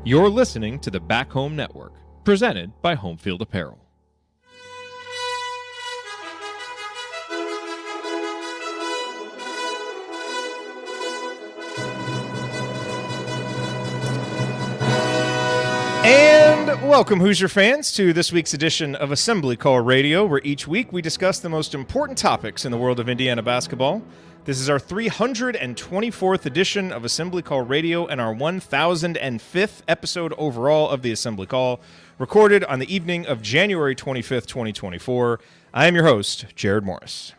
You're listening to the Back Home Network, presented by Homefield Apparel. And welcome, Hoosier fans, to this week's edition of Assembly Call Radio, where each week we discuss the most important topics in the world of Indiana basketball. This is our 324th edition of Assembly Call Radio and our 1005th episode overall of the Assembly Call, recorded on the evening of January 25th, 2024. I am your host, Jared Morris.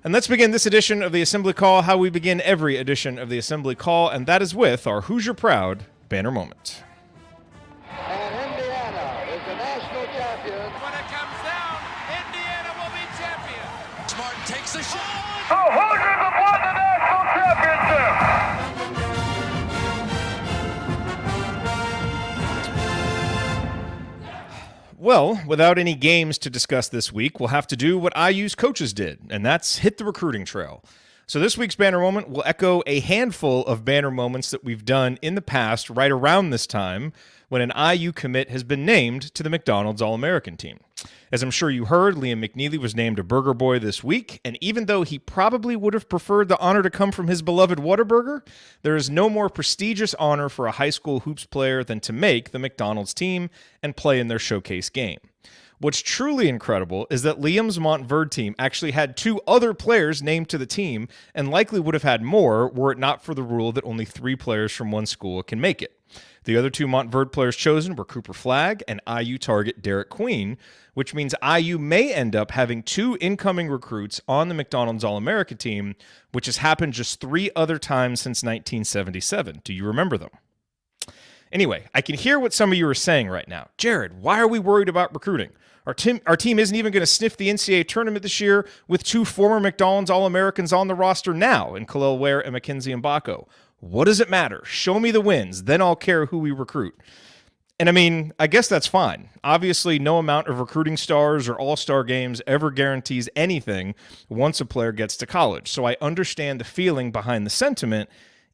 And let's begin this edition of the Assembly Call how we begin every edition of the Assembly Call, and that is with our Hoosier Proud banner moment. And Indiana is the national champion. When it comes down, Indiana will be champion. Smart takes the shot. The Hoosiers have won the national championship. Well, without any games to discuss this week, we'll have to do what IU's coaches did, and that's hit the recruiting trail. So this week's banner moment will echo a handful of banner moments that we've done in the past right around this time when an IU commit has been named to the McDonald's All-American team. As I'm sure you heard, Liam McNeely was named a Burger Boy this week, and even though he probably would have preferred the honor to come from his beloved Whataburger, there is no more prestigious honor for a high school hoops player than to make the McDonald's team and play in their showcase game. What's truly incredible is that Liam's Montverde team actually had two other players named to the team and likely would have had more were it not for the rule that only 3 players from one school can make it. The other 2 Montverde players chosen were Cooper Flagg and IU target Derek Queen, which means IU may end up having 2 incoming recruits on the McDonald's All-America team, which has happened just 3 other times since 1977. Do you remember them? Anyway, I can hear what some of you are saying right now. Jared, why are we worried about recruiting? Our team isn't even going to sniff the NCAA tournament this year with 2 former McDonald's All-Americans on the roster now in Khalil Ware and Mackenzie Mbako. What does it matter? Show me the wins, then I'll care who we recruit. And I mean, I guess that's fine. Obviously, no amount of recruiting stars or all-star games ever guarantees anything once a player gets to college. So I understand the feeling behind the sentiment,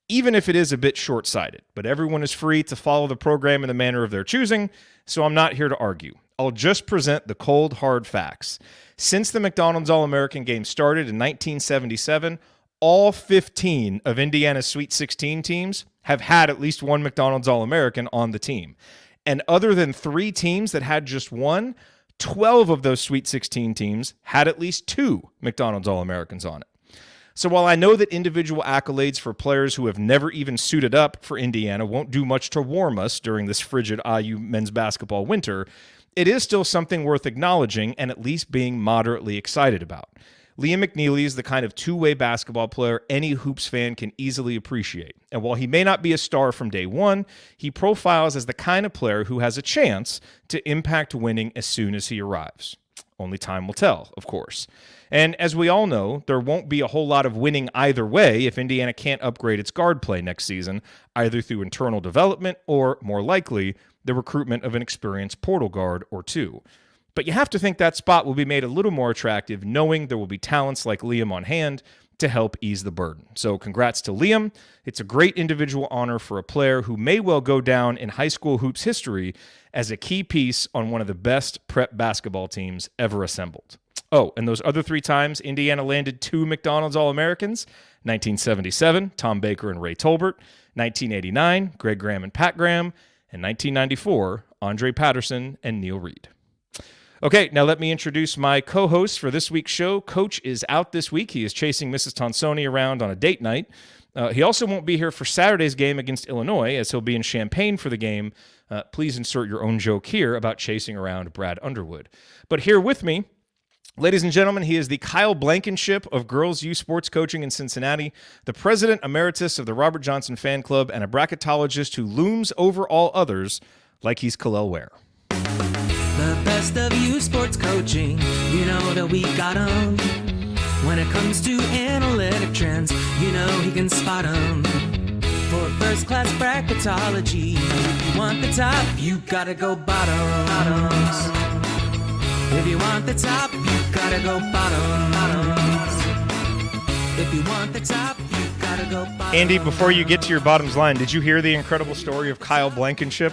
even if it is a bit short-sighted. But everyone is free to follow the program in the manner of their choosing, so I'm not here to argue. I'll just present the cold, hard facts. Since the McDonald's All-American game started in 1977, all 15 of Indiana's Sweet 16 teams have had at least one McDonald's All-American on the team. And other than 3 teams that had just one, 12 of those Sweet 16 teams had at least 2 McDonald's All-Americans on it. So while I know that individual accolades for players who have never even suited up for Indiana won't do much to warm us during this frigid IU men's basketball winter, it is still something worth acknowledging and at least being moderately excited about. Liam McNeely is the kind of two-way basketball player any hoops fan can easily appreciate. And while he may not be a star from day one, he profiles as the kind of player who has a chance to impact winning as soon as he arrives. Only time will tell, of course. And as we all know, there won't be a whole lot of winning either way if Indiana can't upgrade its guard play next season, either through internal development or, more likely, the recruitment of an experienced portal guard or 2. But you have to think that spot will be made a little more attractive knowing there will be talents like Liam on hand to help ease the burden. So congrats to Liam. It's a great individual honor for a player who may well go down in high school hoops history as a key piece on one of the best prep basketball teams ever assembled. Oh, and those other 3 times Indiana landed 2 McDonald's All-Americans, 1977, Tom Baker and Ray Tolbert, 1989, Greg Graham and Pat Graham, and 1994, Andre Patterson and Neil Reed. Okay, now let me introduce my co-host for this week's show. Coach is out this week. He is chasing Mrs. Tonsoni around on a date night. He also won't be here for Saturday's game against Illinois, as he'll be in Champaign for the game. Please insert your own joke here about chasing around Brad Underwood. But here with me, ladies and gentlemen, he is the Kyle Blankenship of Girls U Sports Coaching in Cincinnati, the president emeritus of the Robert Johnson Fan Club, and a bracketologist who looms over all others like he's Khalil Ware. The best of U Sports Coaching, you know that we got 'em. When it comes to analytic trends, you know he can spot 'em. For first-class bracketology, if you want the top, you gotta go bottoms. If you want the top, you gotta go bottoms. If you want the top, you gotta Andy, before you get to your bottoms line, did you hear the incredible story of Kyle Blankenship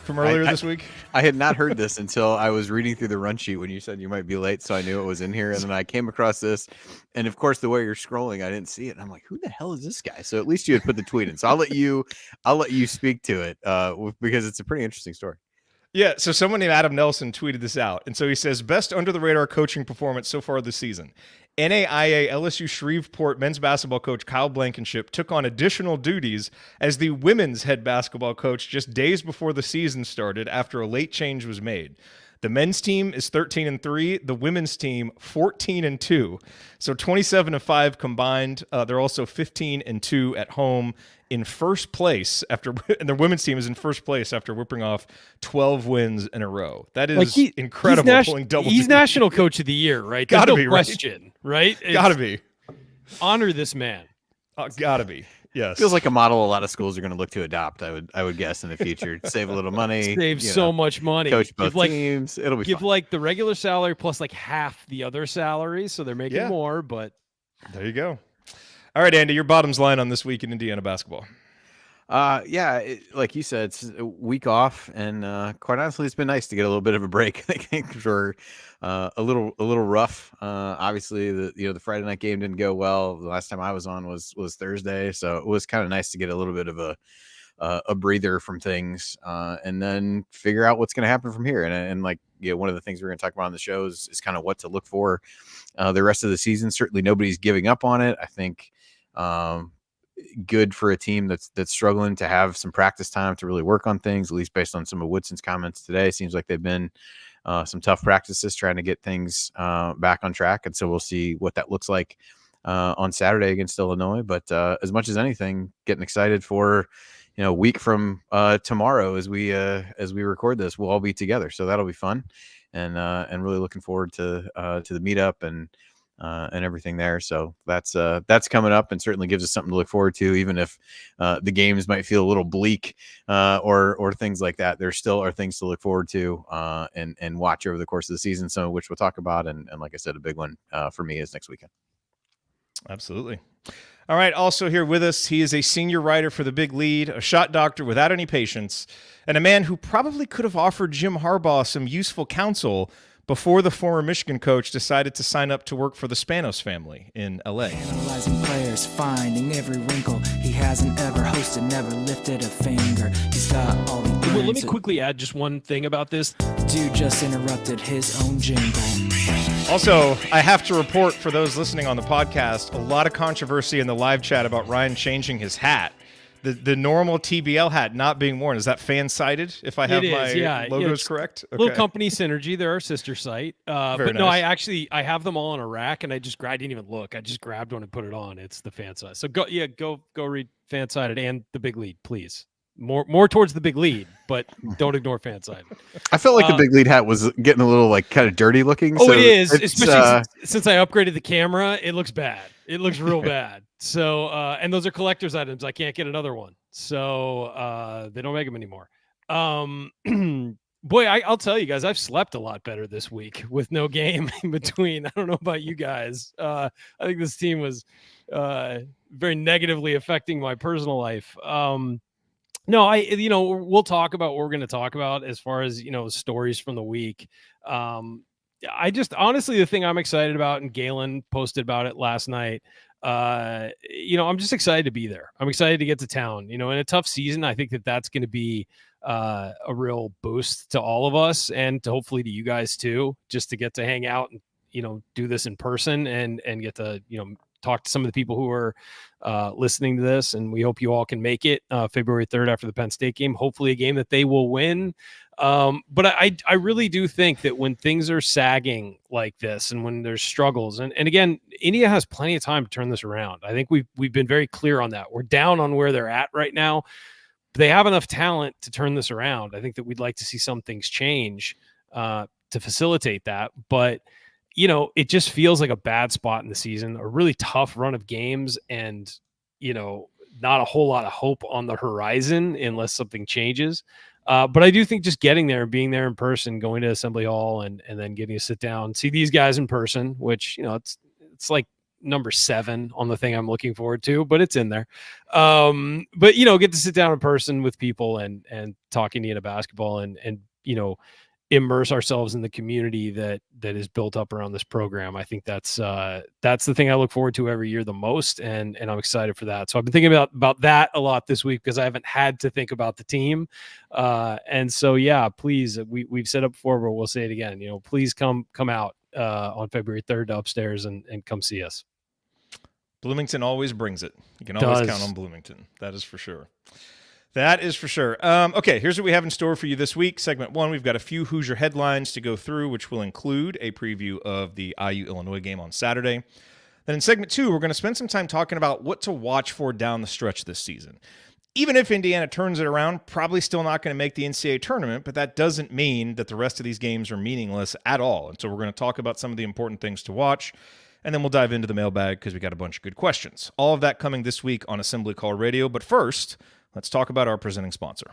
from earlier this week? I had not heard this until I was reading through the run sheet when you said you might be late, so I knew it was in here. And then I came across this, and of course, the way you're scrolling, I didn't see it. And I'm like, "Who the hell is this guy?" So at least you had put the tweet in. So I'll let you speak to it because it's a pretty interesting story. Yeah, so someone named Adam Nelson tweeted this out. And so he says, best under-the-radar coaching performance so far this season. NAIA LSU Shreveport men's basketball coach Kyle Blankenship took on additional duties as the women's head basketball coach just days before the season started after a late change was made. The men's team is 13-3, the women's team 14-2. So 27-5 combined. They're also 15-2 at home in first place and the women's team is in first place after whipping off 12 wins in a row. That is incredible. Pulling double he's digits. National Coach of the Year, right? Gotta There's be, no right? question, right? Gotta be. Honor this man. Gotta be. Yes. Feels like a model a lot of schools are going to look to adopt. I would guess in the future, save a little money, Save so much money. coach both teams. It'll be give fun. like the regular salary plus like half the other salaries, so they're making more. But there you go. All right, Andy, your bottoms line on this week in Indiana basketball. Like you said, it's a week off, and quite honestly, it's been nice to get a little bit of a break. I think for a little rough. Obviously, the Friday night game didn't go well. The last time I was on was Thursday, so it was kind of nice to get a little bit of a breather from things, and then figure out what's going to happen from here. And like one of the things we're going to talk about on the show is kind of what to look for the rest of the season. Certainly, nobody's giving up on it. I think. Good for a team that's struggling to have some practice time to really work on things, at least based on some of Woodson's comments today. Seems like they've been some tough practices trying to get things back on track. And so we'll see what that looks like on Saturday against Illinois. But as much as anything, getting excited for, a week from tomorrow as we record this, we'll all be together. So that'll be fun, and really looking forward to the meetup and everything there. So that's coming up, and certainly gives us something to look forward to, even if the games might feel a little bleak or things like that. There still are things to look forward to and watch over the course of the season, some of which we'll talk about. And like I said, a big one for me is next weekend. Absolutely. All right. Also here with us, he is a senior writer for The Big Lead, a shot doctor without any patience, and a man who probably could have offered Jim Harbaugh some useful counsel before the former Michigan coach decided to sign up to work for the Spanos family in L.A. Analyzing players, finding every wrinkle. He hasn't ever hosted, never lifted a finger. He's got all the well, let me answers. quickly add just one thing about this. Dude just interrupted his own jingle. Also, I have to report for those listening on the podcast, a lot of controversy in the live chat about Ryan changing his hat. The normal TBL hat not being worn. Is that fan-sided, if I have my logos correct? Okay. Little company synergy. They're our sister site. But no, nice. I have them all on a rack, and I didn't even look. I just grabbed one and put it on. It's the fan side. So go read fan sided and The Big Lead, please. More towards The Big Lead, but don't ignore fan side. I felt like the Big Lead hat was getting a little like kind of dirty looking. Oh, so it is, it's, especially since I upgraded the camera. It looks bad. It looks real bad. So, and those are collector's items. I can't get another one. So they don't make them anymore. Boy, I'll tell you guys, I've slept a lot better this week with no game in between. I don't know about you guys. I think this team was very negatively affecting my personal life. No, we'll talk about what we're going to talk about as far as, stories from the week. I just, honestly, the thing I'm excited about, and Galen posted about it last night, I'm just excited to be there. I'm excited to get to town, in a tough season. I think that's going to be a real boost to all of us, and to hopefully to you guys too, just to get to hang out and, do this in person and get to, talk to some of the people who are listening to this. And we hope you all can make it February 3rd after the Penn State game, hopefully a game that they will win. But I really do think that when things are sagging like this and when there's struggles, and again, India has plenty of time to turn this around. I think we've been very clear on that. We're down on where they're at right now. They have enough talent to turn this around. I think that we'd like to see some things change to facilitate that. But, it just feels like a bad spot in the season, a really tough run of games, and, not a whole lot of hope on the horizon unless something changes. But I do think just getting there, being there in person, going to Assembly Hall and then getting to sit down, see these guys in person, which, it's like number 7 on the thing I'm looking forward to, but it's in there. But get to sit down in person with people and talk Indiana basketball and immerse ourselves in the community that is built up around this program. I think that's the thing I look forward to every year the most, and I'm excited for that. So I've been thinking about that a lot this week because I haven't had to think about the team. And so please, we've said it before, but we'll say it again. Please come out on February 3rd to Upstairs and come see us. Bloomington always brings it. You can always count on Bloomington. That is for sure. That is for sure. Okay, here's what we have in store for you this week. Segment 1, we've got a few Hoosier headlines to go through, which will include a preview of the IU-Illinois game on Saturday. Then in segment 2, we're going to spend some time talking about what to watch for down the stretch this season. Even if Indiana turns it around, probably still not going to make the NCAA tournament, but that doesn't mean that the rest of these games are meaningless at all. And so we're going to talk about some of the important things to watch, and then we'll dive into the mailbag because we got a bunch of good questions. All of that coming this week on Assembly Call Radio. But first, let's talk about our presenting sponsor.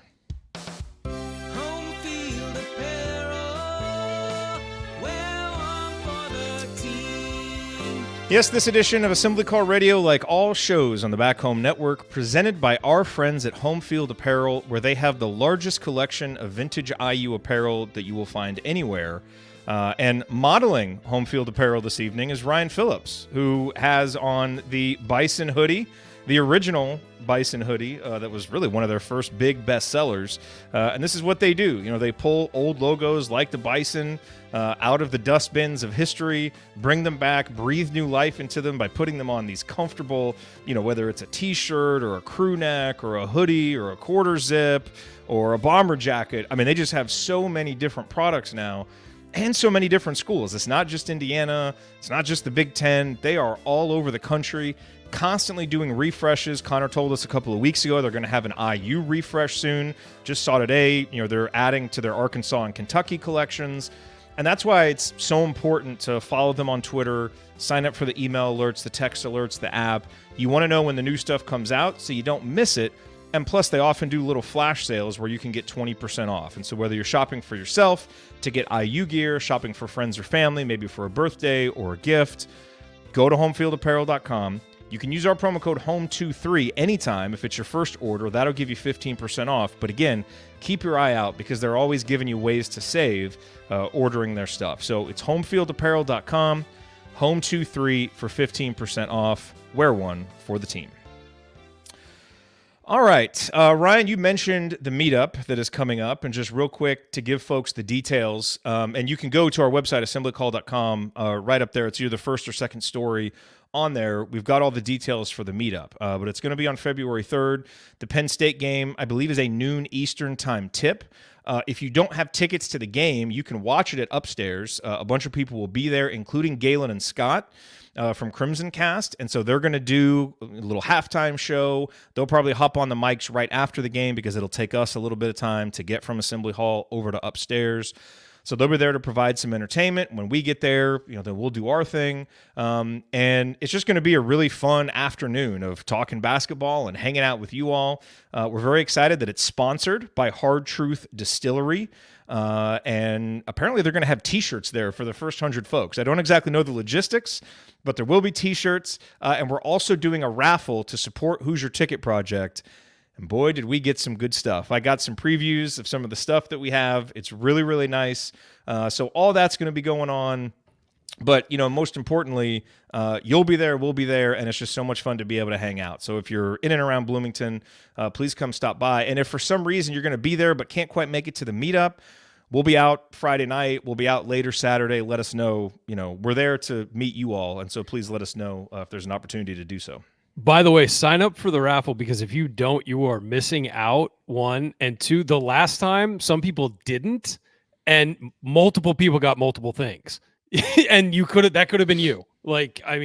Home field apparel, wear one for the team. Yes, this edition of Assembly Call Radio, like all shows on the Back Home Network, presented by our friends at Home Field Apparel, where they have the largest collection of vintage IU apparel that you will find anywhere. And modeling Home Field Apparel this evening is Ryan Phillips, who has on the Bison hoodie, the original Bison hoodie that was really one of their first big bestsellers. And this is what they do. They pull old logos like the Bison out of the dustbins of history, bring them back, breathe new life into them by putting them on these comfortable, whether it's a T-shirt or a crew neck or a hoodie or a quarter zip or a bomber jacket. I mean, they just have so many different products now and so many different schools. It's not just Indiana. It's not just the Big Ten. They are all over the country, constantly doing refreshes. Connor told us a couple of weeks ago they're going to have an IU refresh soon. Just saw today, they're adding to their Arkansas and Kentucky collections. And that's why it's so important to follow them on Twitter, sign up for the email alerts, the text alerts, the app. You want to know when the new stuff comes out so you don't miss it. And plus, they often do little flash sales where you can get 20% off. And so whether you're shopping for yourself to get IU gear, shopping for friends or family, maybe for a birthday or a gift, go to homefieldapparel.com. You can use our promo code HOME23 anytime if it's your first order. That'll give you 15% off. But again, keep your eye out because they're always giving you ways to save ordering their stuff. So it's homefieldapparel.com, HOME23 for 15% off. Wear one for the team. All right, Ryan, you mentioned the meetup that is coming up, and just real quick to give folks the details, and you can go to our website, assemblycall.com, right up there. It's either the first or second story on there. We've got all the details for the meetup, but it's going to be on February 3rd. The Penn State game, I believe, is a noon Eastern time tip. If you don't have tickets to the game, you can watch it at Upstairs. A bunch of people will be there, including Galen and Scott from Crimson Cast. And so they're going to do a little halftime show. They'll probably hop on the mics right after the game because it'll take us a little bit of time to get from Assembly Hall over to Upstairs. So they'll be there to provide some entertainment. When we get there, then we'll do our thing. And it's just going to be a really fun afternoon of talking basketball and hanging out with you all. We're very excited that it's sponsored by Hard Truth Distillery. And apparently they're going to have T-shirts there for the first 100 folks. I don't exactly know the logistics, but there will be T-shirts. And we're also doing a raffle to support Hoosier Ticket Project. And boy, did we get some good stuff. I got some previews of some of the stuff that we have. It's really, really nice. So all that's going to be going on. But, most importantly, you'll be there, we'll be there, and it's just so much fun to be able to hang out. So if you're in and around Bloomington, please come stop by. And if for some reason you're going to be there but can't quite make it to the meetup, we'll be out Friday night. We'll be out later Saturday. Let us know. We're there to meet you all. And so please let us know if there's an opportunity to do so. By the way, sign up for the raffle because if you don't, you are missing out, one. And two, the last time some people didn't and multiple people got multiple things. And that could have been you. I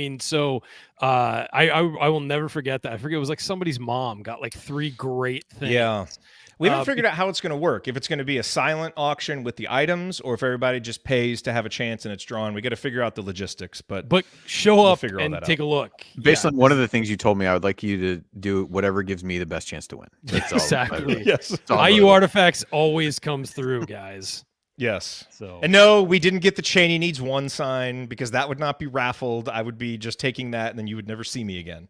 will never forget that. I forget, it was like somebody's mom got like 3 great things. Yeah. We haven't figured out how it's going to work. If it's going to be a silent auction with the items or if everybody just pays to have a chance and it's drawn. We got to figure out the logistics, but show up and take a look. Based on one of the things you told me, I would like you to do whatever gives me the best chance to win. That's all. Exactly. Yes. IU Artifacts always comes through, guys. Yes. So And no, we didn't get the Cheney needs one sign because that would not be raffled. I would be just taking that, and then you would never see me again.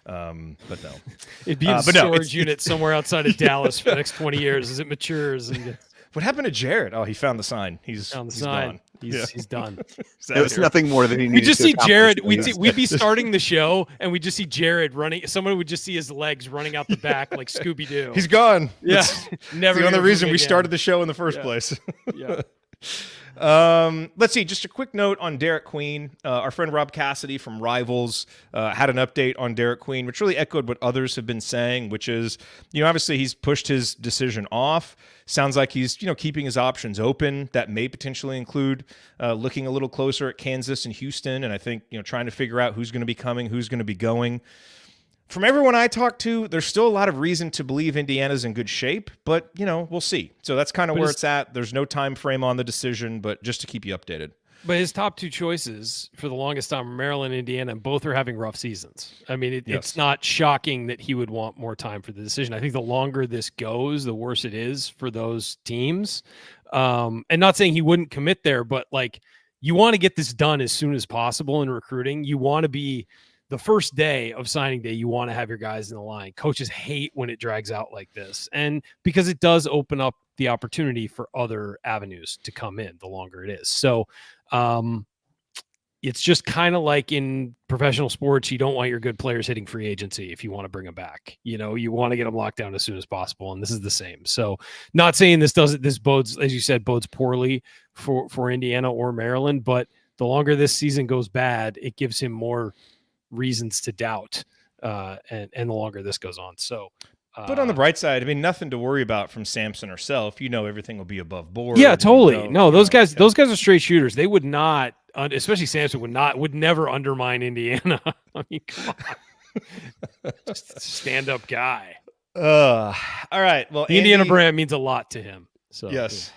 But no, it'd be in a but no, storage unit somewhere outside of Dallas for the next 20 years as it matures and gets what happened to Jared? Oh, he found the sign. He's on the he's sign. gone. He's done. He's out It was here. nothing more than he We needed just to see accomplish. Jared. Yes. We'd be starting the show, and we'd just see Jared running. Someone would just see his legs running out the back like Scooby Doo. He's gone. Yeah, That's never. the only hear from reason him we again. started the show in the first Yeah. place. Yeah. Let's see. Just a quick note on Derek Queen. Our friend Rob Cassidy from Rivals had an update on Derek Queen, which really echoed what others have been saying, which is, obviously he's pushed his decision off. Sounds like he's, keeping his options open. That may potentially include looking a little closer at Kansas and Houston. And I think, trying to figure out who's going to be coming, who's going to be going. From everyone I talked to, there's still a lot of reason to believe Indiana's in good shape, but, we'll see. So that's kind of where it's at. There's no time frame on the decision, but just to keep you updated. But his top two choices for the longest time are Maryland and Indiana, and both are having rough seasons. I mean, it's not shocking that he would want more time for the decision. I think the longer this goes, the worse it is for those teams. And not saying he wouldn't commit there, but like you want to get this done as soon as possible in recruiting. You want to be the first day of signing day. You want to have your guys in the line. Coaches hate when it drags out like this, and because it does open up the opportunity for other avenues to come in the longer it is. So it's just kind of like in professional sports, you don't want your good players hitting free agency if you want to bring them back. You want to get them locked down as soon as possible, and this is the same. So not saying this bodes, as you said, bodes poorly for Indiana or Maryland, but the longer this season goes bad, it gives him more reasons to doubt, and the longer this goes on. So but on the bright side, I mean, nothing to worry about from Sampson herself. Everything will be above board. Yeah, totally. No, those guys yeah. are straight shooters. They would not, especially Sampson would never undermine Indiana. I mean, come on. Just a stand-up guy. All right. Well, The Indiana brand means a lot to him. So yes.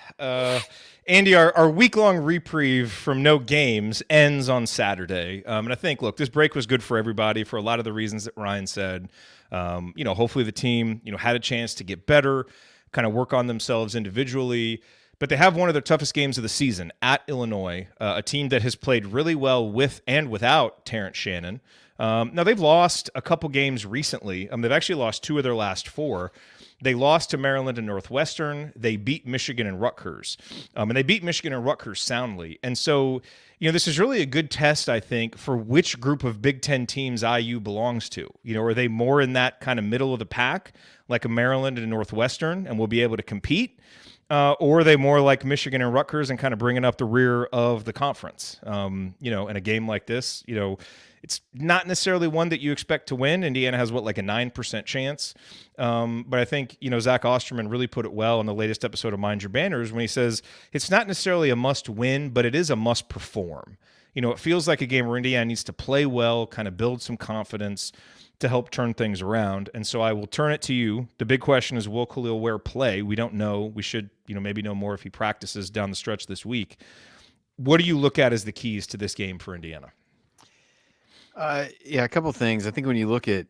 Andy, our week-long reprieve from no games ends on Saturday. And I think, look, this break was good for everybody for a lot of the reasons that Ryan said. Hopefully the team, had a chance to get better, kind of work on themselves individually. But they have one of their toughest games of the season at Illinois, a team that has played really well with and without Terrence Shannon. Now, they've lost a couple games recently. They've actually lost 2 of their last 4. They lost to Maryland and Northwestern. They beat Michigan and Rutgers. And they beat Michigan and Rutgers soundly. And so, this is really a good test, I think, for which group of Big Ten teams IU belongs to. Are they more in that kind of middle of the pack, like a Maryland and a Northwestern, and will be able to compete? Or are they more like Michigan and Rutgers and kind of bringing up the rear of the conference? In a game like this, it's not necessarily one that you expect to win. Indiana has like a 9% chance. But I think, Zach Osterman really put it well in the latest episode of Mind Your Banners when he says it's not necessarily a must win, but it is a must perform. It feels like a game where Indiana needs to play well, kind of build some confidence to help turn things around. And so I will turn it to you. The big question is, will Khalil Ware play? We don't know. We should, maybe know more if he practices down the stretch this week. What do you look at as the keys to this game for Indiana? A couple of things. I think when you look at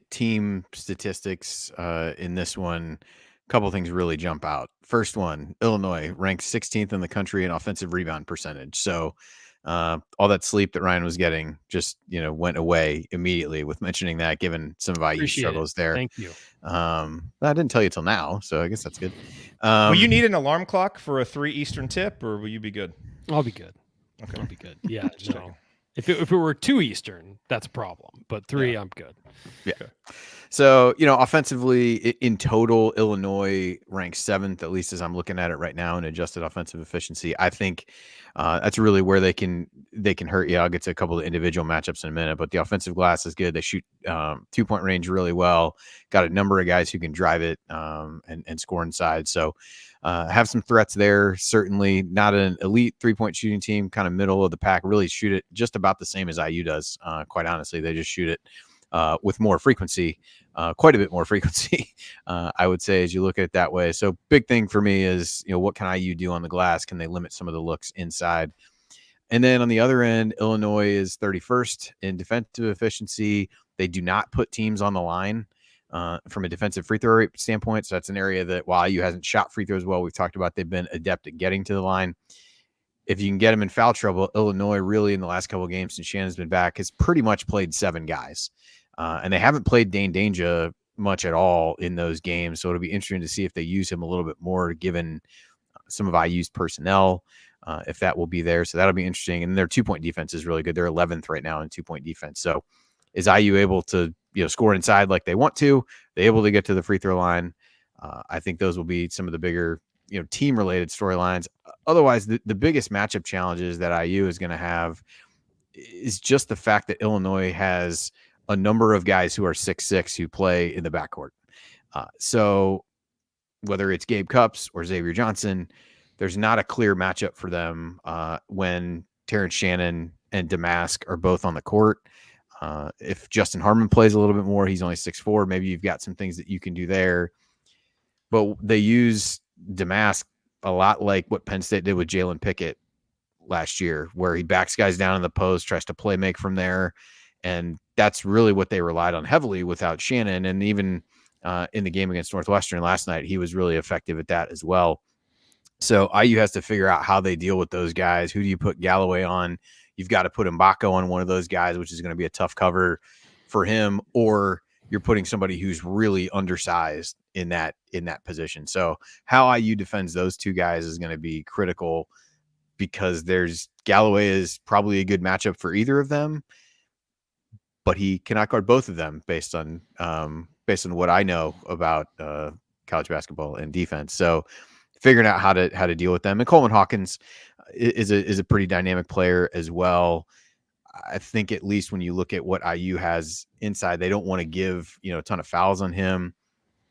team statistics in this one, a couple of things really jump out. First one, Illinois ranked 16th in the country in offensive rebound percentage. So all that sleep that Ryan was getting just went away immediately with mentioning that, given some of IU's struggles there. Thank you. I didn't tell you till now, so I guess that's good. Will you need an alarm clock for a 3 Eastern tip, or will you be good? I'll be good. Okay. I'll be good. Yeah. No. If it were 2 Eastern, that's a problem. But 3, I'm good. Yeah. Okay. So, offensively in total, Illinois ranks 7th, at least as I'm looking at it right now, in adjusted offensive efficiency. I think that's really where they can hurt you. I'll get to a couple of individual matchups in a minute, but the offensive glass is good. They shoot 2-point range really well. Got a number of guys who can drive it and score inside. So have some threats there. Certainly not an elite 3-point shooting team, kind of middle of the pack. Really shoot it just about the same as IU does. Quite honestly, they just shoot it with more frequency, quite a bit more frequency, I would say, as you look at it that way. So big thing for me is, what can IU do on the glass? Can they limit some of the looks inside? And then on the other end, Illinois is 31st in defensive efficiency. They do not put teams on the line. from a defensive free throw rate standpoint. So that's an area that while IU hasn't shot free throws well, we've talked about they've been adept at getting to the line. If you can get them in foul trouble, Illinois really in the last couple of games since Shannon's been back has pretty much played 7 guys. And they haven't played Dane Danger much at all in those games. So it'll be interesting to see if they use him a little bit more given some of IU's personnel, if that will be there. So that'll be interesting. And their 2-point defense is really good. They're 11th right now in 2-point defense. So is IU able to score inside like they want to? They're able to get to the free throw line. I think those will be some of the bigger team related storylines. Otherwise, the biggest matchup challenges that IU is going to have is just the fact that Illinois has a number of guys who are 6'6" who play in the backcourt. So whether it's Gabe Cupps or Xavier Johnson, there's not a clear matchup for them when Terrence Shannon and Damask are both on the court. If Justin Harmon plays a little bit more, he's only 6'4". Maybe you've got some things that you can do there. But they use Damask a lot like what Penn State did with Jalen Pickett last year, where he backs guys down in the post, tries to play make from there. And that's really what they relied on heavily without Shannon. And even in the game against Northwestern last night, he was really effective at that as well. So IU has to figure out how they deal with those guys. Who do you put Galloway on? You've got to put Mbako on one of those guys, which is going to be a tough cover for him, or you're putting somebody who's really undersized in that position. So how IU defends those two guys is going to be critical, because Galloway is probably a good matchup for either of them, but he cannot guard both of them based on what I know about college basketball and defense. So figuring out how to deal with them. And Coleman Hawkins is a pretty dynamic player as well. I think at least when you look at what IU has inside, they don't want to give a ton of fouls on him.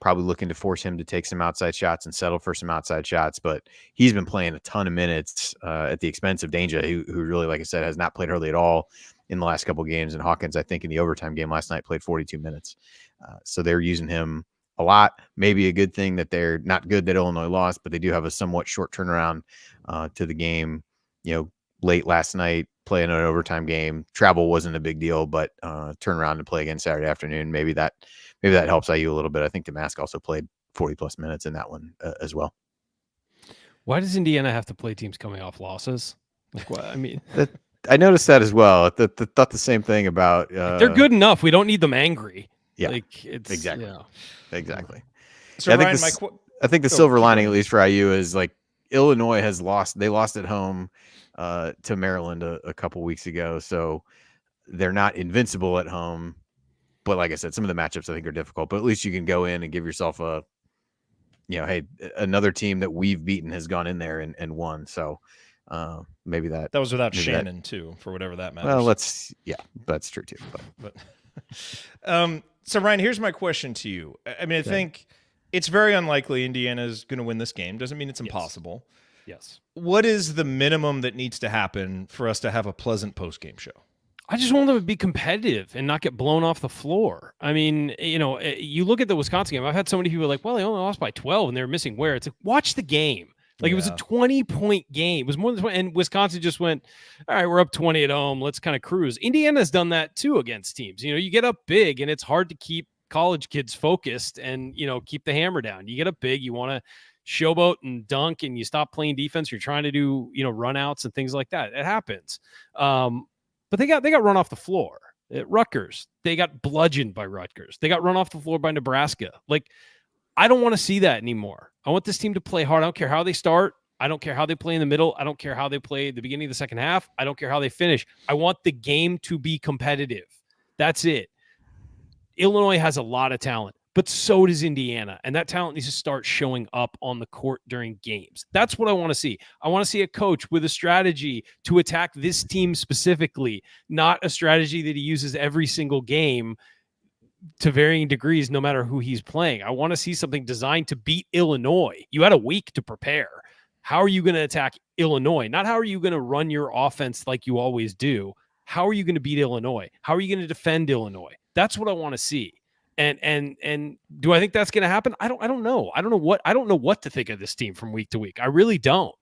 Probably looking to force him to take some outside shots and settle for some outside shots. But he's been playing a ton of minutes at the expense of Danger, who really, like I said, has not played hardly at all in the last couple of games. And Hawkins, I think in the overtime game last night, played 42 minutes. So they're using him a lot. Maybe a good thing that they're not good that Illinois lost, but they do have a somewhat short turnaround to the game. Late last night, playing an overtime game. Travel wasn't a big deal, but turn around and play again Saturday afternoon. Maybe that helps IU a little bit. I think Damask also played 40 plus minutes in that one as well. Why does Indiana have to play teams coming off losses? Like, what? I mean, I noticed that as well. Thought the same thing about. They're good enough. We don't need them angry. Yeah, it's exactly. Yeah. Exactly. So I Ryan, think the silver lining, at least for IU, is like Illinois has lost. They lost at home to Maryland a couple weeks ago, so they're not invincible at home. But like I said, some of the matchups I think are difficult. But at least you can go in and give yourself hey, another team that we've beaten has gone in there and won. So maybe that was without Shannon too, for whatever that matters. Well, that's true too. But so Ryan, here's my question to you. I mean, I think it's very unlikely Indiana's going to win this game. Doesn't mean it's impossible. Yes. What is the minimum that needs to happen for us to have a pleasant post-game show? I just want them to be competitive and not get blown off the floor. I mean, you look at the Wisconsin game. I've had so many people like, well, they only lost by 12 and they were missing where. It's like, watch the game. Like it was a 20-point game. It was more than 20. And Wisconsin just went, all right, we're up 20 at home. Let's kind of cruise. Indiana's done that too against teams. You get up big and it's hard to keep college kids focused and, keep the hammer down. You get up big, you want to showboat and dunk and you stop playing defense. You're trying to do, run outs and things like that. It happens. But they got run off the floor at Rutgers. They got bludgeoned by Rutgers. They got run off the floor by Nebraska. Like, I don't want to see that anymore. I want this team to play hard. I don't care how they start. I don't care how they play in the middle. I don't care how they play at the beginning of the second half. I don't care how they finish. I want the game to be competitive. That's it. Illinois has a lot of talent, but so does Indiana. And that talent needs to start showing up on the court during games. That's what I want to see. I want to see a coach with a strategy to attack this team specifically, not a strategy that he uses every single game to varying degrees, no matter who he's playing. I want to see something designed to beat Illinois. You had a week to prepare. How are you going to attack Illinois? Not how are you going to run your offense like you always do. How are you going to beat Illinois? How are you going to defend Illinois? That's what I want to see. And do I think that's going to happen? I don't know. I don't know what to think of this team from week to week. I really don't.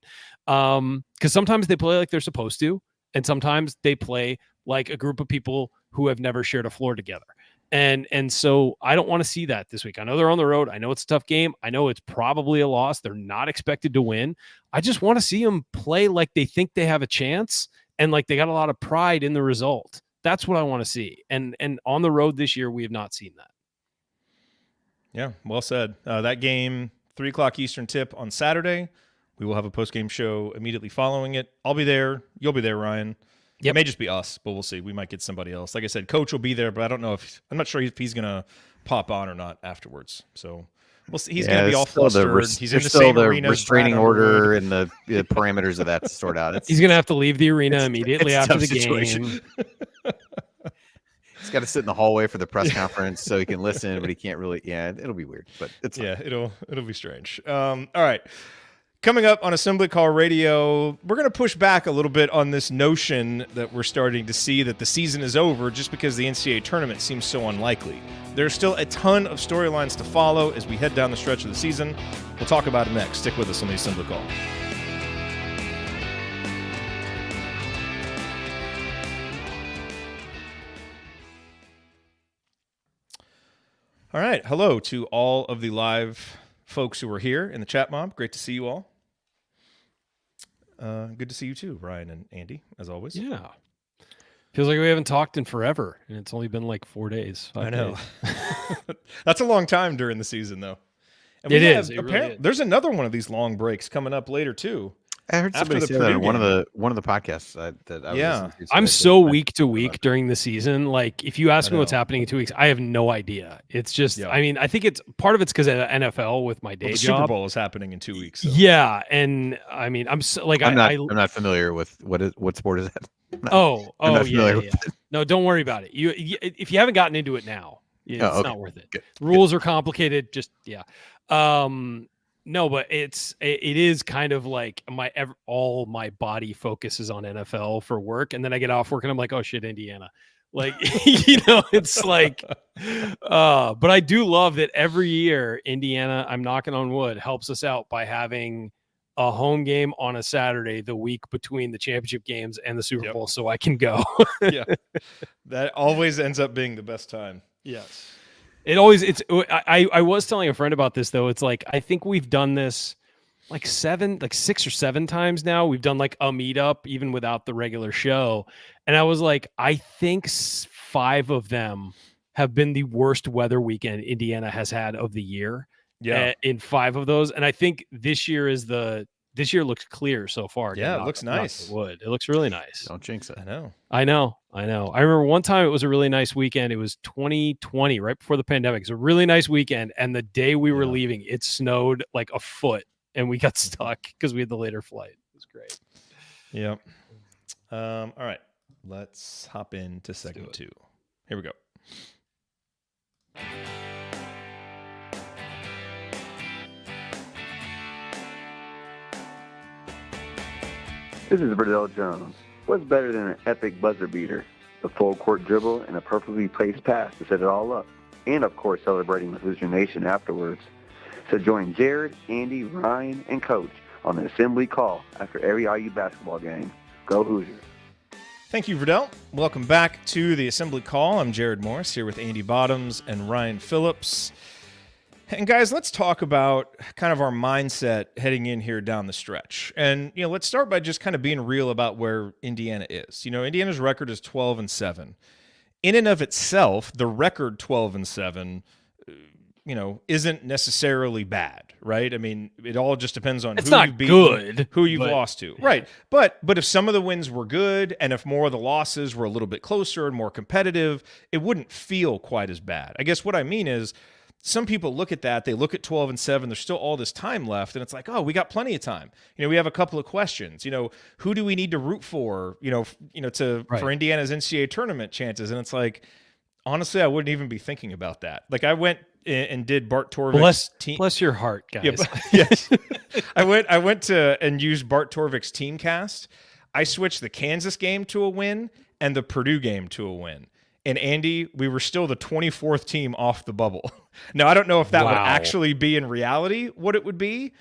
Because sometimes they play like they're supposed to, and sometimes they play like a group of people who have never shared a floor together. And so I don't want to see that this week. I know they're on the road. I know it's a tough game. I know it's probably a loss. They're not expected to win. I just want to see them play like they think they have a chance and like they got a lot of pride in the result. That's what I want to see. And on the road this year, we have not seen that. Yeah, well said. That game, 3:00 Eastern tip on Saturday. We will have a post-game show immediately following it. I'll be there. You'll be there, Ryan. Yep. It may just be us, but we'll see. We might get somebody else. Like I said, Coach will be there, but I don't know I'm not sure if he's going to pop on or not afterwards. So we'll see. He's going to be all flustered. He's in the same arena. Restraining order and the parameters of that to sort out. He's going to have to leave the arena immediately after the game. He's got to sit in the hallway for the press conference so he can listen, but he can't really. Yeah, it'll be weird, but it's fine. It'll be strange. All right. Coming up on Assembly Call Radio, we're going to push back a little bit on this notion that we're starting to see that the season is over just because the NCAA tournament seems so unlikely. There's still a ton of storylines to follow as we head down the stretch of the season. We'll talk about it next. Stick with us on the Assembly Call. All right. Hello to all of the live folks who are here in the chat mob. Great to see you all. Good to see you too, Ryan and Andy, as always. Yeah. Feels like we haven't talked in forever, and it's only been like 4 days. I know. That's a long time during the season, though. And it is. It really is. There's another one of these long breaks coming up later, too. I heard somebody say that on one of the podcasts that I was listening to. I'm so week to week during the season. Like, if you ask me what's happening in 2 weeks, I have no idea. It's just, I mean, I think it's part of it's because of NFL with my day job. Super Bowl is happening in 2 weeks. So. Yeah, and I mean, I'm not familiar with what sport is that. Yeah. No, don't worry about it. If you haven't gotten into it now, it's not worth it. Good. Rules are complicated. Just no, but it is kind of like all my body focuses on NFL for work, and then I get off work and I'm like, oh shit, Indiana. Like, it's like, but I do love that every year Indiana, I'm knocking on wood, helps us out by having a home game on a Saturday the week between the championship games and the Super Bowl, so I can go. Yeah, that always ends up being the best time. Yes. I was telling a friend about this though. It's like, I think we've done this like 6 or 7 times now. We've done like a meetup even without the regular show. And I was like, I think 5 of them have been the worst weather weekend Indiana has had of the year. Yeah. In 5 of those. And I think this year looks clear so far. Yeah, it looks nice. It looks really nice. Don't jinx it. I know. I remember one time it was a really nice weekend. It was 2020, right before the pandemic. It was a really nice weekend. And the day we were leaving, it snowed like a foot and we got stuck because we had the later flight. It was great. Yep. All right. Let's hop into segment 2. Here we go. This is Verdell Jones. What's better than an epic buzzer beater? The full court dribble and a perfectly placed pass to set it all up. And of course celebrating with Hoosier Nation afterwards. So join Jared, Andy, Ryan, and Coach on the assembly call after every IU basketball game. Go Hoosiers. Thank you, Verdell. Welcome back to the assembly call. I'm Jared Morris here with Andy Bottoms and Ryan Phillips. And guys, let's talk about kind of our mindset heading in here down the stretch. And, let's start by just kind of being real about where Indiana is. Indiana's record is 12-7. In and of itself, the record 12-7, isn't necessarily bad, right? I mean, it all just depends on who you've beaten, who you've lost to. Right. But if some of the wins were good and if more of the losses were a little bit closer and more competitive, it wouldn't feel quite as bad. I guess what I mean is, some people look at that, they look at 12-7, there's still all this time left, and it's like, oh, we got plenty of time. We have a couple of questions. Who do we need to root for, for Indiana's NCAA tournament chances? And it's like, honestly, I wouldn't even be thinking about that. Like, I went and did Bart Torvik's team. Bless your heart, guys. Yes. I went to and used Bart Torvik's team cast. I switched the Kansas game to a win and the Purdue game to a win. And Andy, we were still the 24th team off the bubble. Now, I don't know if that would actually be in reality what it would be,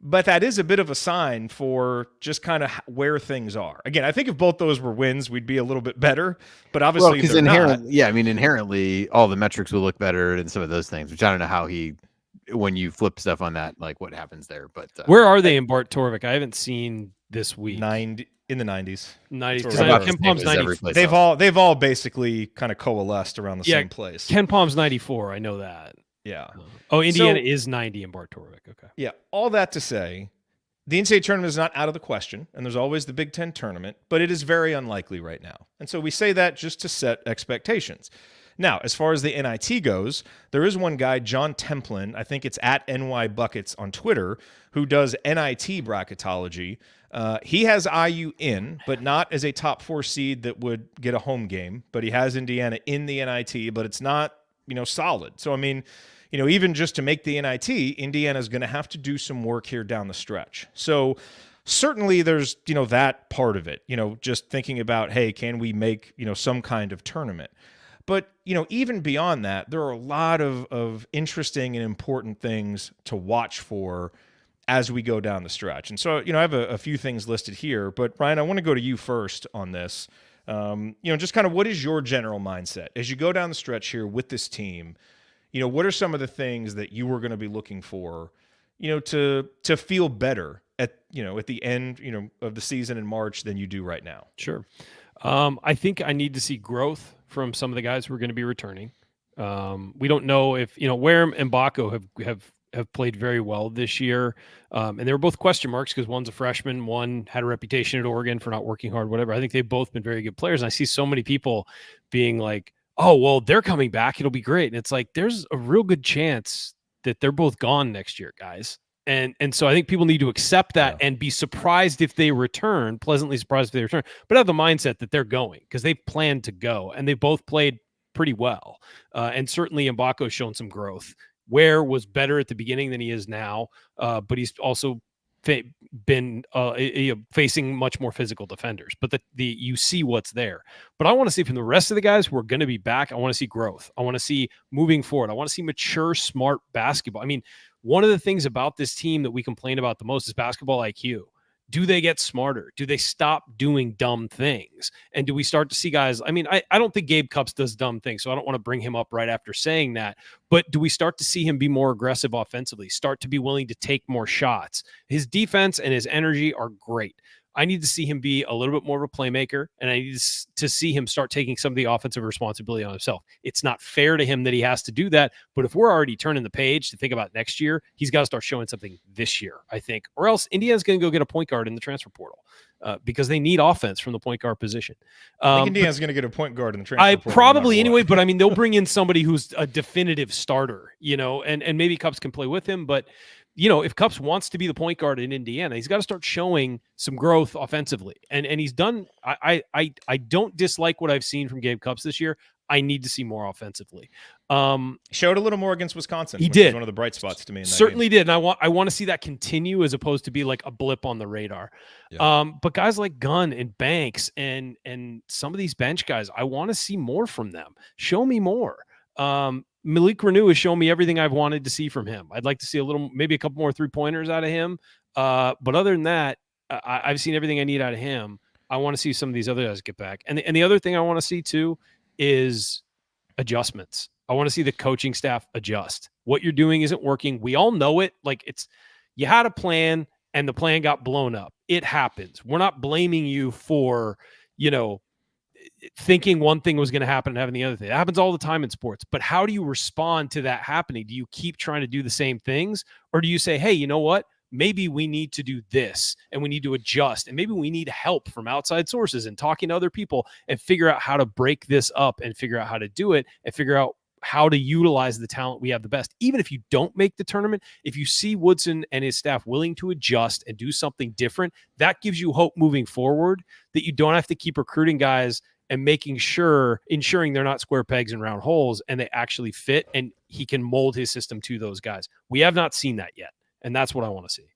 But that is a bit of a sign for just kind of where things are. Again, I think if both those were wins, we'd be a little bit better. But obviously, they're not. Yeah, I mean, inherently, all the metrics will look better and some of those things, which I don't know how when you flip stuff on that, like what happens there. But where are they in Bart Torvik? I haven't seen this week. 90 in the 90s. 90s. That's Because where Ken Palm's 94. They've all basically kind of coalesced around the same place. Ken Palm's 94. I know that. Yeah. Oh, Indiana is 90 in Bart Torvik. Okay. Yeah. All that to say, the NCAA tournament is not out of the question, and there's always the Big Ten tournament, but it is very unlikely right now. And so we say that just to set expectations. Now, as far as the NIT goes, there is one guy, John Templin, I think it's at NY Buckets on Twitter, who does NIT bracketology. He has IU in, but not as a top 4 seed that would get a home game, but he has Indiana in the NIT, but it's not, solid. So, I mean, even just to make the NIT, Indiana's going to have to do some work here down the stretch. So certainly there's, that part of it, just thinking about, hey, can we make, some kind of tournament? But, even beyond that, there are a lot of interesting and important things to watch for as we go down the stretch. And so, I have a few things listed here, but Ryan, I want to go to you first on this. Just kind of what is your general mindset as you go down the stretch here with this team? What are some of the things that you were going to be looking for, to feel better at the end, of the season in March than you do right now? Sure. I think I need to see growth from some of the guys who are going to be returning. We don't know if, Wareham and Baco have played very well this year. And they were both question marks because one's a freshman, one had a reputation at Oregon for not working hard, whatever. I think they've both been very good players. And I see so many people being like, oh, well, they're coming back. It'll be great. And it's like, there's a real good chance that they're both gone next year, guys. And so I think people need to accept that and be surprised if they return, pleasantly surprised if they return, but have the mindset that they're going because they plan to go and they both played pretty well. And certainly Mbako's shown some growth. Ware was better at the beginning than he is now, but he's also been facing much more physical defenders. But you see what's there. But I want to see from the rest of the guys who are going to be back, I want to see growth. I want to see moving forward. I want to see mature, smart basketball. I mean, one of the things about this team that we complain about the most is basketball IQ. Do they get smarter? Do they stop doing dumb things? And do we start to see guys? I mean, I don't think Gabe Cupps does dumb things, so I don't want to bring him up right after saying that. But do we start to see him be more aggressive offensively, start to be willing to take more shots? His defense and his energy are great. I need to see him be a little bit more of a playmaker, and I need to see him start taking some of the offensive responsibility on himself. It's not fair to him that he has to do that, but if we're already turning the page to think about next year, he's got to start showing something this year, I think, or else Indiana's going to go get a point guard in the transfer portal because they need offense from the point guard position. I think Indiana's going to get a point guard in the transfer portal. Probably anyway, but I mean, they'll bring in somebody who's a definitive starter, and maybe Cupps can play with him, but if Cupps wants to be the point guard in Indiana, he's got to start showing some growth offensively. And he's done. I don't dislike what I've seen from Gabe Cupps this year. I need to see more offensively. Showed a little more against Wisconsin. He did. Was one of the bright spots to me. Certainly did. And I want to see that continue as opposed to be like a blip on the radar. Yeah. But guys like Gunn and Banks and some of these bench guys, I want to see more from them. Show me more. Malik Renew has shown me everything I've wanted to see from him. I'd like to see maybe a couple more 3-pointers out of him. But other than that, I've seen everything I need out of him. I want to see some of these other guys get back. And the other thing I want to see too is adjustments. I want to see the coaching staff adjust. What you're doing isn't working. We all know it. Like you had a plan and the plan got blown up. It happens. We're not blaming you for, thinking one thing was going to happen and having the other thing. It happens all the time in sports. But how do you respond to that happening? Do you keep trying to do the same things? Or do you say, hey, you know what? Maybe we need to do this and we need to adjust. And maybe we need help from outside sources and talking to other people and figure out how to break this up and figure out how to do it and figure out how to utilize the talent we have the best. Even if you don't make the tournament, if you see Woodson and his staff willing to adjust and do something different, that gives you hope moving forward that you don't have to keep recruiting guys and ensuring they're not square pegs and round holes and they actually fit and he can mold his system to those guys. We have not seen that yet. And that's what I want to see.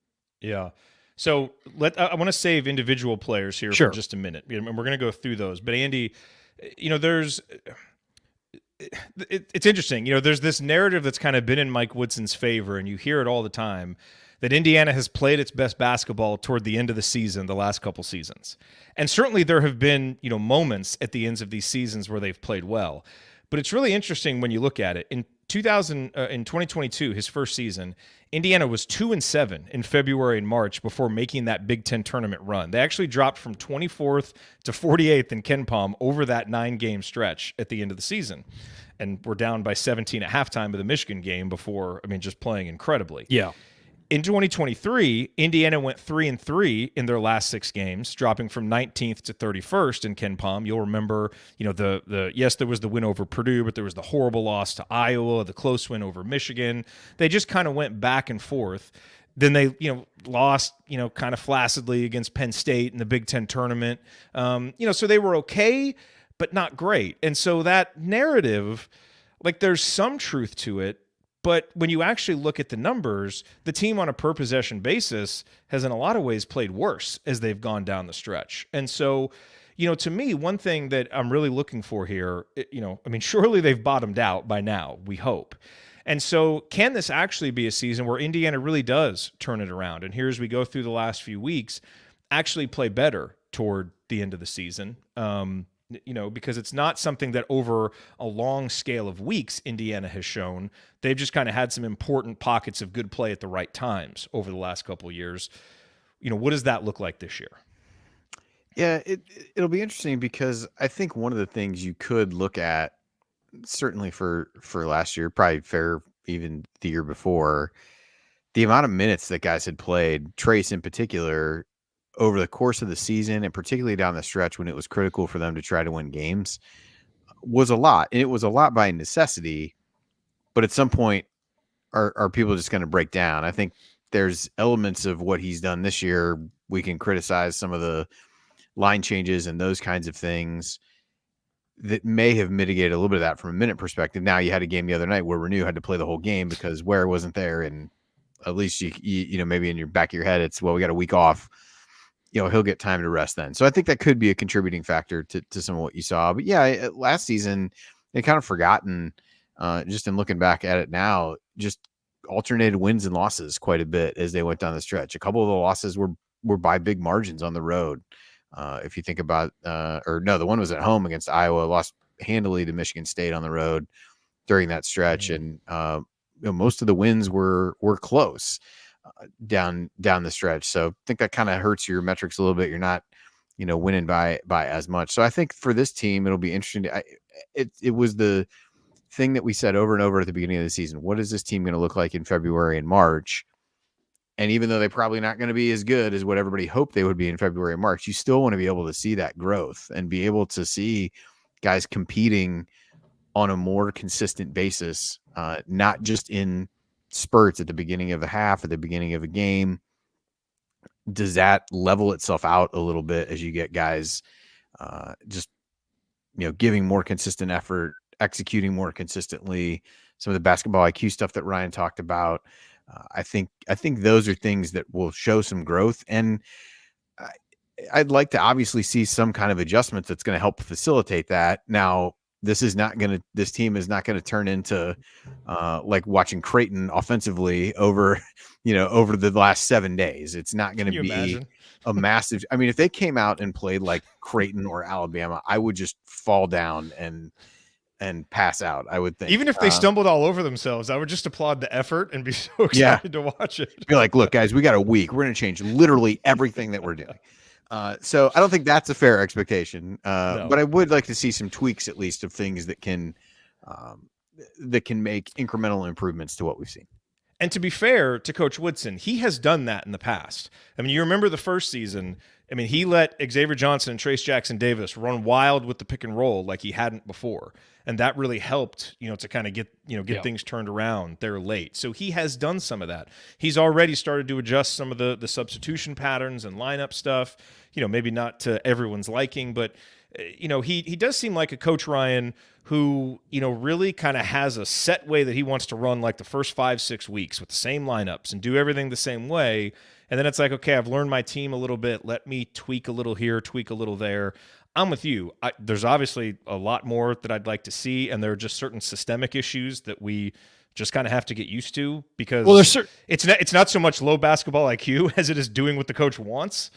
Yeah. So I want to save individual players here for just a minute. And we're going to go through those. But Andy, it's interesting. There's this narrative that's kind of been in Mike Woodson's favor, and you hear it all the time, that Indiana has played its best basketball toward the end of the season, the last couple seasons. And certainly there have been, moments at the ends of these seasons where they've played well. But it's really interesting when you look at it. In 2022, his first season, Indiana was 2-7 in February and March before making that Big Ten tournament run. They actually dropped from 24th to 48th in KenPom over that 9-game stretch at the end of the season. And we're down by 17 at halftime of the Michigan game before, just playing incredibly. Yeah. In 2023, Indiana went 3-3 in their last 6 games, dropping from 19th to 31st in KenPom. You'll remember, yes, there was the win over Purdue, but there was the horrible loss to Iowa, the close win over Michigan. They just kind of went back and forth. Then they, lost, kind of flaccidly against Penn State in the Big Ten tournament. So they were okay, but not great. And so that narrative, there's some truth to it. But when you actually look at the numbers, the team on a per possession basis has in a lot of ways played worse as they've gone down the stretch. And so, to me, one thing that I'm really looking for here, surely they've bottomed out by now, we hope. And so can this actually be a season where Indiana really does turn it around? And here, as we go through the last few weeks, actually play better toward the end of the season? Because it's not something that over a long scale of weeks Indiana has shown. They've just kind of had some important pockets of good play at the right times over the last couple of years. What does that look like this year? Yeah, it'll be interesting because I think one of the things you could look at, certainly for last year, probably fair even the year before, the amount of minutes that guys had played, Trace in particular, over the course of the season, and particularly down the stretch when it was critical for them to try to win games, was a lot. And it was a lot by necessity, but at some point, are people just going to break down? I think there's elements of what he's done this year. We can criticize some of the line changes and those kinds of things that may have mitigated a little bit of that from a minute perspective. Now you had a game the other night where Renew had to play the whole game because Ware wasn't there. And at least you maybe in your back of your head, it's, well, we got a week off. He'll get time to rest then. So I think that could be a contributing factor to some of what you saw. But yeah, last season, they kind of forgotten, just in looking back at it now, just alternated wins and losses quite a bit as they went down the stretch. A couple of the losses were by big margins on the road. If you think about, the one was at home against Iowa, lost handily to Michigan State on the road during that stretch. Mm-hmm. And most of the wins were close. Down the stretch. So I think that kind of hurts your metrics a little bit. You're not, winning by as much. So I think for this team, it'll be interesting. It was the thing that we said over and over at the beginning of the season. What is this team going to look like in February and March? And even though they're probably not going to be as good as what everybody hoped they would be in February and March, you still want to be able to see that growth and be able to see guys competing on a more consistent basis, not just in spurts at the beginning of a half, at the beginning of a game. Does that level itself out a little bit as you get guys just giving more consistent effort, executing more consistently, some of the basketball IQ stuff that Ryan talked about? I think those are things that will show some growth, and I'd like to obviously see some kind of adjustments that's going to help facilitate that. Now, this team is not going to turn into like watching Creighton offensively over the last 7 days. It's not going to be a massive. I mean, if they came out and played like Creighton or Alabama, I would just fall down and pass out. I would think, even if they stumbled all over themselves, I would just applaud the effort and be so excited to watch it. Be like, look, guys, we got a week. We're going to change literally everything that we're doing. So I don't think that's a fair expectation, no. But I would like to see some tweaks, at least, of things that can make incremental improvements to what we've seen. And to be fair to Coach Woodson, he has done that in the past. I mean, you remember the first season. I mean, he let Xavier Johnson and Trace Jackson Davis run wild with the pick and roll like he hadn't before. And that really helped, to kind of get things turned around there late. So he has done some of that. He's already started to adjust some of the substitution patterns and lineup stuff, maybe not to everyone's liking, but, he does seem like a coach, Ryan, who, really kind of has a set way that he wants to run like the first 5-6 weeks with the same lineups and do everything the same way. And then it's like, okay, I've learned my team a little bit. Let me tweak a little here, tweak a little there. I'm with you. There's obviously a lot more that I'd like to see, and there are just certain systemic issues that we just kind of have to get used to, because it's not so much low basketball IQ as it is doing what the coach wants.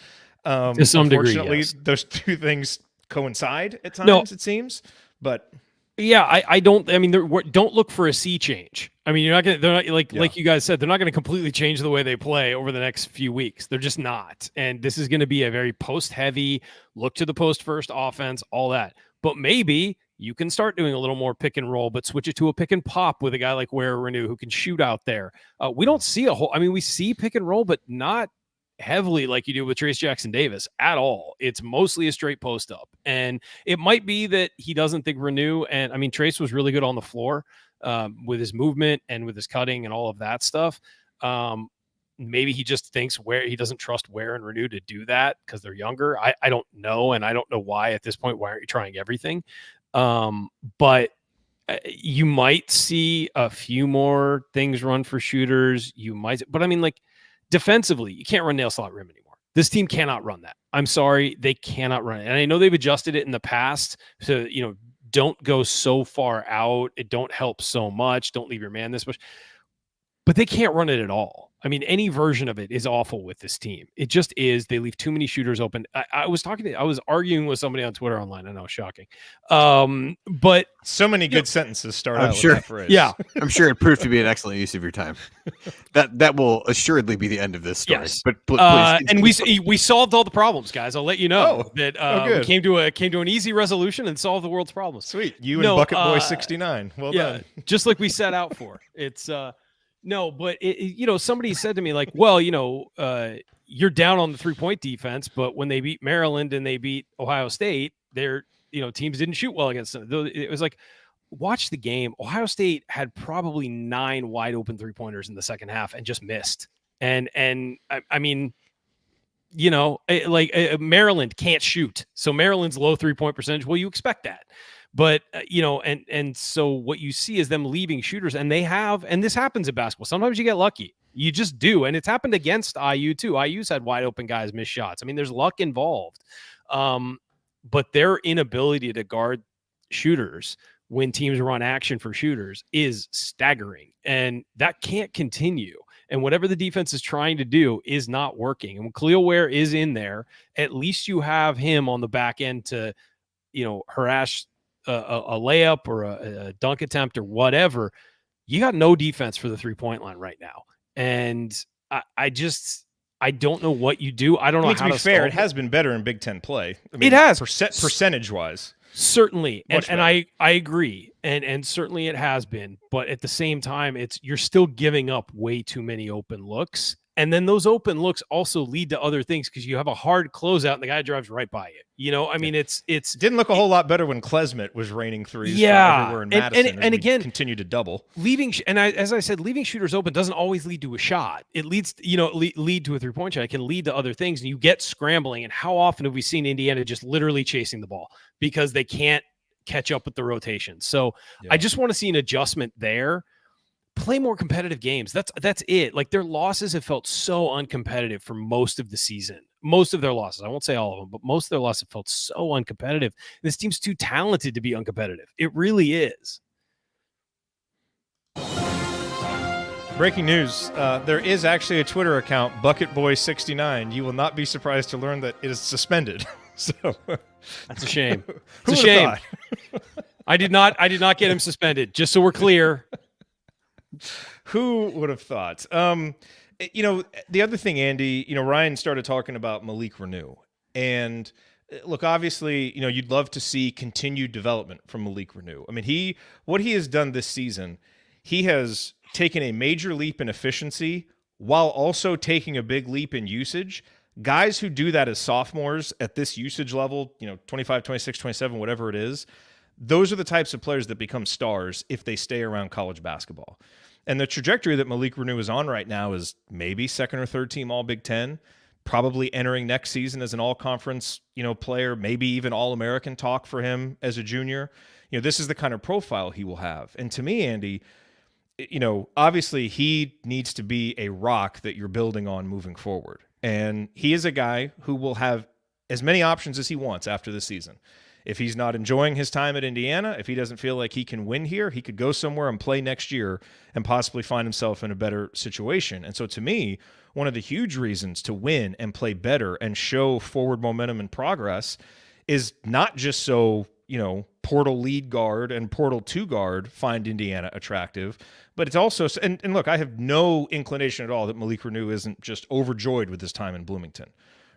To some degree, unfortunately, yes. those two things coincide at times, it seems. But yeah, I don't. I mean, don't look for a sea change. I mean, they're not like you guys said, they're not going to completely change the way they play over the next few weeks. They're just not. And this is going to be a very post heavy, look to the post first offense, all that. But maybe you can start doing a little more pick and roll, but switch it to a pick and pop with a guy like Ware Renew who can shoot out there. We don't see we see pick and roll, but not heavily like you do with Trace Jackson Davis at all. It's mostly a straight post up. And it might be that he doesn't think Renew, and I mean, Trace was really good on the floor with his movement and with his cutting and all of that stuff. Maybe he just thinks he doesn't trust Ware and Renew to do that because they're younger. I don't know. And I don't know why at this point. Why aren't you trying everything? But you might see a few more things run for shooters. But I mean, like, defensively, you can't run nail slot rim anymore. This team cannot run that. I'm sorry, they cannot run it. And I know they've adjusted it in the past to, don't go so far out. It don't help so much. Don't leave your man this much. But they can't run it at all. I mean, any version of it is awful with this team. It just is. They leave too many shooters open. I was arguing with somebody on Twitter online. I know, shocking. But so many good sentences start out with that phrase. Yeah. I'm sure it proved to be an excellent use of your time. That will assuredly be the end of this story. Yes. But please and we solved all the problems, guys. I'll let you know that we good. came to an easy resolution and solved the world's problems. Sweet. You and Bucket Boy 69. Well done. Just like we set out for. It's no, but somebody said to me like, well, you're down on the 3-point defense, but when they beat Maryland and they beat Ohio State, their teams didn't shoot well against them. It was like, watch the game. Ohio State had probably 9 wide open 3-pointers in the second half and just missed. And I mean, Maryland can't shoot. So Maryland's low 3-point percentage. Well, you expect that. But, and so what you see is them leaving shooters, and this happens in basketball. Sometimes you get lucky. You just do. And it's happened against IU too. IU's had wide open guys miss shots. I mean, there's luck involved. But their inability to guard shooters when teams run action for shooters is staggering. And that can't continue. And whatever the defense is trying to do is not working. And when Khalil Ware is in there, at least you have him on the back end to, harass a layup or a dunk attempt or whatever. You got no defense for the 3-point line right now. And I don't know what you do. I don't know how to be fair. It has been better in Big Ten play. I mean, it has percentage wise. Certainly. And I agree. And certainly it has been, but at the same time, you're still giving up way too many open looks. And then those open looks also lead to other things because you have a hard closeout and the guy drives right by you. I mean, it's didn't look a whole lot better when Klesmet was raining threes everywhere in Madison. And again, continue to double. As I said, leaving shooters open doesn't always lead to a shot. It leads, lead to a 3-point shot. It can lead to other things, and you get scrambling. And how often have we seen Indiana just literally chasing the ball because they can't catch up with the rotation? So I just want to see an adjustment there. Play more competitive games. That's it. Like, their losses have felt so uncompetitive for most of the season. Most of their losses. I won't say all of them, but most of their losses have felt so uncompetitive. This team's too talented to be uncompetitive. It really is. Breaking news. There is actually a Twitter account, BucketBoy69. You will not be surprised to learn that it is suspended. So that's a shame. It's a shame. I did not get him suspended, just so we're clear. Who would have thought? The other thing, Andy, Ryan started talking about Malik Renew. And look, obviously, you'd love to see continued development from Malik Renew. I mean, what he has done this season, he has taken a major leap in efficiency while also taking a big leap in usage. Guys who do that as sophomores at this usage level, 25, 26, 27, whatever it is, those are the types of players that become stars if they stay around college basketball. And the trajectory that Malik Renew is on right now is maybe second or third team All Big Ten, probably entering next season as an all-conference, player, maybe even All-American talk for him as a junior. This is the kind of profile he will have. And to me, Andy, obviously he needs to be a rock that you're building on moving forward. And he is a guy who will have as many options as he wants after this season. If he's not enjoying his time at Indiana, if he doesn't feel like he can win here, he could go somewhere and play next year and possibly find himself in a better situation. And so to me, one of the huge reasons to win and play better and show forward momentum and progress is not just so, portal lead guard and portal 2 guard find Indiana attractive, but it's also, and look, I have no inclination at all that Malik Renew isn't just overjoyed with his time in Bloomington,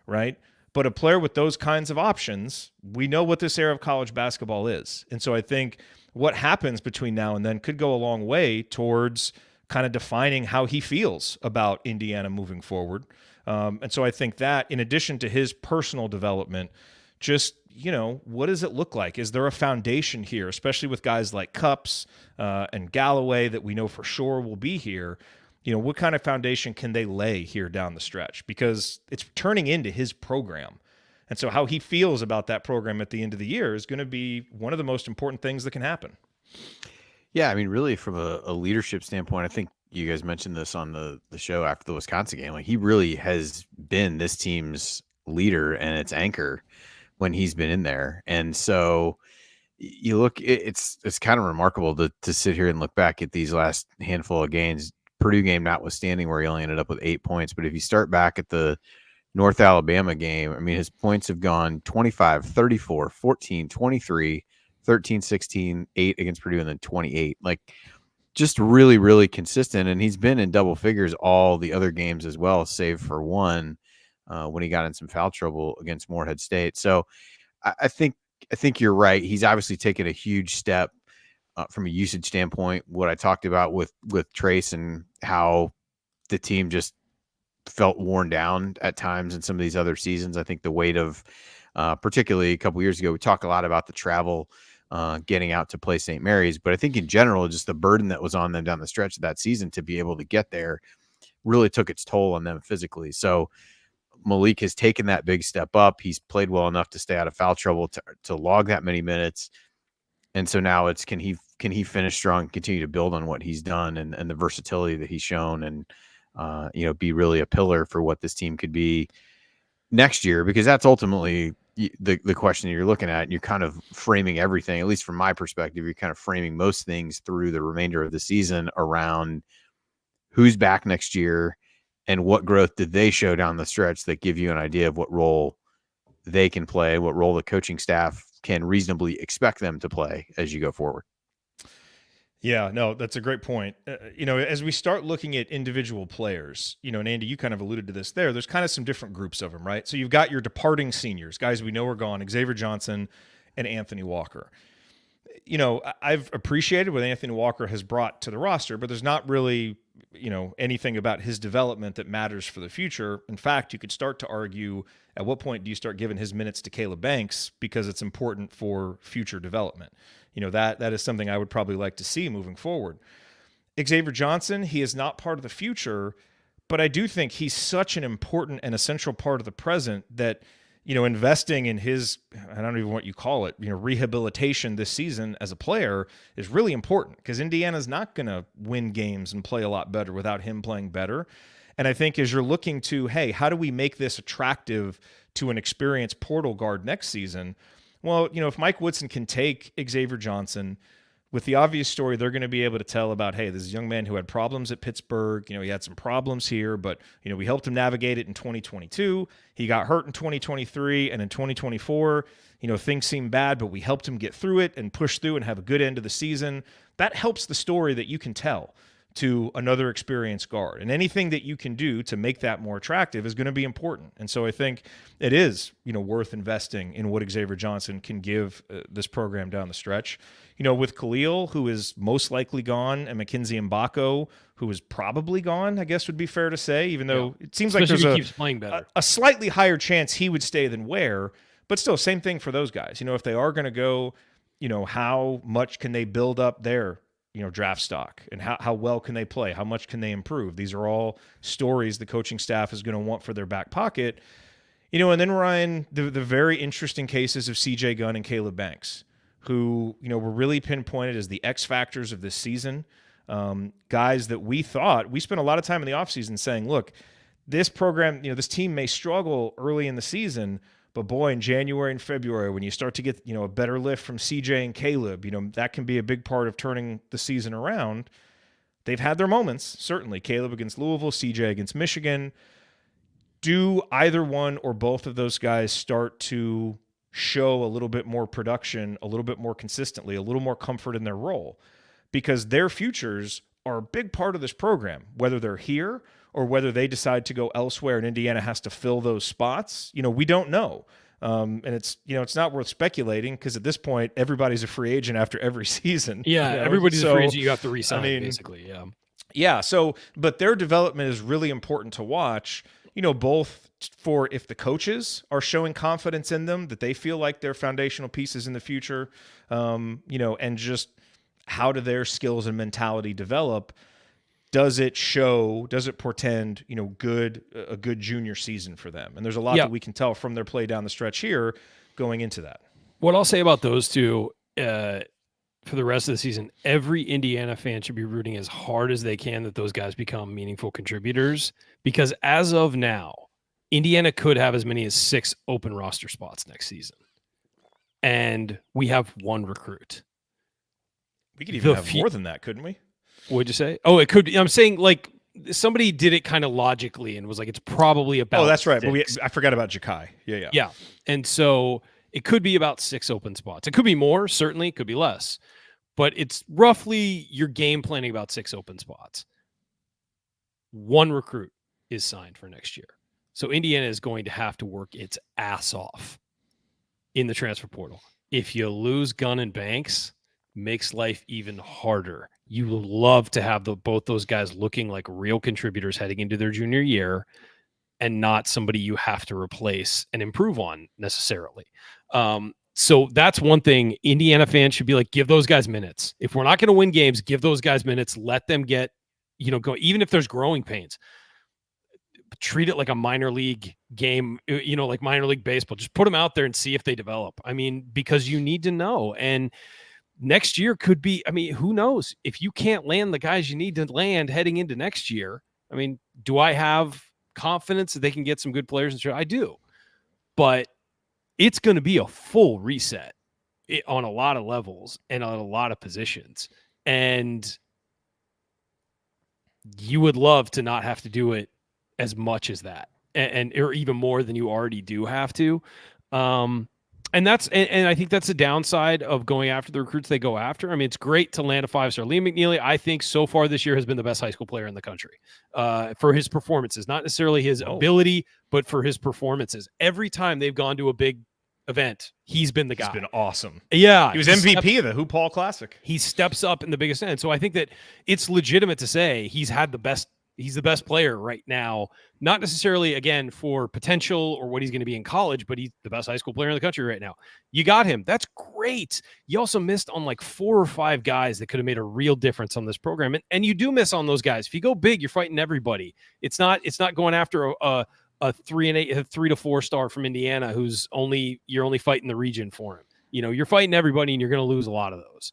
right? But a player with those kinds of options, we know what this era of college basketball is. And so I think what happens between now and then could go a long way towards kind of defining how he feels about Indiana moving forward. And so I think that in addition to his personal development, just, what does it look like? Is there a foundation here, especially with guys like Cups and Galloway that we know for sure will be here? What kind of foundation can they lay here down the stretch? Because it's turning into his program. And so how he feels about that program at the end of the year is going to be one of the most important things that can happen. Yeah, I mean, really from a leadership standpoint, I think you guys mentioned this on the show after the Wisconsin game. Like, he really has been this team's leader and its anchor when he's been in there. And so you look, it's kind of remarkable to sit here and look back at these last handful of games, Purdue game notwithstanding, where he only ended up with 8 points. But if you start back at the North Alabama game, I mean, his points have gone 25, 34, 14, 23, 13, 16, 8 against Purdue, and then 28. Like, just really, really consistent. And he's been in double figures all the other games as well, save for one when he got in some foul trouble against Morehead State. So I think you're right. He's obviously taken a huge step from a usage standpoint. What I talked about with Trace and how the team just felt worn down at times in some of these other seasons. I think the weight of, particularly a couple years ago, we talked a lot about the travel, getting out to play St. Mary's, but I think in general, just the burden that was on them down the stretch of that season to be able to get there really took its toll on them physically. So Malik has taken that big step up. He's played well enough to stay out of foul trouble to log that many minutes. And so now it's, can he finish strong, continue to build on what he's done and the versatility that he's shown, and be really a pillar for what this team could be next year, because that's ultimately the question that you're looking at. And you're kind of framing everything, at least from my perspective, you're kind of framing most things through the remainder of the season around who's back next year and what growth did they show down the stretch that give you an idea of what role they can play, what role the coaching staff can reasonably expect them to play as you go forward. Yeah, no, that's a great point. As we start looking at individual players, and Andy, you kind of alluded to this there's kind of some different groups of them, right? So you've got your departing seniors, guys we know are gone, Xavier Johnson and Anthony Walker. I've appreciated what Anthony Walker has brought to the roster, but there's not really, anything about his development that matters for the future. In fact, you could start to argue, at what point do you start giving his minutes to Caleb Banks because it's important for future development? That is something I would probably like to see moving forward. Xavier Johnson, he is not part of the future, but I do think he's such an important and essential part of the present that, investing in his, I don't even know what you call it, rehabilitation this season as a player is really important, because Indiana's not going to win games and play a lot better without him playing better. And I think as you're looking to, hey, how do we make this attractive to an experienced portal guard next season? Well, if Mike Woodson can take Xavier Johnson with the obvious story they're going to be able to tell about, hey, this is a young man who had problems at Pittsburgh. He had some problems here, but, we helped him navigate it in 2022. He got hurt in 2023, and in 2024, things seem bad, but we helped him get through it and push through and have a good end of the season. That helps the story that you can tell to another experienced guard. And anything that you can do to make that more attractive is going to be important. And so I think it is, worth investing in what Xavier Johnson can give this program down the stretch. With Khalil, who is most likely gone, and Mackenzie Mbako, who is probably gone, I guess would be fair to say, even though it seems like there's keeps playing better. A slightly higher chance he would stay than Ware, but still, same thing for those guys. If they are going to go, how much can they build up their draft stock, and how well can they play? How much can they improve? These are all stories the coaching staff is going to want for their back pocket. And then, Ryan, the very interesting cases of CJ Gunn and Caleb Banks, who, were really pinpointed as the X factors of this season. Guys that we spent a lot of time in the offseason saying, look, this program, this team may struggle early in the season, But boy, in January and February, when you start to get, a better lift from CJ and Caleb, that can be a big part of turning the season around. They've had their moments, certainly. Caleb against Louisville, CJ against Michigan. Do either one or both of those guys start to show a little bit more production, a little bit more consistently, a little more comfort in their role? Because their futures are a big part of this program, whether they're here or whether they decide to go elsewhere and Indiana has to fill those spots. We don't know. And it's not worth speculating because at this point, everybody's a free agent after every season. Yeah, everybody's a free agent. You have to resign, basically. Yeah. Yeah. So, but their development is really important to watch, both for if the coaches are showing confidence in them, that they feel like they're foundational pieces in the future, and just how do their skills and mentality develop? Does it portend, a good junior season for them? And there's a lot that we can tell from their play down the stretch here going into that. What I'll say about those two for the rest of the season, every Indiana fan should be rooting as hard as they can that those guys become meaningful contributors, because as of now, Indiana could have as many as 6 open roster spots next season. And we have 1 recruit. We could even have more than that, couldn't we? What'd you say? Oh, it could be. I'm saying like somebody did it kind of logically and was like, it's probably about. Oh, that's right. 6. But I forgot about Ja'Kai. Yeah. And so it could be about 6 open spots. It could be more, certainly. It could be less. But it's roughly your game planning about 6 open spots. 1 recruit is signed for next year. So Indiana is going to have to work its ass off in the transfer portal. If you lose Gunn and Banks, makes life even harder. You love to have both those guys looking like real contributors heading into their junior year and not somebody you have to replace and improve on necessarily. So that's one thing Indiana fans should be like, give those guys minutes. If we're not going to win games, give those guys minutes. Let them get, go, even if there's growing pains. Treat it like a minor league game, like minor league baseball. Just put them out there and see if they develop. I mean, because you need to know. And next year could be, who knows? If you can't land the guys you need to land heading into next year, do I have confidence that they can get some good players? I do. But it's going to be a full reset on a lot of levels and on a lot of positions. And you would love to not have to do it as much as that and or even more than you already do have to. And I think that's the downside of going after the recruits they go after. It's great to land a 5-star. Liam McNeely, I think so far this year has been the best high school player in the country for his performances, not necessarily his ability, but for his performances. Every time they've gone to a big event, he's been the guy. He's been awesome. Yeah. He was MVP of the Hoop Hall Classic. He steps up in the biggest end. So I think that it's legitimate to say he's the best player right now, not necessarily, again, for potential or what he's going to be in college, but he's the best high school player in the country right now. You got him. That's great. You also missed on like 4 or 5 guys that could have made a real difference on this program. And you do miss on those guys. If you go big, you're fighting everybody. It's not going after a 3 to 4 star from Indiana you're only fighting the region for him. You're fighting everybody and you're going to lose a lot of those.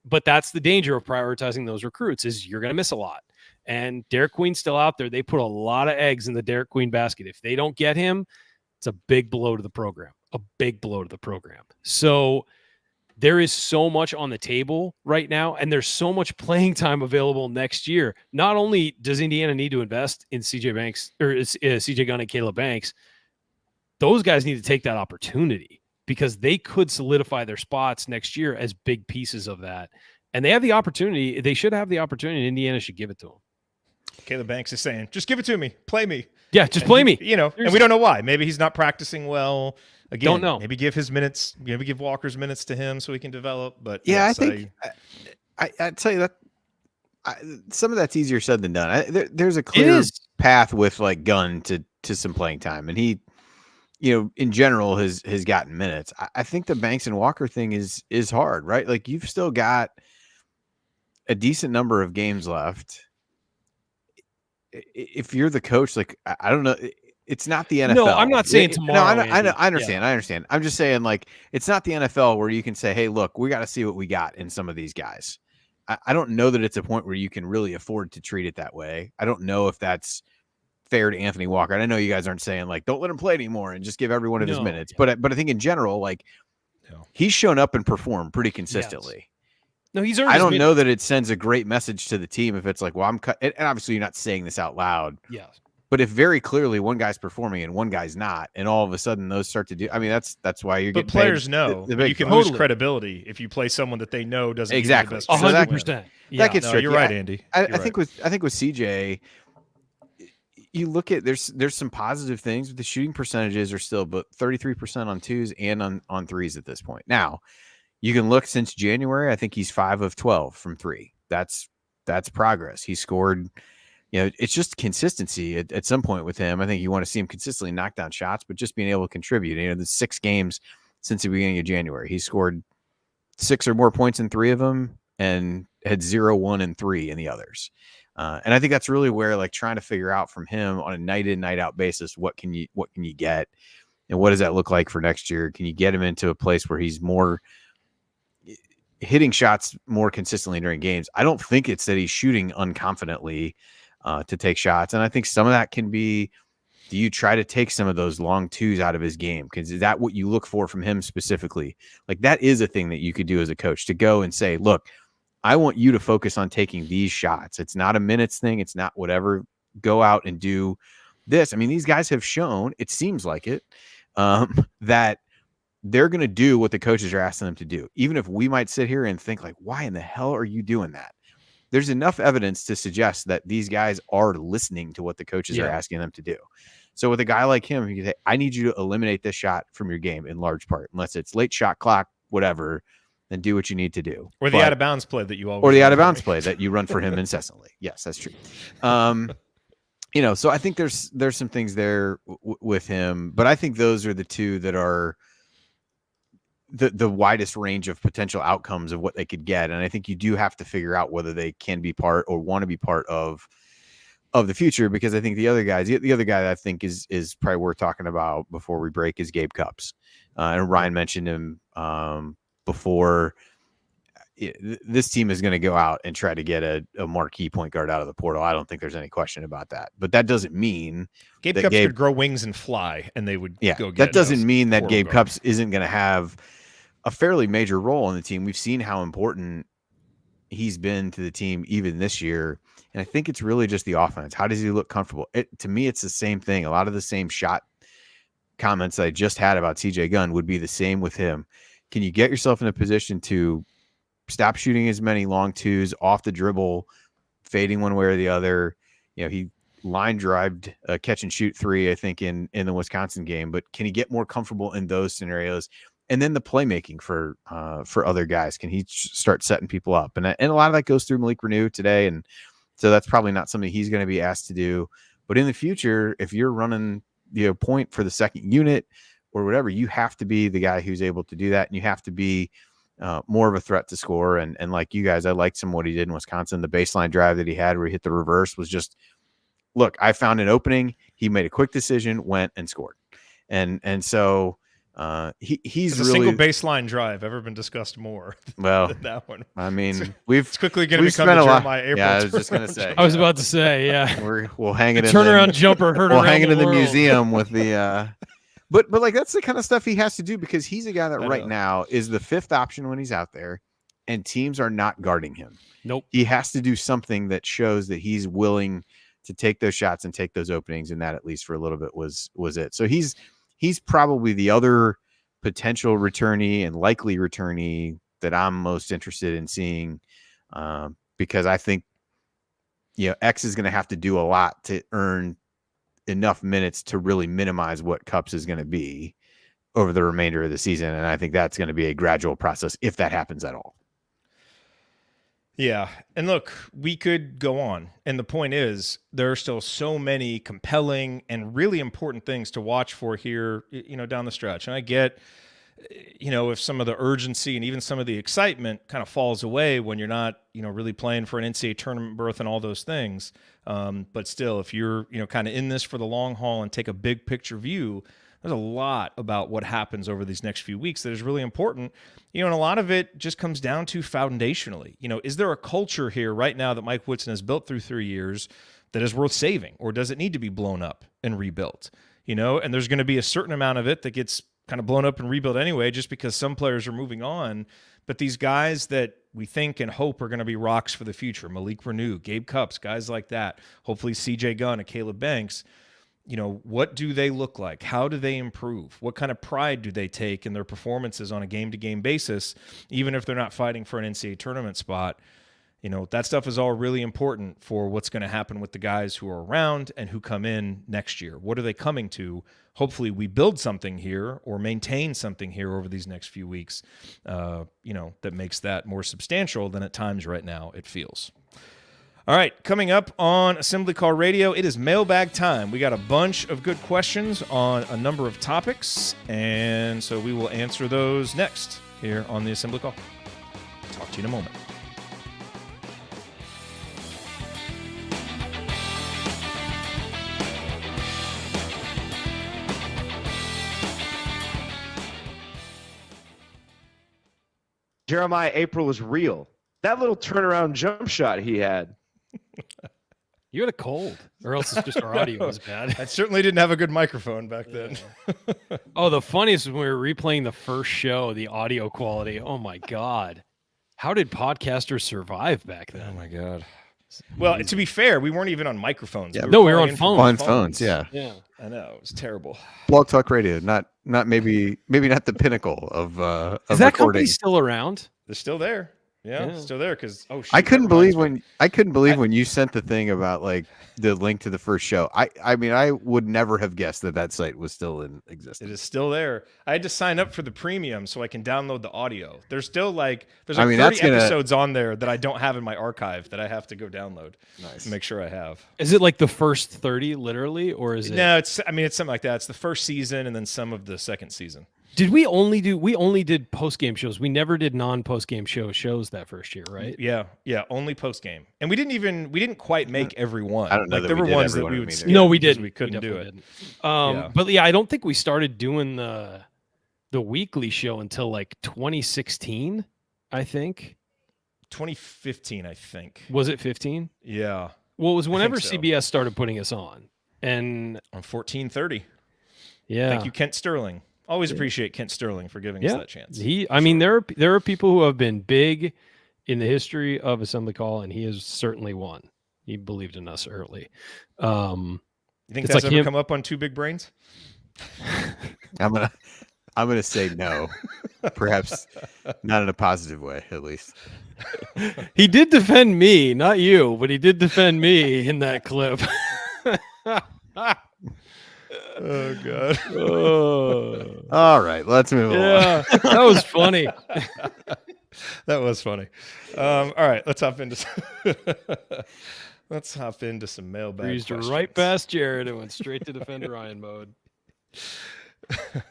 But that's the danger of prioritizing those recruits is you're going to miss a lot. And Derek Queen's still out there. They put a lot of eggs in the Derek Queen basket. If they don't get him, it's a big blow to the program. So there is so much on the table right now, and there's so much playing time available next year. Not only does Indiana need to invest in CJ Banks or CJ Gunn and Caleb Banks, those guys need to take that opportunity because they could solidify their spots next year as big pieces of that. And they have the opportunity. They should have the opportunity. And Indiana should give it to them. Caleb Banks is saying, just give it to me. Play me. Yeah, just play me. And we don't know why. Maybe he's not practicing well. Again, don't know. Maybe give his minutes, maybe give Walker's minutes to him so he can develop. But yeah, yes, I think I tell you that some of that's easier said than done. There's a clear path with like Gunn to some playing time. And he, in general has gotten minutes. I think the Banks and Walker thing is hard, right? Like you've still got a decent number of games left. If you're the coach, like, I don't know, it's not the NFL. No, I'm not saying tomorrow. No, I understand. Yeah. I understand. I'm just saying, like, it's not the NFL where you can say, hey, look, we got to see what we got in some of these guys. I don't know that it's a point where you can really afford to treat it that way. I don't know if that's fair to Anthony Walker. And I know you guys aren't saying like, don't let him play anymore and just give every one of his No, minutes. yeah. But I think in general, like No. he's shown up and performed pretty consistently. No, he's earned I his don't minutes. know that it sends a great message to the team if it's like, well, I'm cut. And obviously you're not saying this out loud, Yes. but if very clearly one guy's performing and one guy's not, and all of a sudden those start to do, I mean, that's why you're But getting players paid know the big you can bucks. lose credibility if you play someone that they know doesn't Exactly. give you the best. So that- 100%. Yeah. That gets No, tricky. you're right, Andy. I You're think with CJ, you look at there's some positive things, but the shooting percentages are still but 33% on twos and on threes at this point. Now, you can look since January. I think he's 5 of 12 from three. That's progress. He scored. It's just consistency at some point with him. I think you want to see him consistently knock down shots, but just being able to contribute. The 6 games since the beginning of January, he scored 6 or more points in 3 of them and had 0, 1, and 3 in the others. And I think that's really where like trying to figure out from him on a night in, night out basis, what can you get and what does that look like for next year? Can you get him into a place where he's more hitting shots more consistently during games? I don't think it's that he's shooting unconfidently to take shots. And I think some of that can be, do you try to take some of those long twos out of his game? Because is that what you look for from him specifically? Like that is a thing that you could do as a coach, to go and say, look, I want you to focus on taking these shots. It's not a minutes thing. It's not whatever. Go out and do this. I mean, these guys have shown, it seems like it, that they're going to do what the coaches are asking them to do. Even if we might sit here and think like, why in the hell are you doing that? There's enough evidence to suggest that these guys are listening to what the coaches are asking them to do. So with a guy like him, you can say, I need you to eliminate this shot from your game in large part, unless it's late shot clock, whatever, then do what you need to do. Or the out of bounds play that you always or the out of bounds play that you run for him incessantly. Yes, that's true. So I think there's some things there with him, but I think those are the two that are the widest range of potential outcomes of what they could get. And I think you do have to figure out whether they can be part or want to be part of the future, because I think the other guy that I think is probably worth talking about before we break is Gabe Cupps. And Ryan mentioned him before. This team is going to go out and try to get a marquee point guard out of the portal. I don't think there's any question about that. But that doesn't mean Gabe Cupps could grow wings and fly, and they would go get that doesn't mean that Gabe guard. Cupps isn't going to have a fairly major role in the team. We've seen how important he's been to the team even this year. And I think it's really just the offense. How does he look comfortable? To me, it's the same thing. A lot of the same shot comments that I just had about CJ Gunn would be the same with him. Can you get yourself in a position to stop shooting as many long twos off the dribble, fading one way or the other? He line drived a catch and shoot 3, I think, in the Wisconsin game, but can he get more comfortable in those scenarios? And then the playmaking for other guys. Can he start setting people up? And a lot of that goes through Malik Renew today. And so that's probably not something he's going to be asked to do. But in the future, if you're running point for the second unit or whatever, you have to be the guy who's able to do that. And you have to be more of a threat to score. And like you guys, I liked some what he did in Wisconsin. The baseline drive that he had where he hit the reverse was just, look, I found an opening. He made a quick decision, went and scored. And so he's Has really a single baseline drive ever been discussed more than that one. I mean, it's quickly going to become spent the a lot. Jeremiah April. Yeah, I was just going to say. I was about to say, yeah. We'll hang it in turnaround jumper hurt We'll around hang it in the world. museum with the but like that's the kind of stuff he has to do, because he's a guy that right now is the 5th option when he's out there and teams are not guarding him. Nope. He has to do something that shows that he's willing to take those shots and take those openings, and that at least for a little bit was it. So he's probably the other potential returnee and likely returnee that I'm most interested in seeing, because I think X is going to have to do a lot to earn enough minutes to really minimize what Cupps is going to be over the remainder of the season. And I think that's going to be a gradual process if that happens at all. Yeah. And look, we could go on. And the point is, there are still so many compelling and really important things to watch for here, down the stretch. And I get, if some of the urgency and even some of the excitement kind of falls away when you're not, really playing for an NCAA tournament berth and all those things. But still, if you're, kind of in this for the long haul and take a big picture view, there's a lot about what happens over these next few weeks that is really important. And a lot of it just comes down to foundationally. Is there a culture here right now that Mike Woodson has built through 3 years that is worth saving, or does it need to be blown up and rebuilt? And there's going to be a certain amount of it that gets kind of blown up and rebuilt anyway, just because some players are moving on. But these guys that we think and hope are going to be rocks for the future, Malik Renew, Gabe Cupps, guys like that, hopefully CJ Gunn and Caleb Banks, what do they look like? How do they improve? What kind of pride do they take in their performances on a game-to-game basis, even if they're not fighting for an NCAA tournament spot? That stuff is all really important for what's going to happen with the guys who are around and who come in next year. What are they coming to? Hopefully we build something here or maintain something here over these next few weeks, that makes that more substantial than at times right now it feels. All right, coming up on Assembly Call Radio, it is mailbag time. We got a bunch of good questions on a number of topics, and so we will answer those next here on the Assembly Call. Talk to you in a moment. Jeremiah April was real. That little turnaround jump shot he had. You had a cold, or else it's just our audio was bad. I certainly didn't have a good microphone back then. Oh, the funniest is when we were replaying the first show, the audio quality. Oh my God. How did podcasters survive back then? Oh my God. Well, to be fair, we weren't even on microphones. Yeah. No, we were calling on in from phones. On phones, yeah. Yeah. I know, it was terrible. Blog Talk Radio, not maybe not the pinnacle of Is that recording. company still around? They're still there. Yeah. Still there because I couldn't believe when you sent the thing about like the link to the first show. I mean, I would never have guessed that site was still in existence. It is still there. I had to sign up for the premium so I can download the audio. There's still there's 30 episodes on there that I don't have in my archive that I have to go download. Nice. To make sure I have. Is it like the first 30 literally, or is it? No, it's something like that. It's the first season and then some of the second season. Did we only did post-game shows? We never did non-post-game shows that first year, right? Yeah, only post game, and we didn't quite make every one. I don't know Like that there we were did ones that every we one would either. skip No, we because didn't. We couldn't do it. Didn't. But yeah, I don't think we started doing the weekly show until like 2016. I think 2015. I think. Was it 15? Yeah. Well, it was whenever so. CBS started putting us on, and On 1430. yeah, Thank you, Kent Sterling. Always appreciate Kent Sterling for giving us that chance. There are people who have been big in the history of Assembly Call, and he has certainly won. He believed in us early. You think it's that's like ever him- come up on Two Big Brains? I'm gonna say no. Perhaps not in a positive way, at least. He did defend me, not you, but he did defend me in that clip. Oh God. Oh. All right, let's move on. Yeah, that was funny. That was funny. All right, let's hop into some mailbag Breezed questions. right past Jared and went straight to defend Ryan mode.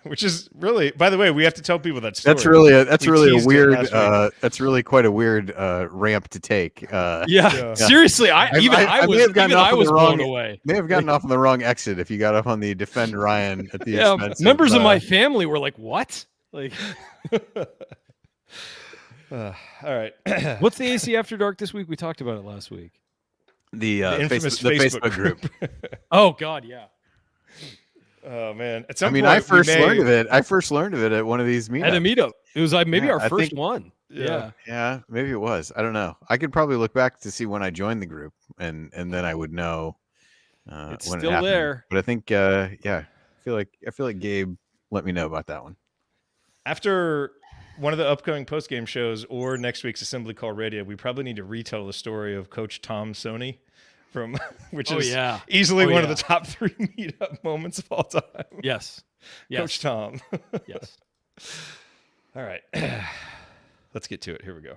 Which is really, by the way, we have to tell people that story. That's really a teased it weird. last week. That's really quite a weird ramp to take. Yeah, seriously, I was blown away. May have gotten off on the wrong exit if you got off on the defend Ryan at the expense. Members of my family were like, "What?" Like, all right. what's the AC After Dark this week? We talked about it last week. the infamous Facebook group. Oh God, yeah. Oh man, at some I mean, point I first we may- learned of it. I first learned of it at one of these meetups. At a meetup. It was like maybe Yeah, our I first think- one. Yeah. Yeah, maybe it was. I don't know. I could probably look back to see when I joined the group, and then I would know. It's when it still happened. there. But I think, yeah, I feel like Gabe let me know about that one. After one of the upcoming post-game shows or next week's Assembly Call Radio, we probably need to retell the story of Coach Tom Sony from which is easily one of the top 3 meetup moments of all time. Yes. Coach Tom. Yes. All right. Let's get to it. Here we go.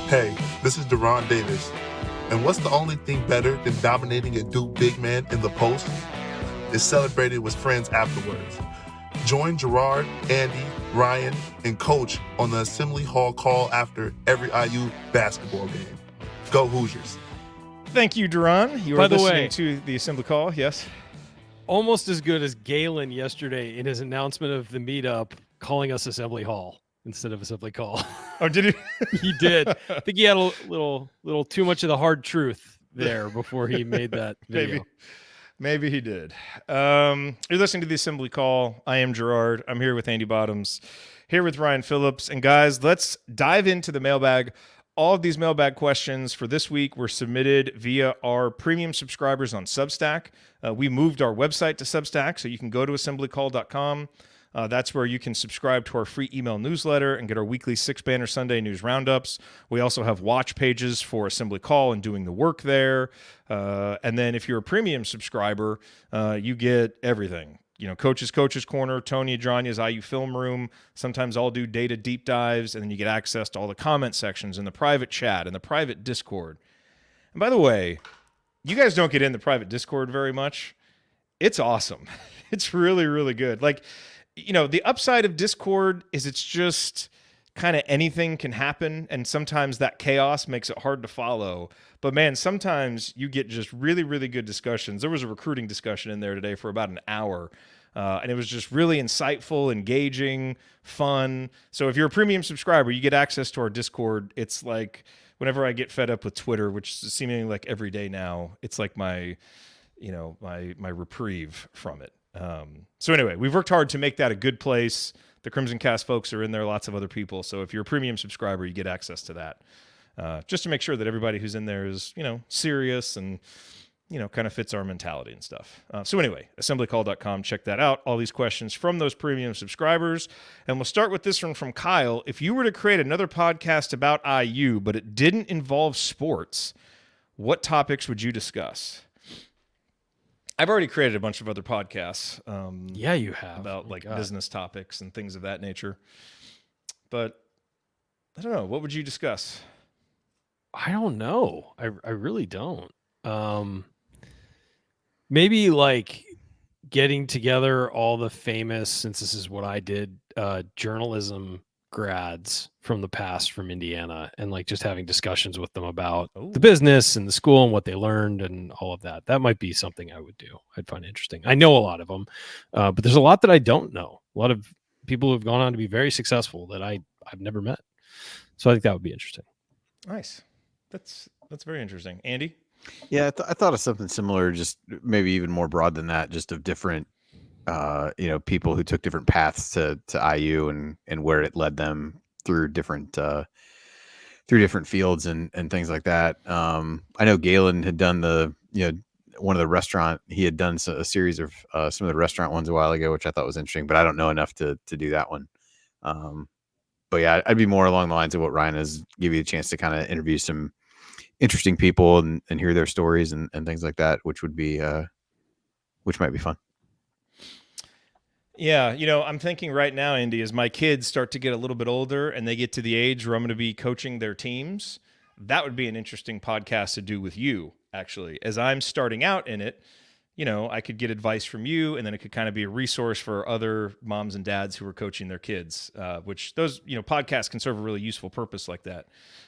Hey, this is Deron Davis. And what's the only thing better than dominating a Duke big man in the post? Is celebrating with friends afterwards. Join Gerard, Andy, Ryan, and Coach on the Assembly Hall call after every IU basketball game. Go Hoosiers. Thank you, Duran. You By are the listening way- to the Assembly Call. Yes. almost as good as Galen yesterday in his announcement of the meetup, calling us Assembly Hall instead of Assembly Call. Oh, did he? He did. I think he had a little too much of the hard truth there before he made that video. Maybe he did. You're listening to the Assembly Call. I am Gerard. I'm here with Andy Bottoms, here with Ryan Phillips. And guys, let's dive into the mailbag. All of these mailbag questions for this week were submitted via our premium subscribers on Substack. We moved our website to Substack, so you can go to assemblycall.com. That's where you can subscribe to our free email newsletter and get our weekly 6-banner Sunday news roundups. We also have watch pages for Assembly Call and doing the work there. And then if you're a premium subscriber, you get everything. You know, Coach's Corner, Tony Adranya's IU Film Room. Sometimes I'll do data deep dives, and then you get access to all the comment sections and the private chat and the private Discord. And by the way, you guys don't get in the private Discord very much. It's awesome. It's really, really good. Like, you know, the upside of Discord is it's just kind of anything can happen, and sometimes that chaos makes it hard to follow. But man, sometimes you get just really, really good discussions. There was a recruiting discussion in there today for about an hour, and it was just really insightful, engaging, fun. So if you're a premium subscriber, you get access to our Discord. It's like whenever I get fed up with Twitter, which is seemingly like every day now, it's like my reprieve from it. So anyway, we've worked hard to make that a good place. The Crimson Cast folks are in there, lots of other people. So if you're a premium subscriber, you get access to that. Just to make sure that everybody who's in there is, you know, serious and, you know, kind of fits our mentality and stuff. So anyway, assemblycall.com, check that out. All these questions from those premium subscribers. And we'll start with this one from Kyle. If you were to create another podcast about IU, but it didn't involve sports, what topics would you discuss? I've already created a bunch of other podcasts. Yeah, you have. About business topics and things of that nature. But I don't know. What would you discuss? I don't know. I really don't. Maybe like getting together all the famous, since this is what I did, journalism grads from the past from Indiana, and like just having discussions with them about the business and the school and what they learned and all of that. That might be something I would do. I'd find interesting. I know a lot of them, but there's a lot that I don't know. A lot of people who have gone on to be very successful that I've never met. So I think that would be interesting. Nice. That's very interesting. Andy? Yeah, I thought of something similar, just maybe even more broad than that, just of different people who took different paths to IU and where it led them through different fields and things like that. I know Galen had done one of the restaurant. He had done a series of some of the restaurant ones a while ago, which I thought was interesting, but I don't know enough to do that one. But yeah, I'd be more along the lines of what Ryan is, give you a chance to kind of interview some interesting people and hear their stories and things like that, which might be fun. Yeah, you know, I'm thinking right now, Andy, as my kids start to get a little bit older and they get to the age where I'm going to be coaching their teams, that would be an interesting podcast to do with you, actually. As I'm starting out in it, you know, I could get advice from you, and then it could kind of be a resource for other moms and dads who are coaching their kids, which those, you know, podcasts can serve a really useful purpose like that.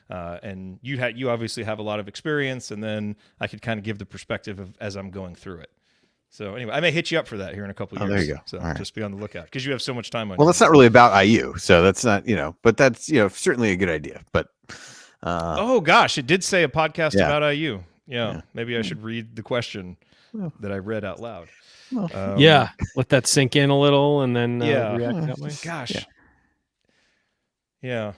And you obviously have a lot of experience, and then I could kind of give the perspective of as I'm going through it. So anyway, I may hit you up for that here in a couple of years. There you go. So right. Just be on the lookout because you have so much time on. Well, that's not really about IU, so that's not, you know, but that's, you know, certainly a good idea. But oh gosh, it did say a podcast about IU. Yeah, maybe I should read the question that I read out loud. Yeah, let that sink in a little, and then react that way. Gosh, yeah.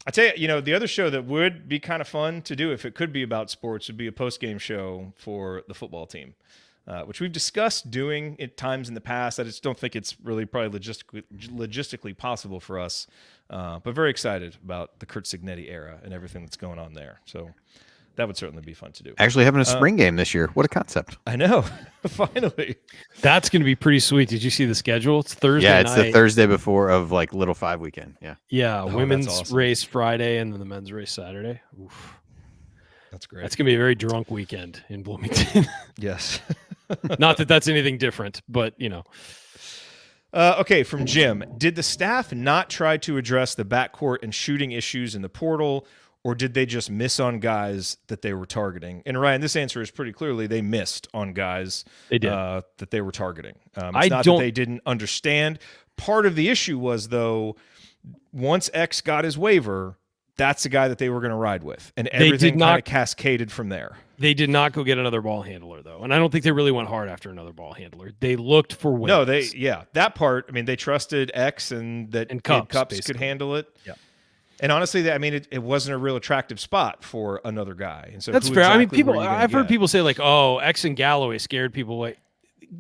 I tell you, you know, the other show that would be kind of fun to do if it could be about sports would be a post-game show for the football team. Which we've discussed doing at times in the past. I just don't think it's really probably logistically possible for us. But very excited about the Kurt Cignetti era and everything that's going on there. So that would certainly be fun to do. Actually having a spring game this year. What a concept. I know. Finally. That's going to be pretty sweet. Did you see the schedule? It's Thursday night. Yeah, it's the Thursday before of like Little Five weekend. Yeah. Yeah, women's race Friday and then the men's race Saturday. Oof. That's great. That's going to be a very drunk weekend in Bloomington. Yes. Not that that's anything different, but, you know. Okay, from Jim. Did the staff not try to address the backcourt and shooting issues in the portal, or did they just miss on guys that they were targeting? And Ryan, this answer is pretty clearly they missed on guys They did. that they were targeting. I It's not that don't- they didn't understand. Part of the issue was, though, once X got his waiver, that's the guy that they were going to ride with, and everything kind of cascaded from there. They did not go get another ball handler, though, and I don't think they really went hard after another ball handler. They looked for wins. No, that part. I mean, they trusted X and that Cups could basically. handle it. Yeah. And honestly, it wasn't a real attractive spot for another guy. And so That's who fair. I mean, exactly were you gonna I've heard get? people say like, "Oh, X and Galloway scared people away."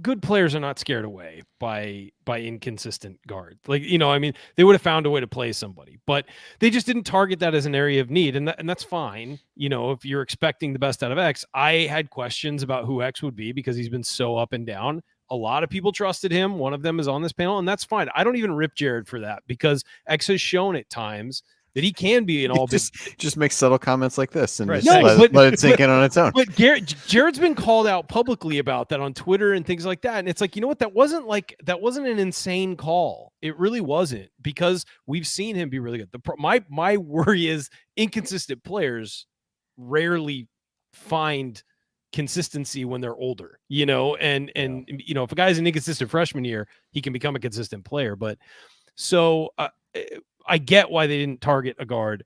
Good players are not scared away by inconsistent guards. Like, I mean, they would have found a way to play somebody, but they just didn't target that as an area of need, and that's fine. If you're expecting the best out of X, I had questions about who X would be because he's been so up and down. A lot of people trusted him. One of them is on this panel, and that's fine. I don't even rip Jared for that because X has shown at times that he can be an all big. Just make subtle comments like this and Right. just let it sink in on its own. But Jared's been called out publicly about that on Twitter and things like that. And it's like, you know what? That wasn't an insane call. It really wasn't, because we've seen him be really good. My worry is inconsistent players rarely find consistency when they're older, and if a guy's an inconsistent freshman year, he can become a consistent player. But so I get why they didn't target a guard.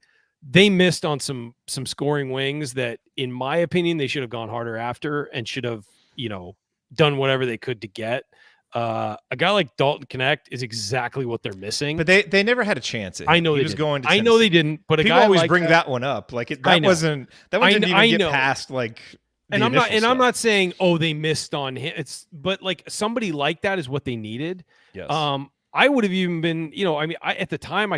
They missed on some scoring wings that, in my opinion, they should have gone harder after and should have, done whatever they could to get. A guy like Dalton Connect is exactly what they're missing. But they never had a chance at him. I know he they was didn't. going to I know they Tennessee. didn't. But people a guy always like bring that one up. Like that know. wasn't that one didn't even get past like. And I'm not saying, oh, they missed on him. But like somebody like that is what they needed. Yes. I would have even been, at the time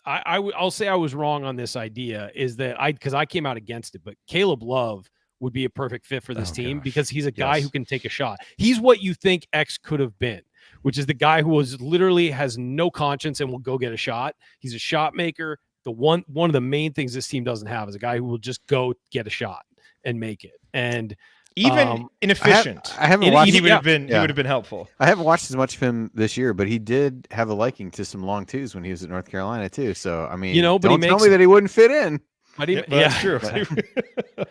I'll say I was wrong on this idea, is that because I came out against it, but Caleb Love would be a perfect fit for this team because he's a guy who can take a shot. He's what you think X could have been, which is the guy who literally has no conscience and will go get a shot. He's a shot maker. One of the main things this team doesn't have is a guy who will just go get a shot and make it. And even inefficient. I haven't watched. He would have been helpful. I haven't watched as much of him this year, but he did have a liking to some long twos when he was at North Carolina too. So I mean, but don't tell me that he wouldn't fit in. But that's true.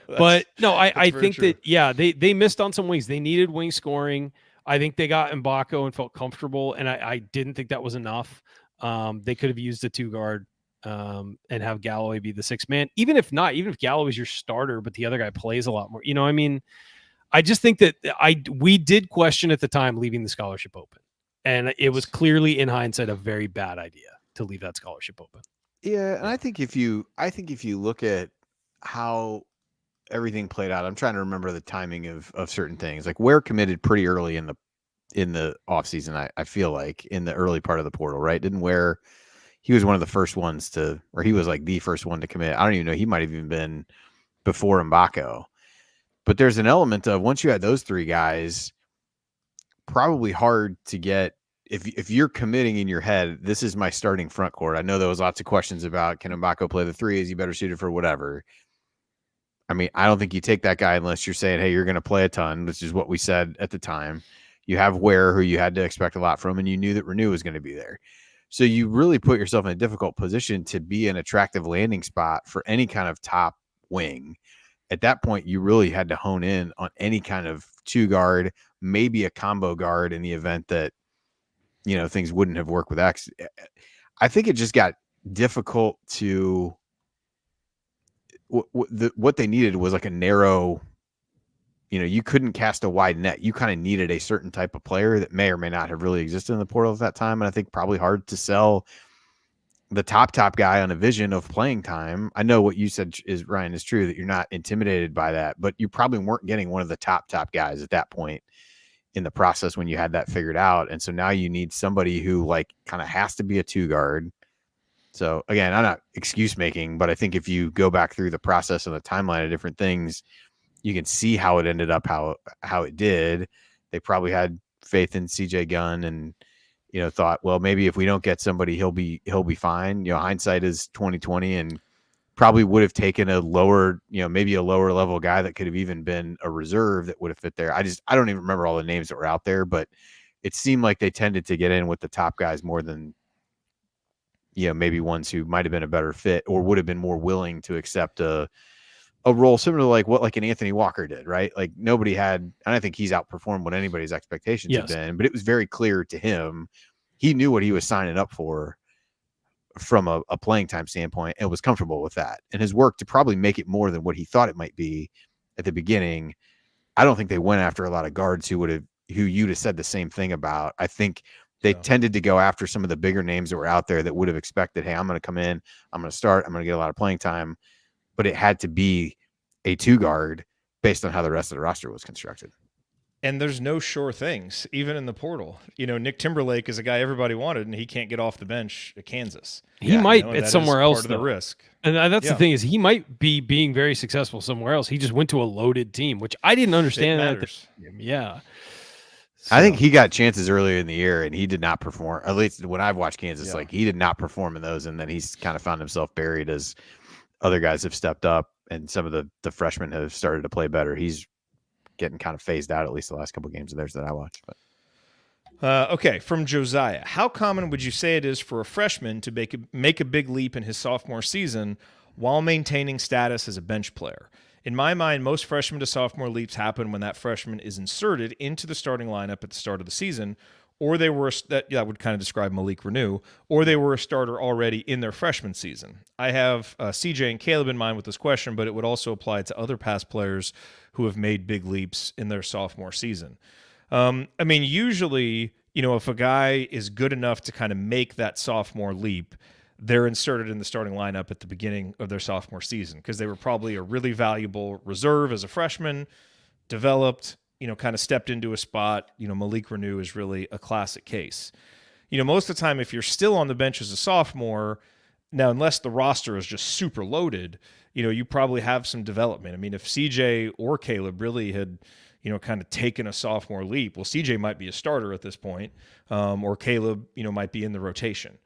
But no, I think true. that they missed on some wings. They needed wing scoring. I think they got Mbako and felt comfortable, and I didn't think that was enough. They could have used a 2-guard and have Galloway be the 6th man. Even if Galloway's your starter, but the other guy plays a lot more. I mean, I just think that we did question at the time leaving the scholarship open, and it was clearly in hindsight a very bad idea to leave that scholarship open. Yeah, and I think if you look at how everything played out, I'm trying to remember the timing of certain things. Like Ware committed pretty early in the offseason, I feel like, in the early part of the portal, right? Didn't Ware, he was one of the first ones he was like the first one to commit. I don't even know, he might have even been before Mbako. But there's an element of, once you had those 3 guys, probably hard to get. If you're committing in your head, this is my starting front court. I know there was lots of questions about, can Mbako play the 3? Is he better suited for whatever? I mean, I don't think you take that guy unless you're saying, hey, you're going to play a ton, which is what we said at the time. You have Ware, who you had to expect a lot from, and you knew that Renew was going to be there. So you really put yourself in a difficult position to be an attractive landing spot for any kind of top wing. At that point, you really had to hone in on any kind of 2-guard, maybe a combo guard in the event that, things wouldn't have worked with X. I think it just got difficult to what they needed was like a narrow, you couldn't cast a wide net. You kind of needed a certain type of player that may or may not have really existed in the portal at that time. And I think probably hard to sell the top guy on a vision of playing time. I know what you said Ryan, is true, that you're not intimidated by that, but you probably weren't getting one of the top guys at that point in the process when you had that figured out. And so now you need somebody who like kind of has to be a 2-guard. So again, I'm not excuse making, but I think if you go back through the process and the timeline of different things, you can see how it ended up, how it did. They probably had faith in CJ Gunn and, thought, well, maybe if we don't get somebody, he'll be fine. Hindsight is 2020, and probably would have taken a lower, maybe a lower level guy that could have even been a reserve that would have fit there. I don't even remember all the names that were out there, but it seemed like they tended to get in with the top guys more than maybe ones who might have been a better fit or would have been more willing to accept a role similar to like an Anthony Walker did, right? Like nobody had, and I think he's outperformed what anybody's expectations have been, but it was very clear to him. He knew what he was signing up for from a playing time standpoint and was comfortable with that. And his work to probably make it more than what he thought it might be at the beginning. I don't think they went after a lot of guards who you'd have said the same thing about. I think they tended to go after some of the bigger names that were out there that would have expected, hey, I'm going to come in, I'm going to start, I'm going to get a lot of playing time, but it had to be a 2-guard based on how the rest of the roster was constructed. And there's no sure things, even in the portal. Nick Timberlake is a guy everybody wanted, and he can't get off the bench at Kansas. He might at somewhere else, part of the risk. And that's the thing is he might be being very successful somewhere else. He just went to a loaded team, which I didn't understand. Yeah. So. I think he got chances earlier in the year, and he did not perform. At least when I've watched Kansas, like he did not perform in those, and then he's kind of found himself buried as other guys have stepped up, and some of the freshmen have started to play better. He's getting kind of phased out, at least the last couple of games of theirs that I watched. But. Okay, from Josiah, how common would you say it is for a freshman to make a big leap in his sophomore season while maintaining status as a bench player? In my mind, most freshman to sophomore leaps happen when that freshman is inserted into the starting lineup at the start of the season, or they were that would kind of describe Malik Renew, or they were a starter already in their freshman season. I have CJ and Caleb in mind with this question, but it would also apply to other past players who have made big leaps in their sophomore season. Usually, if a guy is good enough to kind of make that sophomore leap, they're inserted in the starting lineup at the beginning of their sophomore season because they were probably a really valuable reserve as a freshman, developed, kind of stepped into a spot. Malik Renew is really a classic case. Most of the time, if you're still on the bench as a sophomore, now, unless the roster is just super loaded, you probably have some development. If CJ or Caleb really had, kind of taken a sophomore leap, well, CJ might be a starter at this point, or Caleb, might be in the rotation.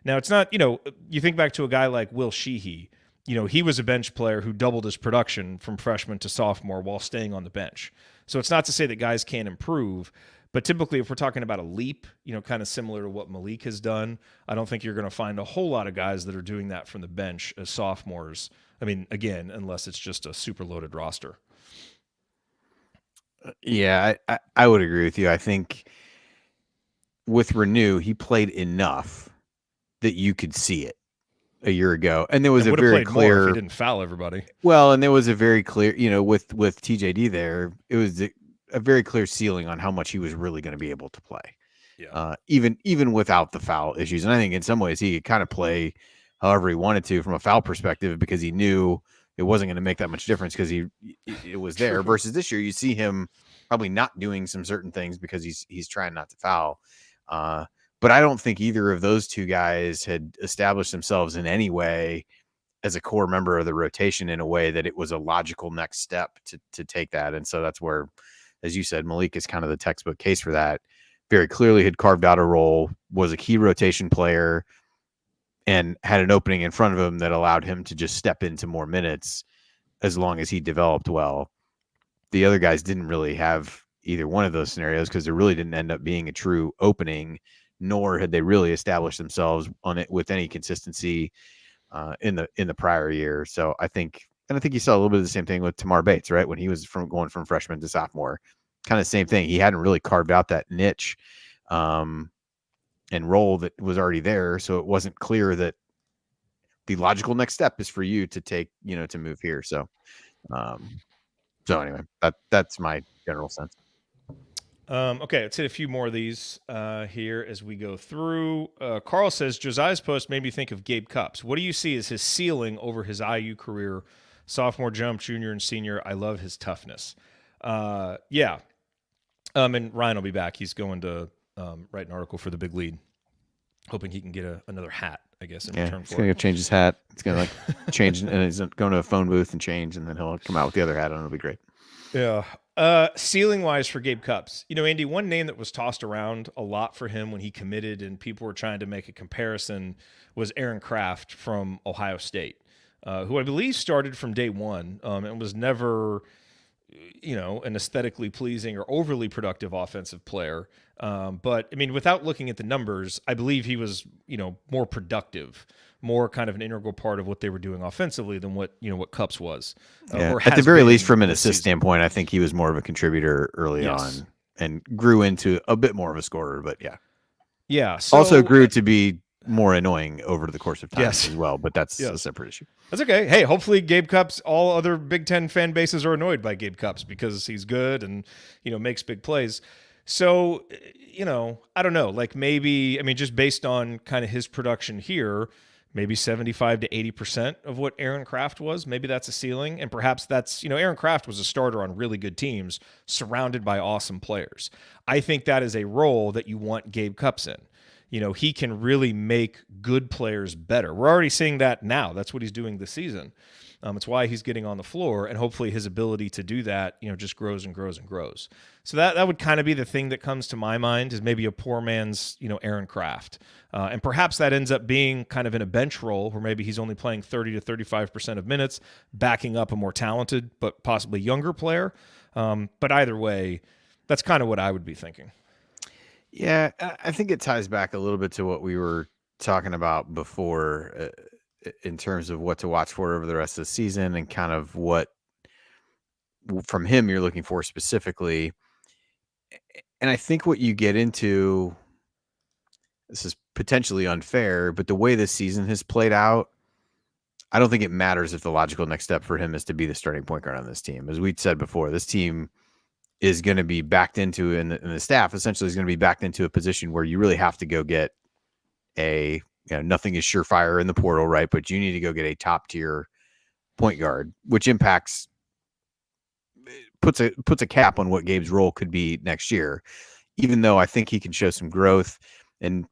Now, it's not, you think back to a guy like Will Sheehy, he was a bench player who doubled his production from freshman to sophomore while staying on the bench. So it's not to say that guys can't improve, but typically if we're talking about a leap, kind of similar to what Malik has done, I don't think you're going to find a whole lot of guys that are doing that from the bench as sophomores. Again, unless it's just a super loaded roster. Yeah, I would agree with you. I think with Renew, he played enough that you could see it a year ago. And there was a very clear, if he didn't foul everybody. Well, and there was a very clear, with TJD there, it was a very clear ceiling on how much he was really going to be able to play. Yeah. Even without the foul issues. And I think in some ways he could kind of play however he wanted to from a foul perspective because he knew it wasn't going to make that much difference because it was there. Versus this year, you see him probably not doing some certain things because he's trying not to foul. But I don't think either of those two guys had established themselves in any way as a core member of the rotation in a way that it was a logical next step to take that. And so that's where, as you said, Malik is kind of the textbook case for that. Very clearly had carved out a role, was a key rotation player, and had an opening in front of him that allowed him to just step into more minutes as long as he developed well. The other guys didn't really have either one of those scenarios because there really didn't end up being a true opening, nor had they really established themselves on it with any consistency in the prior year. So I think you saw a little bit of the same thing with Tamar Bates, right? When he was going from freshman to sophomore, kind of same thing. He hadn't really carved out that niche and role that was already there. So it wasn't clear that the logical next step is for you to take, to move here. So anyway, that's my general sense. Okay, let's hit a few more of these here as we go through. Carl says, Josiah's post made me think of Gabe Cupps. What do you see as his ceiling over his IU career? Sophomore jump, junior and senior. I love his toughness. Yeah. And Ryan will be back. He's going to write an article for the Big Lead, hoping he can get another hat, I guess, in return for it. He's going to go change his hat. He's going to change, and he's going to a phone booth and change, and then he'll come out with the other hat, and it'll be great. Yeah. Ceiling wise for Gabe Cupps, Andy, one name that was tossed around a lot for him when he committed and people were trying to make a comparison was Aaron Kraft from Ohio State, who I believe started from day one and was never, an aesthetically pleasing or overly productive offensive player. But I mean, without looking at the numbers, I believe he was, more productive, more kind of an integral part of what they were doing offensively than what Cupps was. Or at the has very been least, from an this assist season. standpoint, I think he was more of a contributor early Yes. on and grew into a bit more of a scorer. But yeah, Yeah. So, also grew to be more annoying over the course of time Yes. as well. But that's a Yes. separate issue. That's okay. Hey, hopefully Gabe Cupps, all other Big Ten fan bases are annoyed by Gabe Cupps because he's good and, makes big plays. So, I don't know, like maybe, I mean, just based on kind of his production here, maybe 75 to 80% of what Aaron Kraft was. Maybe that's a ceiling. And perhaps that's, Aaron Kraft was a starter on really good teams surrounded by awesome players. I think that is a role that you want Gabe Cupps in. He can really make good players better. We're already seeing that now. That's what he's doing this season. It's why he's getting on the floor, and hopefully his ability to do that, just grows and grows and grows. So that would kind of be the thing that comes to my mind is maybe a poor man's, Aaron Kraft. And perhaps that ends up being kind of in a bench role where maybe he's only playing 30 to 35% of minutes, backing up a more talented but possibly younger player. But either way, that's kind of what I would be thinking. Yeah, I think it ties back a little bit to what we were talking about before in terms of what to watch for over the rest of the season and kind of what from him you're looking for specifically. And I think what you get into, this is potentially unfair, but the way this season has played out, I don't think it matters if the logical next step for him is to be the starting point guard on this team. As we said before, this team is going to be backed into, and the staff essentially is going to be backed into a position where you really have to go get nothing is surefire in the portal, right? But you need to go get a top tier point guard, which puts a cap on what Gabe's role could be next year, even though I think he can show some growth and,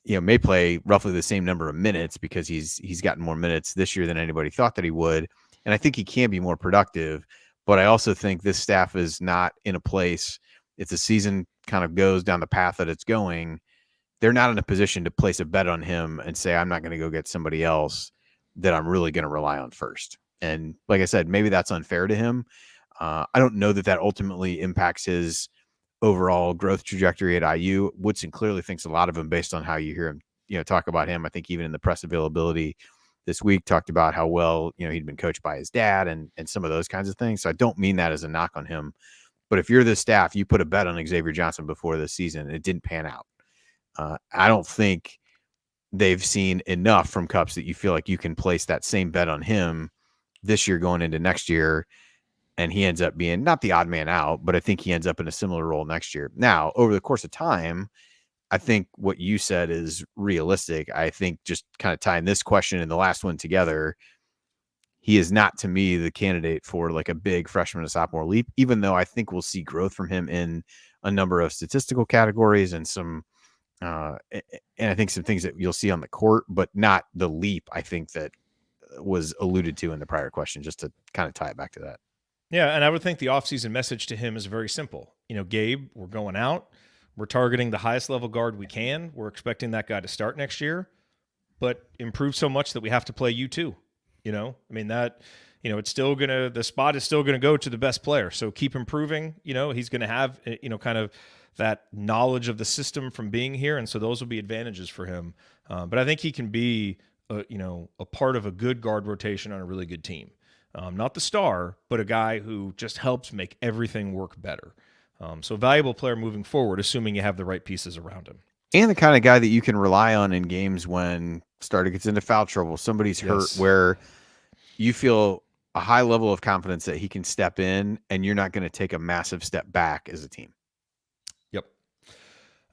may play roughly the same number of minutes because he's gotten more minutes this year than anybody thought that he would. And I think he can be more productive. But I also think this staff is not in a place, if the season kind of goes down the path that it's going, they're not in a position to place a bet on him and say, I'm not going to go get somebody else that I'm really going to rely on first. And like I said, maybe that's unfair to him. I don't know that ultimately impacts his overall growth trajectory at IU. Woodson clearly thinks a lot of him based on how you hear him, talk about him. I think even in the press availability this week talked about how well, he'd been coached by his dad and some of those kinds of things. So I don't mean that as a knock on him, but if you're the staff, you put a bet on Xavier Johnson before this season and it didn't pan out. I don't think they've seen enough from Cupps that you feel like you can place that same bet on him this year going into next year. And he ends up being not the odd man out, but I think he ends up in a similar role next year. Now, over the course of time, I think what you said is realistic. I think just kind of tying this question and the last one together, he is not to me the candidate for like a big freshman to sophomore leap, even though I think we'll see growth from him in a number of statistical categories and some, and I think some things that you'll see on the court, but not the leap I think that was alluded to in the prior question, just to kind of tie it back to that. Yeah, and I would think the offseason message to him is very simple. Gabe, we're going out. We're targeting the highest level guard we can. We're expecting that guy to start next year, but improve so much that we have to play you too. I mean, that, it's still going to, the spot is still going to go to the best player. So keep improving. He's going to have, kind of that knowledge of the system from being here. And so those will be advantages for him. But I think he can be, a part of a good guard rotation on a really good team. Not the star, but a guy who just helps make everything work better. So a valuable player moving forward, assuming you have the right pieces around him. And the kind of guy that you can rely on in games when starter gets into foul trouble, somebody's hurt, where you feel a high level of confidence that he can step in and you're not going to take a massive step back as a team. Yep.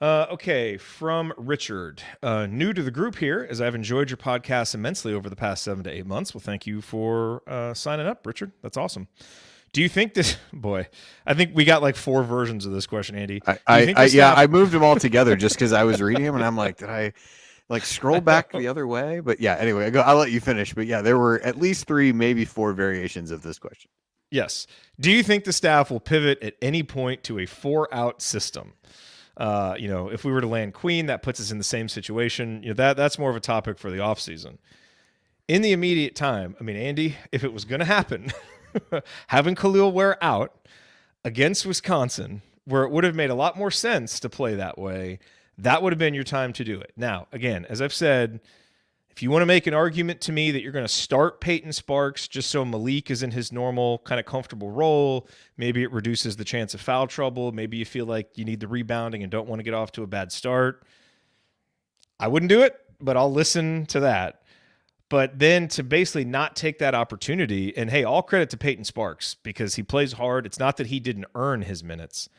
Okay, from Richard. New to the group here, as I've enjoyed your podcast immensely over the past 7 to 8 months. Well, thank you for signing up, Richard. That's awesome. Do you think this, boy, I think we got like 4 versions of this question, Andy. I moved them all together just because I was reading them and I'm like, did I like scroll back the other way? But yeah, anyway, I'll let you finish. But yeah, there were at least 3, maybe 4 variations of this question. Yes. Do you think the staff will pivot at any point to a 4-out system? If we were to land Queen, that puts us in the same situation. That's more of a topic for the offseason. In the immediate time, I mean, Andy, if it was going to happen, having Khalil Ware out against Wisconsin, where it would have made a lot more sense to play that way, that would have been your time to do it. Now, again, as I've said, if you want to make an argument to me that you're going to start Peyton Sparks just so Malik is in his normal kind of comfortable role, maybe it reduces the chance of foul trouble, maybe you feel like you need the rebounding and don't want to get off to a bad start, I wouldn't do it, but I'll listen to that. But then to basically not take that opportunity, and hey, all credit to Peyton Sparks because he plays hard. It's not that he didn't earn his minutes,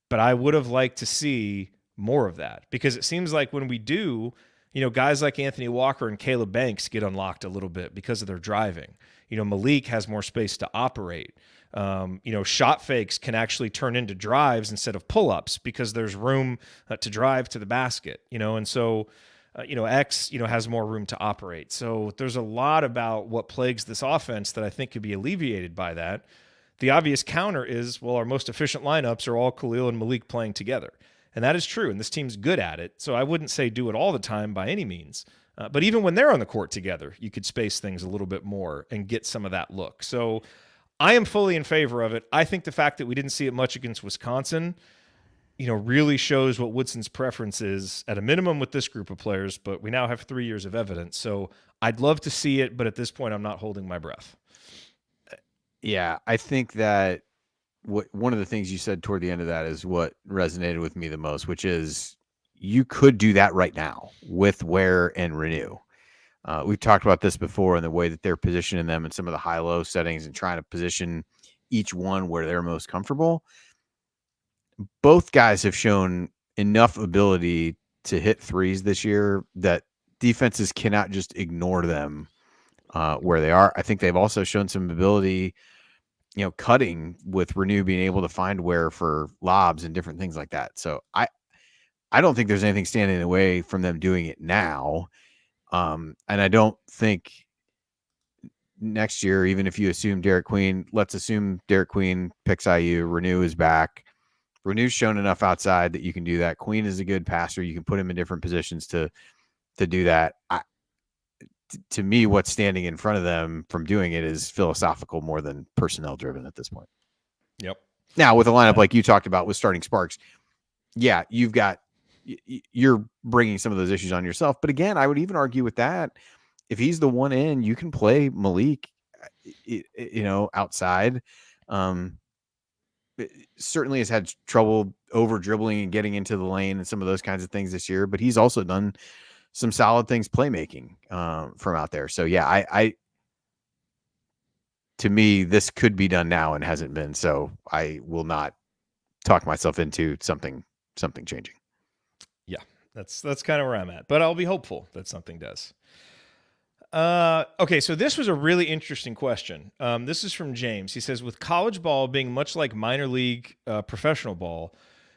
but I would have liked to see more of that because it seems like when we do, guys like Anthony Walker and Caleb Banks get unlocked a little bit because of their driving. Malik has more space to operate. Shot fakes can actually turn into drives instead of pull-ups because there's room to drive to the basket, and so X, has more room to operate. So there's a lot about what plagues this offense that I think could be alleviated by that. The obvious counter is, well, our most efficient lineups are all Khalil and Malik playing together. And that is true, and this team's good at it. So I wouldn't say do it all the time by any means. But even when they're on the court together, you could space things a little bit more and get some of that look. So I am fully in favor of it. I think the fact that we didn't see it much against Wisconsin, really shows what Woodson's preference is at a minimum with this group of players, but we now have 3 years of evidence. So I'd love to see it, but at this point, I'm not holding my breath. Yeah, I think that one of the things you said toward the end of that is what resonated with me the most, which is you could do that right now with Ware and Renew. We've talked about this before and the way that they're positioning them in some of the high-low settings and trying to position each one where they're most comfortable. Both guys have shown enough ability to hit threes this year that defenses cannot just ignore them where they are. I think they've also shown some ability, cutting with Renew being able to find Ware for lobs and different things like that. So I don't think there's anything standing in the way from them doing it now. And I don't think next year, even if you assume Derek Queen, let's assume Derek Queen picks IU, Renew is back. Renew's shown enough outside that you can do that. Queen is a good passer. You can put him in different positions to do that. To me, what's standing in front of them from doing it is philosophical more than personnel driven at this point. Yep. Now, with a lineup like you talked about with starting Sparks, yeah, you're bringing some of those issues on yourself. But again, I would even argue with that. If he's the one in, you can play Malik, outside. Certainly has had trouble over dribbling and getting into the lane and some of those kinds of things this year, but he's also done some solid things playmaking from out there. So yeah, I to me, this could be done now and hasn't been. So I will not talk myself into something changing. Yeah, that's kind of where I'm at, but I'll be hopeful that something does. Okay, so this was a really interesting question. This is from James. He says, with college ball being much like minor league professional ball,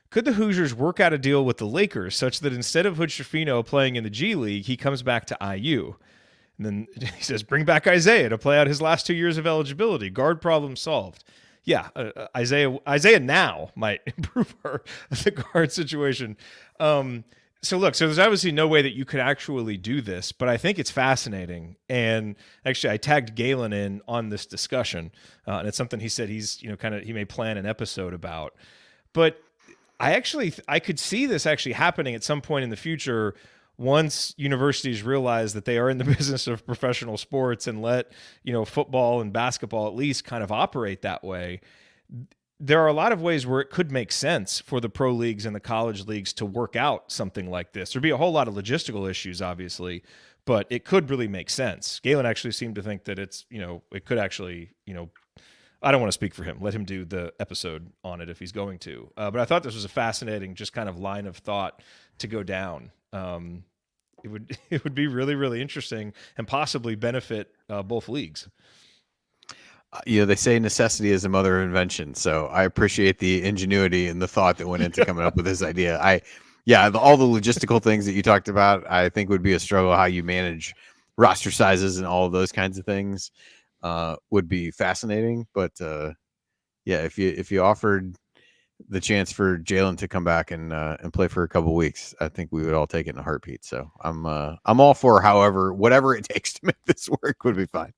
could the Hoosiers work out a deal with the Lakers such that instead of Hood-Schifino playing in the G League, he comes back to IU? And then he says, bring back Isaiah to play out his last 2 years of eligibility. Guard problem solved. Yeah, Isaiah now might improve the guard situation. So there's obviously no way that you could actually do this, but I think it's fascinating. And actually, I tagged Galen in on this discussion, and it's something he said he may plan an episode about. But I could see this actually happening at some point in the future once universities realize that they are in the business of professional sports and let football and basketball at least kind of operate that way. There are a lot of ways where it could make sense for the pro leagues and the college leagues to work out something like this. There'd be a whole lot of logistical issues, obviously, but it could really make sense. Galen actually seemed to think that it could actually, I don't want to speak for him. Let him do the episode on it if he's going to. But I thought this was a fascinating just kind of line of thought to go down. It would be really, really interesting and possibly benefit both leagugues. They say necessity is the mother of invention. So I appreciate the ingenuity and the thought that went into coming up with this idea. All the logistical things that you talked about, I think would be a struggle. How you manage roster sizes and all of those kinds of things would be fascinating. But if you offered the chance for Jalen to come back and play for a couple of weeks, I think we would all take it in a heartbeat. So I'm all for whatever it takes to make this work would be fine.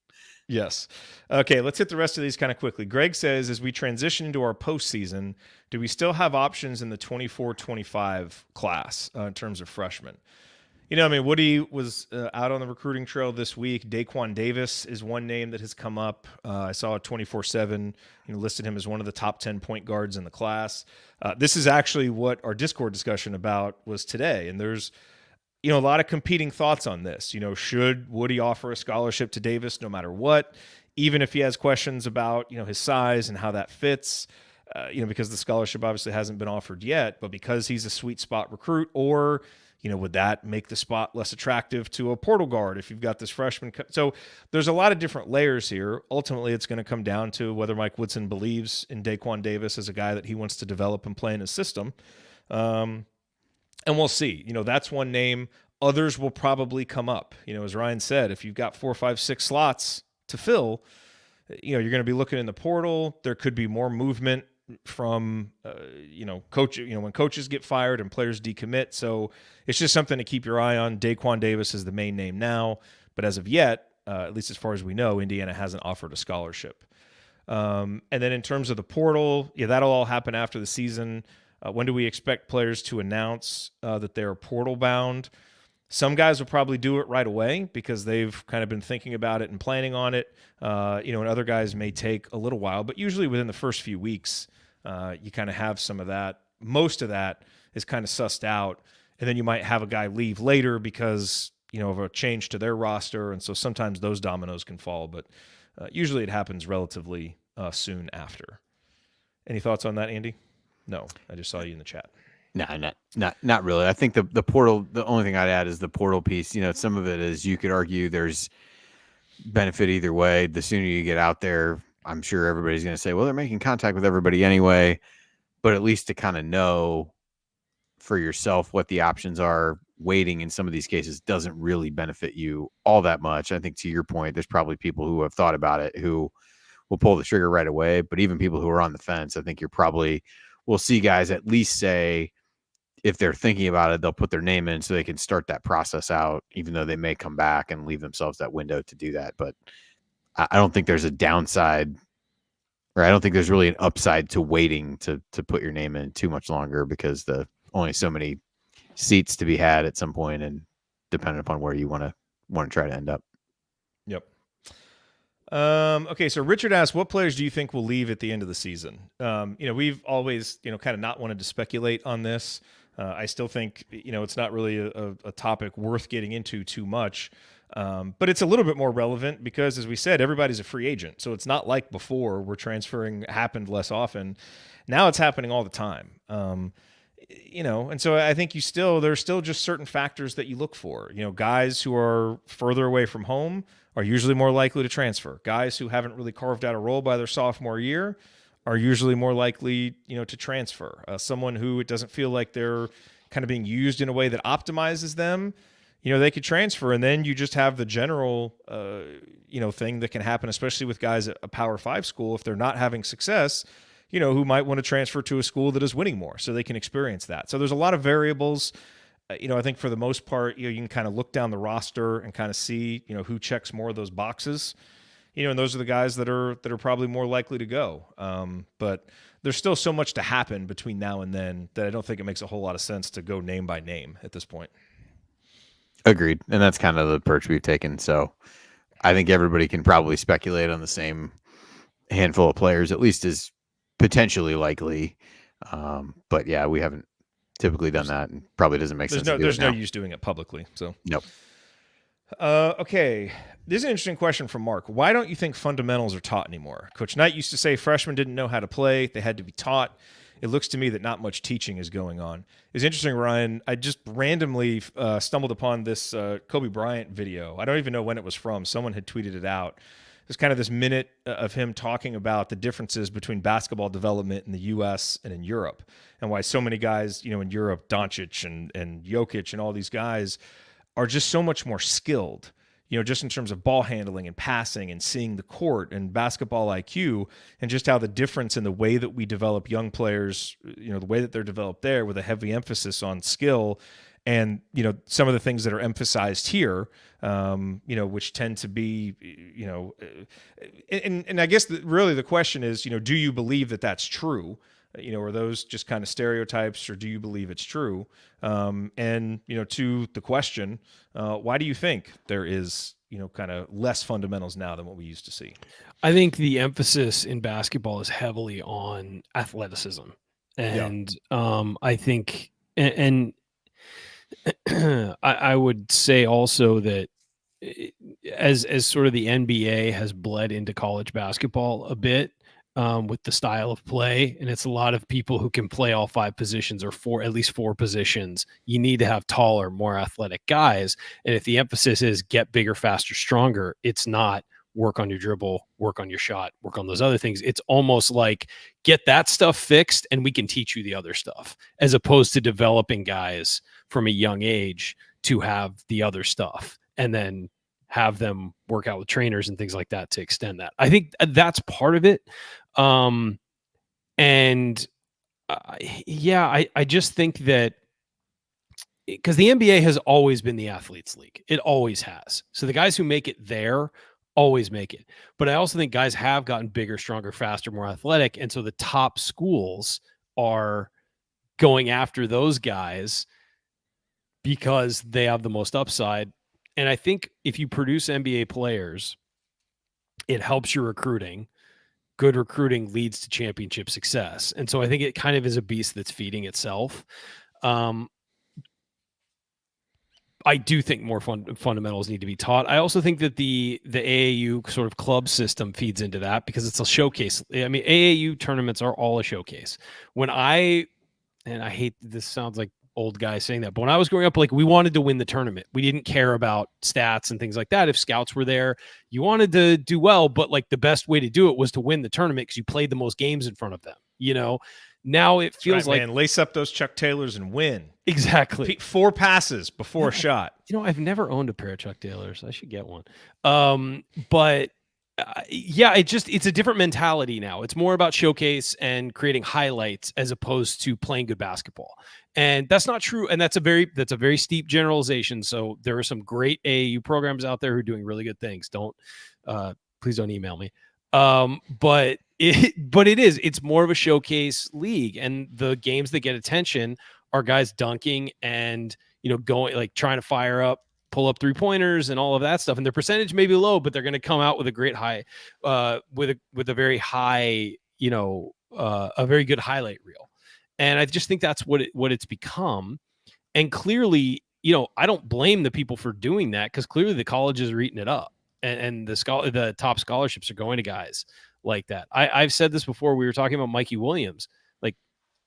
Yes. Okay, let's hit the rest of these kind of quickly. Greg says, as we transition into our postseason, do we still have options in the 24-25 class in terms of freshmen? Woody was out on the recruiting trail this week. Daquan Davis is one name that has come up. I saw a 24/7 listed him as one of the top 10 point guards in the class. This is actually what our Discord discussion about was today, and there's a lot of competing thoughts on this. Should Woody offer a scholarship to Davis no matter what, even if he has questions about his size and how that fits? Because the scholarship obviously hasn't been offered yet, but because he's a sweet spot recruit, or would that make the spot less attractive to a portal guard if you've got this freshman? So there's a lot of different layers here. Ultimately, it's going to come down to whether Mike Woodson believes in Daquan Davis as a guy that he wants to develop and play in his system. And we'll see. That's one name. Others will probably come up. As Ryan said, if you've got 4, 5, 6 slots to fill, you're going to be looking in the portal. There could be more movement from coach, when coaches get fired and players decommit. So it's just something to keep your eye on. Daquan Davis is the main name now, but as of yet, at least as far as we know, Indiana hasn't offered a scholarship. And then in terms of the portal, that'll all happen after the season. When do we expect players to announce that they're portal bound? Some guys will probably do it right away because they've kind of been thinking about it and planning on it. And other guys may take a little while, but usually within the first few weeks, you kind of have some of that. Most of that is kind of sussed out. And then you might have a guy leave later because, of a change to their roster. And so sometimes those dominoes can fall, but usually it happens relatively soon after. Any thoughts on that, Andy? No, I just saw you in the chat. No, not really. I think the portal, the only thing I'd add is the portal piece. Some of it is, you could argue there's benefit either way. The sooner you get out there, I'm sure everybody's going to say, well, they're making contact with everybody anyway, but at least to kind of know for yourself what the options are, waiting in some of these cases doesn't really benefit you all that much. I think to your point, there's probably people who have thought about it who will pull the trigger right away, but even people who are on the fence, I think we'll see guys at least say, if they're thinking about it, they'll put their name in so they can start that process out, even though they may come back and leave themselves that window to do that. But I don't think there's a downside, or I don't think there's really an upside to waiting to put your name in too much longer, because the only so many seats to be had at some point, and depending upon where you want to try to end up. Yep. Okay, so Richard asked, what players do you think will leave at the end of the season? We've always, kind of not wanted to speculate on this. I still think, it's not really a topic worth getting into too much. But it's a little bit more relevant because, as we said, everybody's a free agent. So it's not like before where transferring happened less often. Now it's happening all the time. And so I think there's still just certain factors that you look for. Guys who are further away from home are usually more likely to transfer. Guys who haven't really carved out a role by their sophomore year are usually more likely, to transfer. Someone who it doesn't feel like they're kind of being used in a way that optimizes them, they could transfer. And then you just have the general, thing that can happen, especially with guys at a Power 5 school, if they're not having success, who might want to transfer to a school that is winning more so they can experience that. So there's a lot of variables. I think for the most part, you can kind of look down the roster and kind of see, who checks more of those boxes, and those are the guys that are probably more likely to go. But there's still so much to happen between now and then that I don't think it makes a whole lot of sense to go name by name at this point. Agreed. And that's kind of the approach we've taken. So I think everybody can probably speculate on the same handful of players, at least as potentially likely. But yeah, we haven't typically done that, and probably doesn't make sense. There's no use doing it publicly. So nope. Okay. This is an interesting question from Mark. Why don't you think fundamentals are taught anymore? Coach Knight used to say freshmen didn't know how to play. They had to be taught. It looks to me that not much teaching is going on. It's interesting, Ryan. I just randomly stumbled upon this Kobe Bryant video. I don't even know when it was from. Someone had tweeted it out. There's kind of this minute of him talking about the differences between basketball development in the U.S. and in Europe, and why so many guys, in Europe, Doncic and Jokic and all these guys are just so much more skilled, just in terms of ball handling and passing and seeing the court and basketball IQ, and just how the difference in the way that we develop young players, the way that they're developed there with a heavy emphasis on skill And, some of the things that are emphasized here, which tend to be, and I guess really the question is, do you believe that that's true? Are those just kind of stereotypes, or do you believe it's true? And, to the question, why do you think there is, kind of less fundamentals now than what we used to see? I think the emphasis in basketball is heavily on athleticism. And I think, and I would say also that as sort of the NBA has bled into college basketball a bit, with the style of play, and it's a lot of people who can play all 5 positions or at least 4 positions. You need to have taller, more athletic guys. And if the emphasis is get bigger, faster, stronger, it's not work on your dribble, work on your shot, work on those other things. It's almost like get that stuff fixed and we can teach you the other stuff, as opposed to developing guys from a young age to have the other stuff and then have them work out with trainers and things like that to extend that. I think that's part of it. And I just think that because the NBA has always been the athletes league. It always has. So the guys who make it there always make it. But I also think guys have gotten bigger, stronger, faster, more athletic. And so the top schools are going after those guys because they have the most upside. And I think if you produce NBA players, it helps your recruiting. Good recruiting leads to championship success. And so I think it kind of is a beast that's feeding itself. I do think more fundamentals need to be taught. I also think that the AAU sort of club system feeds into that because it's a showcase. I mean, AAU tournaments are all a showcase. And I hate, this sounds like old guy saying that, but when I was growing up, like, we wanted to win the tournament. We didn't care about stats and things like that. If scouts were there, you wanted to do well, but like the best way to do it was to win the tournament because you played the most games in front of them, Now it feels like, man, lace up those Chuck Taylors and win. Exactly. 4 passes before a shot. I've never owned a pair of Chuck Taylors. I should get one. But it's a different mentality now. It's more about showcase and creating highlights as opposed to playing good basketball. And that's not true. And that's a very steep generalization. So there are some great AAU programs out there who are doing really good things. Please don't email me. But it's more of a showcase league, and the games that get attention are guys dunking and, going, like, trying to pull up 3-pointers and all of that stuff. And their percentage may be low, but they're going to come out with a great high, with a very high, a very good highlight reel. And I just think that's what it's become. And clearly, I don't blame the people for doing that, because clearly the colleges are eating it up, and the top scholarships are going to guys like that. I've said this before. We were talking about Mikey Williams like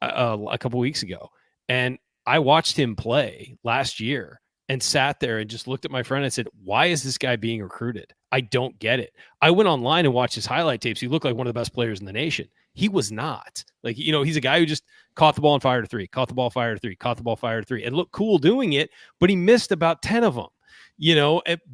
a couple weeks ago, and I watched him play last year and sat there and just looked at my friend and said, why is this guy being recruited? I don't get it. I went online and watched his highlight tapes. He looked like one of the best players in the nation. He was not. Like, he's a guy who just caught the ball and fired a 3, caught the ball, fired a 3, caught the ball, fired a 3, and looked cool doing it, but he missed about 10 of them,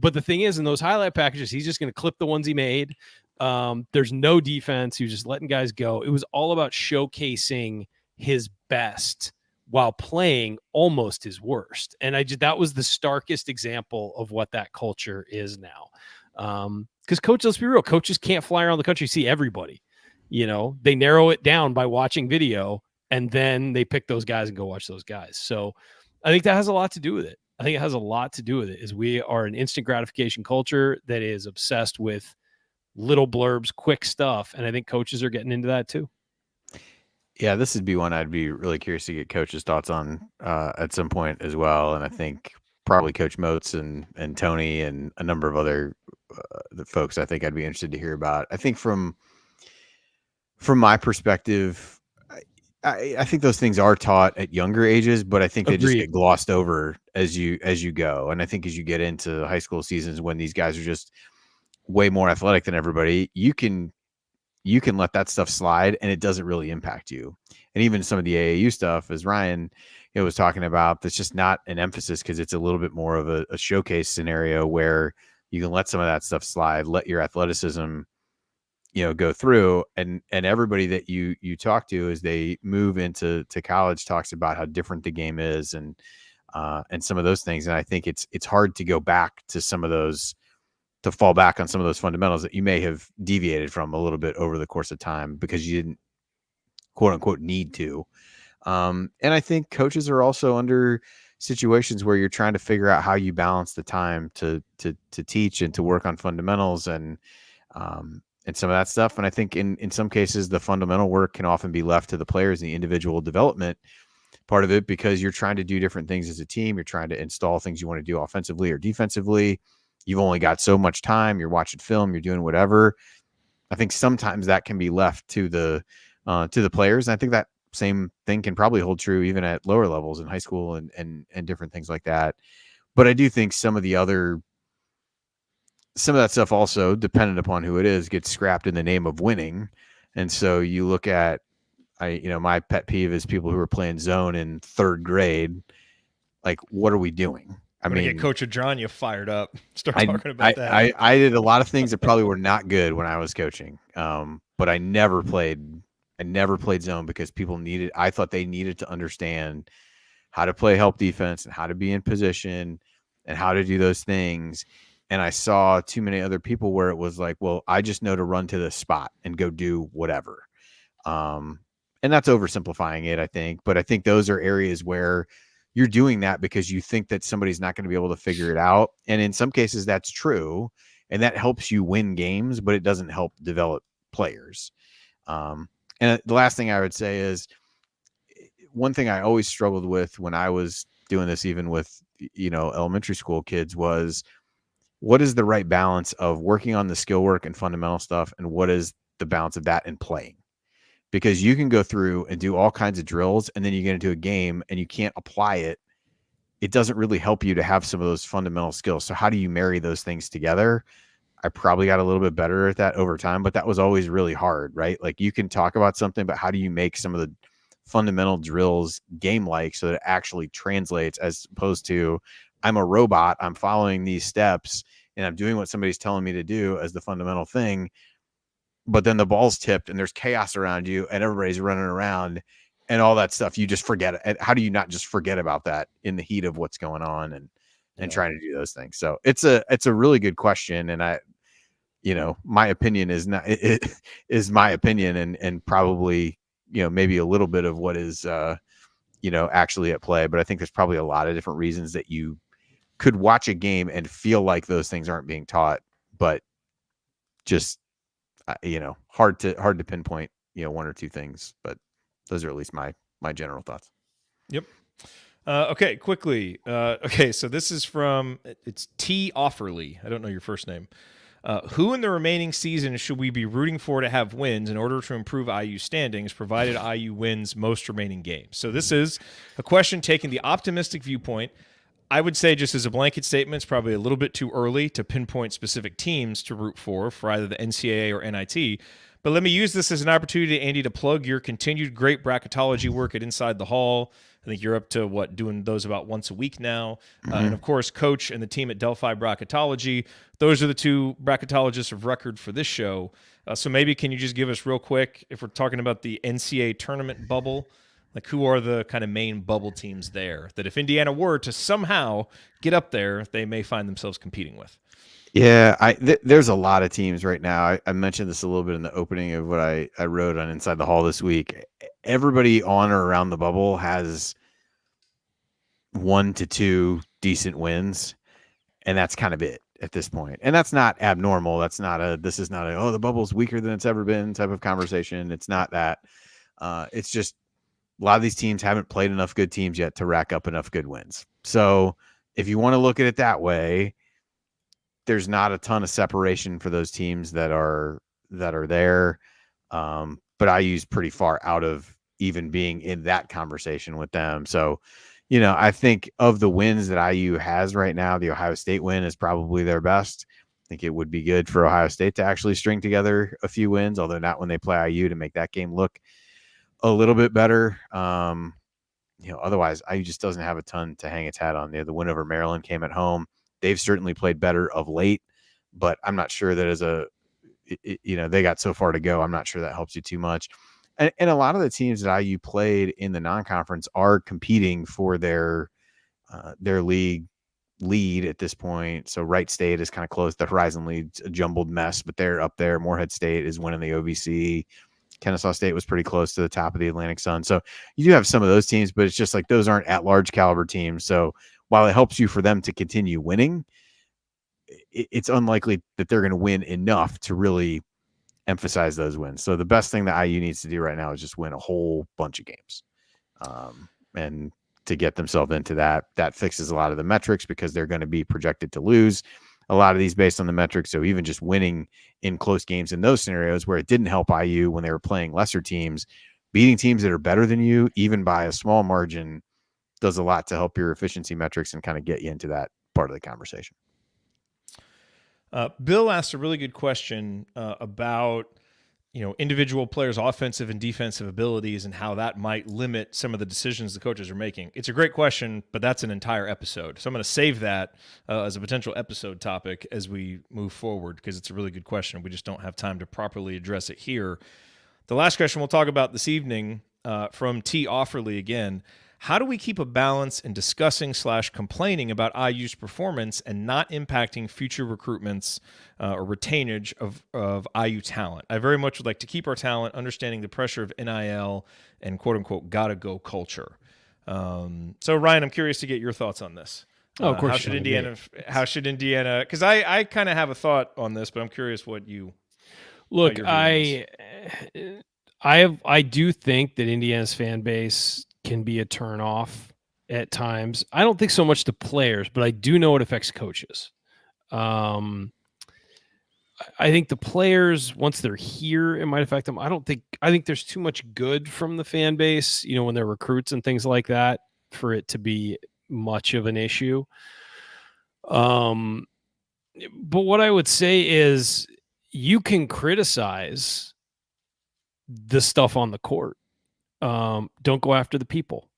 but the thing is, in those highlight packages, he's just going to clip the ones he made. There's no defense. He was just letting guys go. It was all about showcasing his best while playing almost his worst. And that was the starkest example of what that culture is now. Because let's be real, coaches can't fly around the country, see everybody. They narrow it down by watching video, and then they pick those guys and go watch those guys. So I think that has a lot to do with it. I think it has a lot to do with it, is we are an instant gratification culture that is obsessed with little blurbs, quick stuff. And I think coaches are getting into that too. Yeah, this would be one I'd be really curious to get coaches' thoughts on at some point as well. And I think probably Coach Moats and Tony and a number of other the folks I think I'd be interested to hear about. I think from my perspective, I think those things are taught at younger ages, but I think they just get glossed over as you go. And I think as you get into high school seasons, when these guys are just way more athletic than everybody, you can let that stuff slide and it doesn't really impact you. And even some of the AAU stuff, as Ryan was talking about, that's just not an emphasis because it's a little bit more of a showcase scenario where you can let some of that stuff slide, let your athleticism, go through. And everybody that you talk to as they move into college talks about how different the game is. And and some of those things. And I think it's hard to go back to some of those, to fall back on some of those fundamentals that you may have deviated from a little bit over the course of time because you didn't, quote unquote, need to. And I think coaches are also under situations where you're trying to figure out how you balance the time to teach and to work on fundamentals and some of that stuff. And I think in some cases, the fundamental work can often be left to the players and the individual development part of it, because you're trying to do different things as a team. You're trying to install things you want to do offensively or defensively. You've only got so much time. You're watching film, you're doing whatever. I think sometimes that can be left to the players. And I think that same thing can probably hold true even at lower levels in high school and different things like that. But I do think some of that stuff also, dependent upon who it is, gets scrapped in the name of winning. And so you look at, my pet peeve is people who are playing zone in third grade. Like, what are we doing? I'm going to get Coach Adrania fired up. Start talking about that. I did a lot of things that probably were not good when I was coaching. But I never played zone because I thought they needed to understand how to play help defense and how to be in position and how to do those things. And I saw too many other people where it was like, well, I just know to run to this spot and go do whatever. And that's oversimplifying it, I think. But I think those are areas where you're doing that because you think that somebody's not going to be able to figure it out. And in some cases that's true. And that helps you win games, but it doesn't help develop players. And the last thing I would say is, one thing I always struggled with when I was doing this, even with, elementary school kids, was what is the right balance of working on the skill work and fundamental stuff? And what is the balance of that and playing? Because you can go through and do all kinds of drills and then you get into a game and you can't apply it. It doesn't really help you to have some of those fundamental skills. So how do you marry those things together? I probably got a little bit better at that over time, but that was always really hard, right? Like, you can talk about something, but how do you make some of the fundamental drills game-like so that it actually translates, as opposed to, I'm a robot, I'm following these steps and I'm doing what somebody's telling me to do as the fundamental thing. But then the ball's tipped and there's chaos around you and everybody's running around and all that stuff. You just forget it. How do you not just forget about that in the heat of what's going on and trying to do those things? So it's a really good question. And my opinion is not, it is my opinion and probably, maybe a little bit of what is, actually at play. But I think there's probably a lot of different reasons that you could watch a game and feel like those things aren't being taught, but just, hard to pinpoint, one or two things, but those are at least my general thoughts. Yep. Okay, quickly. Okay, so this is it's T. Offerly. I don't know your first name. Who in the remaining season should we be rooting for to have wins in order to improve IU standings, provided IU wins most remaining games? So this is a question taking the optimistic viewpoint. I would say, just as a blanket statement, it's probably a little bit too early to pinpoint specific teams to root for either the NCAA or NIT. But let me use this as an opportunity, Andy, to plug your continued great bracketology work at Inside the Hall. I think you're up to, doing those about once a week now. And, of course, Coach and the team at Delphi Bracketology. Those are the two bracketologists of record for this show. So maybe can you just give us real quick, if we're talking about the NCAA tournament bubble, like, who are the kind of main bubble teams there that if Indiana were to somehow get up there, they may find themselves competing with? Yeah, there's a lot of teams right now. I mentioned this a little bit in the opening of what I wrote on Inside the Hall this week. Everybody on or around the bubble has 1 to 2 decent wins, and that's kind of it at this point. And that's not abnormal. This is not oh, the bubble's weaker than it's ever been type of conversation. It's not that. It's just a lot of these teams haven't played enough good teams yet to rack up enough good wins. So if you want to look at it that way, there's not a ton of separation for those teams that are there. But IU's pretty far out of even being in that conversation with them. So, I think of the wins that IU has right now, the Ohio State win is probably their best. I think it would be good for Ohio State to actually string together a few wins, although not when they play IU, to make that game look a little bit better. Otherwise IU just doesn't have a ton to hang its hat on. The win over Maryland came at home. They've certainly played better of late, but I'm not sure that they got so far to go. I'm not sure that helps you too much. And a lot of the teams that IU played in the non-conference are competing for their their league lead at this point. So Wright State is kind of close. The Horizon lead's a jumbled mess, but they're up there. Morehead State is winning the OVC. Kennesaw State was pretty close to the top of the Atlantic Sun. So you do have some of those teams, but it's just like those aren't at large caliber teams. So while it helps you for them to continue winning, it's unlikely that they're going to win enough to really emphasize those wins. So the best thing that IU needs to do right now is just win a whole bunch of games. And to get themselves into that fixes a lot of the metrics because they're going to be projected to lose a lot of these based on the metrics. So even just winning in close games in those scenarios where it didn't help IU when they were playing lesser teams, beating teams that are better than you, even by a small margin, does a lot to help your efficiency metrics and kind of get you into that part of the conversation. Bill asked a really good question about individual players' offensive and defensive abilities and how that might limit some of the decisions the coaches are making. It's a great question, but that's an entire episode. So I'm going to save that as a potential episode topic as we move forward because it's a really good question. We just don't have time to properly address it here. The last question we'll talk about this evening from T. Offerly again. How do we keep a balance in discussing / complaining about IU's performance and not impacting future recruitments or retainage of IU talent? I very much would like to keep our talent, understanding the pressure of NIL and quote-unquote gotta-go culture. So, Ryan, I'm curious to get your thoughts on this. Oh, of course. How should Indiana – because I kind of have a thought on this, but I'm curious what you – Look, I do think that Indiana's fan base – can be a turnoff at times. I don't think so much to players, but I do know it affects coaches. I think the players, once they're here, it might affect them. I think there's too much good from the fan base, when they're recruits and things like that, for it to be much of an issue. But what I would say is you can criticize the stuff on the court. Don't go after the people,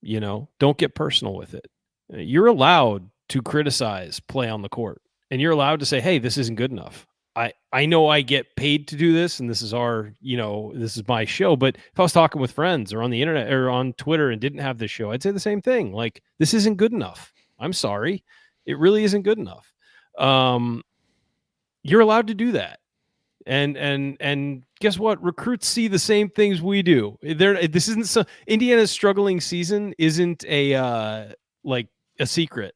don't get personal with it. You're allowed to criticize play on the court and you're allowed to say, hey, this isn't good enough. I know I get paid to do this and this is this is my show. But if I was talking with friends or on the internet or on Twitter and didn't have this show, I'd say the same thing. Like, this isn't good enough. I'm sorry. It really isn't good enough. You're allowed to do that. And guess what? Recruits see the same things we do. This isn't so. Indiana's struggling season isn't a secret,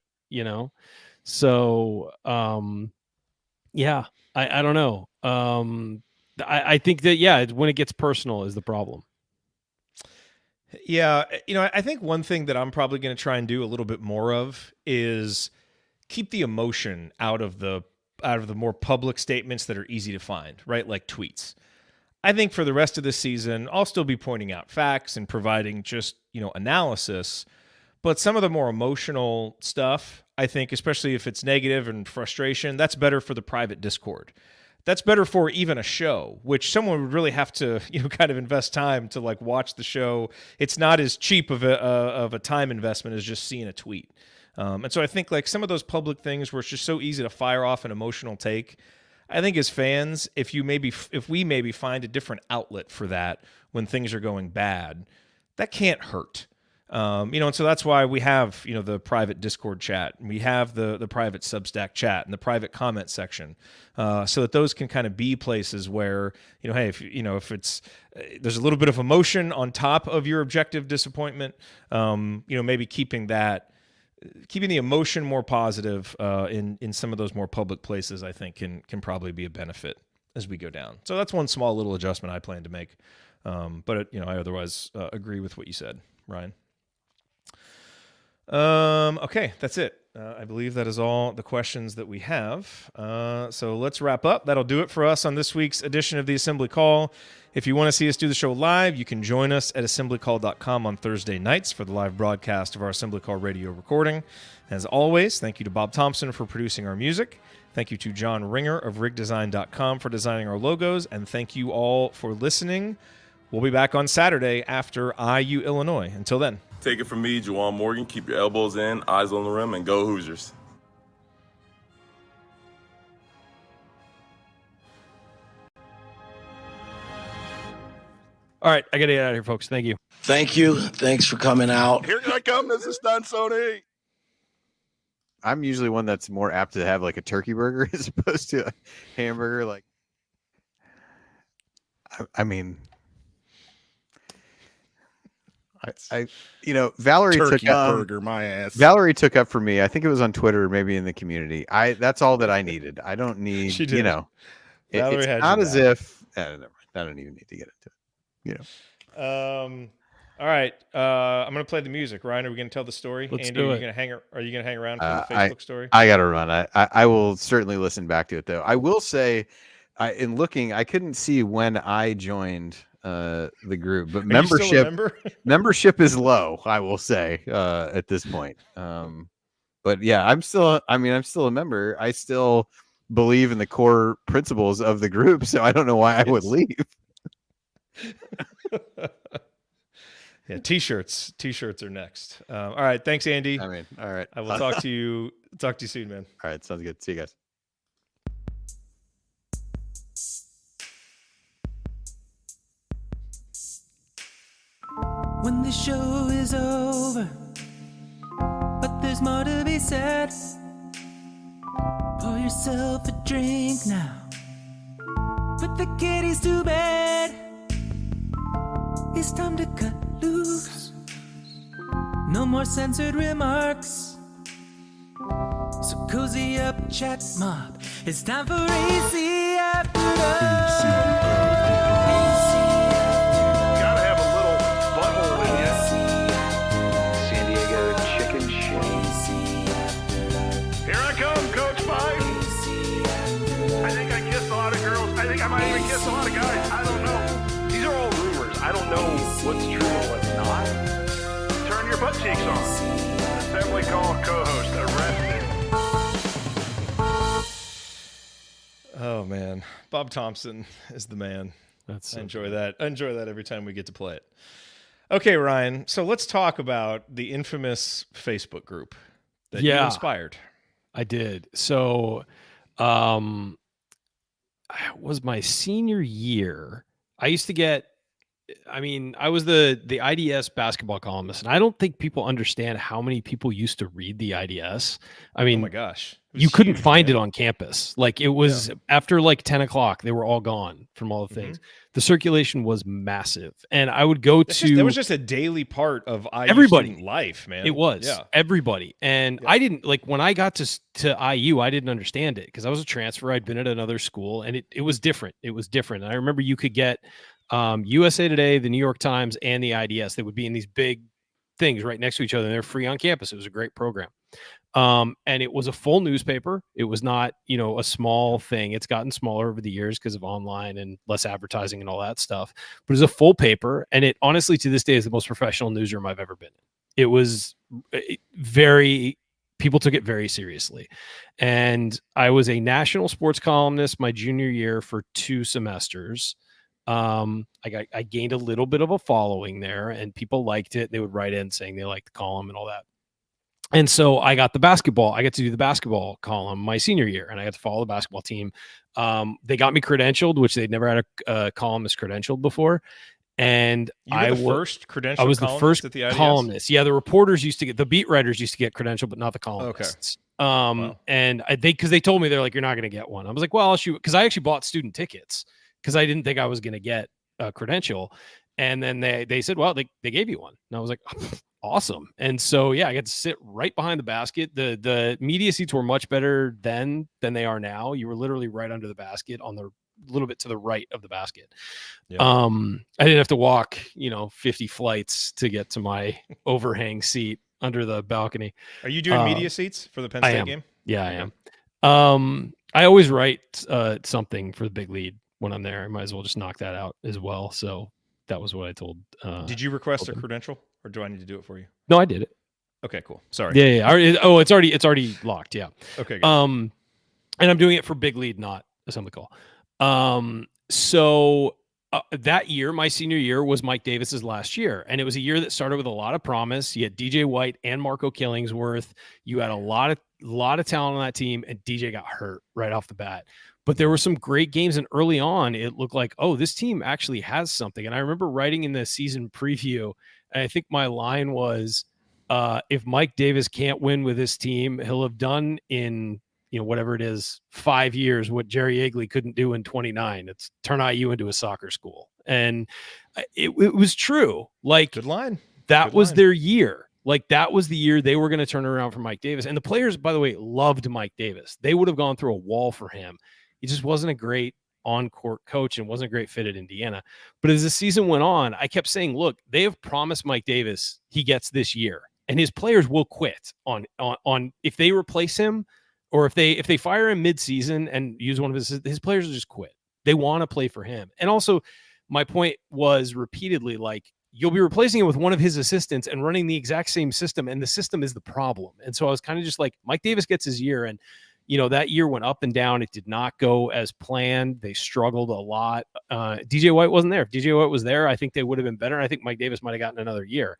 So yeah, I don't know. I think that when it gets personal is the problem. Yeah, I think one thing that I'm probably going to try and do a little bit more of is keep the emotion out of the more public statements that are easy to find, right? Like tweets. I think for the rest of the season, I'll still be pointing out facts and providing just, analysis. But some of the more emotional stuff, I think, especially if it's negative and frustration, that's better for the private Discord. That's better for even a show, which someone would really have to, kind of invest time to watch the show. It's not as cheap of a time investment as just seeing a tweet. And so I think some of those public things where it's just so easy to fire off an emotional take, I think as fans, if we maybe find a different outlet for that when things are going bad, that can't hurt. And so that's why we have, the private Discord chat, and we have the private Substack chat and the private comment section, so that those can kind of be places where, hey, if it's, there's a little bit of emotion on top of your objective disappointment, maybe keeping the emotion more positive in some of those more public places, I think can probably be a benefit as we go down. So that's one small little adjustment I plan to make. But I otherwise agree with what you said, Ryan. Okay, that's it. I believe that is all the questions that we have. So let's wrap up. That'll do it for us on this week's edition of the Assembly Call. If you want to see us do the show live, you can join us at assemblycall.com on Thursday nights for the live broadcast of our Assembly Call radio recording. As always, thank you to Bob Thompson for producing our music. Thank you to John Ringer of rigdesign.com for designing our logos. And thank you all for listening. We'll be back on Saturday after IU Illinois. Until then. Take it from me, Juwan Morgan. Keep your elbows in, eyes on the rim, and go Hoosiers. All right, I got to get out of here, folks. Thank you. Thank you. Thanks for coming out. Here I come, Mrs. Stansoni. I'm usually one that's more apt to have like a turkey burger as opposed to a hamburger. Like, I mean, Valerie Turkey took burger, my ass. Valerie took up for me. I think it was on Twitter, maybe in the community. That's all that I needed. I don't need, She did. Valerie it's had not your as back. if never mind. I don't even need to get into it. All right. I'm gonna play the music. Ryan, are we gonna tell the story? Let's Andy, do are it. you gonna hang around for the Facebook story? I gotta run. I will certainly listen back to it though. I will say, in looking, I couldn't see when I joined the group, but membership is low, I will say, at this point. But yeah, I'm still a member. I still believe in the core principles of the group, so I don't know why I would leave. Yeah, t-shirts are next. All right, thanks, Andy. All right. I will talk to you soon, man. All right, sounds good. See you guys. When the show is over, but there's more to be said. Pour yourself a drink now. Put the kiddies to bed. It's time to cut loose. No more censored remarks. So cozy up, chat mob. It's time for AC After Dark. Gotta have a little butthole in you. San Diego chicken shit. Here I come, Coach Mike. I think I kissed a lot of girls. I think I might even kiss a lot of guys. I don't know. These are all rumors. I don't know what's true and what's not. Turn your butt cheeks on. Assembly call co-host arrested. Oh man, Bob Thompson is the man. I enjoy that. I enjoy that every time we get to play it. Okay, Ryan. So let's talk about the infamous Facebook group that you inspired. I did. So, was my senior year. I used to get. I was the IDS basketball columnist, and I don't think people understand how many people used to read the IDS. I mean, oh my gosh, you couldn't find it on campus. Like it was after like 10 o'clock, they were all gone from all the things. The circulation was massive, and I would go that was just a daily part of everybody student life, man. It was everybody, and I didn't like when I got to IU. I didn't understand it because I was a transfer. I'd been at another school, and it was different. It was different. And I remember you could get USA Today, the New York Times, and the IDS. They would be in these big things right next to each other, and they're free on campus. It was a great program. And it was a full newspaper. It was not, a small thing. It's gotten smaller over the years because of online and less advertising and all that stuff. But it was a full paper, and it honestly to this day is the most professional newsroom I've ever been in. It was people took it very seriously. And I was a national sports columnist my junior year for 2 semesters. I gained a little bit of a following there, and people liked it. They would write in saying they liked the column and all that. And so I got I got to do the basketball column my senior year, and I got to follow the basketball team. They got me credentialed, which they'd never had a columnist credentialed before. And you were the first credentialed I was the first at the IDS? columnist. Yeah, the reporters used to the beat writers used to get credentialed, but not the columnists. Okay. Wow. And because they told me, they're like, you're not going to get one. I was like, well, I'll shoot, because I actually bought student tickets because I didn't think I was going to get a credential. And then they said, well, they gave you one. And I was like, awesome. And so, I got to sit right behind the basket. The media seats were much better then than they are now. You were literally right under the basket on the little bit to the right of the basket. Yeah. I didn't have to walk, 50 flights to get to my overhang seat under the balcony. Are you doing media seats for the Penn State game? Yeah, I am. I always write something for the big lead when I'm there. I might as well just knock that out as well. So that was what I told. Did you request a credential, or do I need to do it for you? No, I did it. Okay, cool. Sorry. Yeah. It's already locked. Yeah. Okay. Good. And I'm doing it for big lead, not assembly call. So that year, my senior year, was Mike Davis's last year, and it was a year that started with a lot of promise. You had DJ White and Marco Killingsworth. You had a lot of talent on that team, and DJ got hurt right off the bat. But there were some great games, and early on, it looked like, oh, this team actually has something. And I remember writing in the season preview, and I think my line was, if Mike Davis can't win with his team, he'll have done in, whatever it is, 5 years, what Jerry Yeagley couldn't do in 29. It's turn IU into a soccer school. And it was true. Like, Good line. That Good was line. their year. Like, that was the year they were going to turn around for Mike Davis. And the players, by the way, loved Mike Davis. They would have gone through a wall for him. He just wasn't a great on-court coach and wasn't a great fit at Indiana. But as the season went on, I kept saying, look, they have promised Mike Davis he gets this year, and his players will quit on if they replace him, or if they fire him mid-season and use one of his players will just quit. They want to play for him. And also, my point was repeatedly, like, you'll be replacing him with one of his assistants and running the exact same system, and the system is the problem. And so I was kind of just like, Mike Davis gets his year, and that year went up and down. It did not go as planned. They struggled a lot. DJ White wasn't there. If DJ White was there, I think they would have been better. I think Mike Davis might have gotten another year.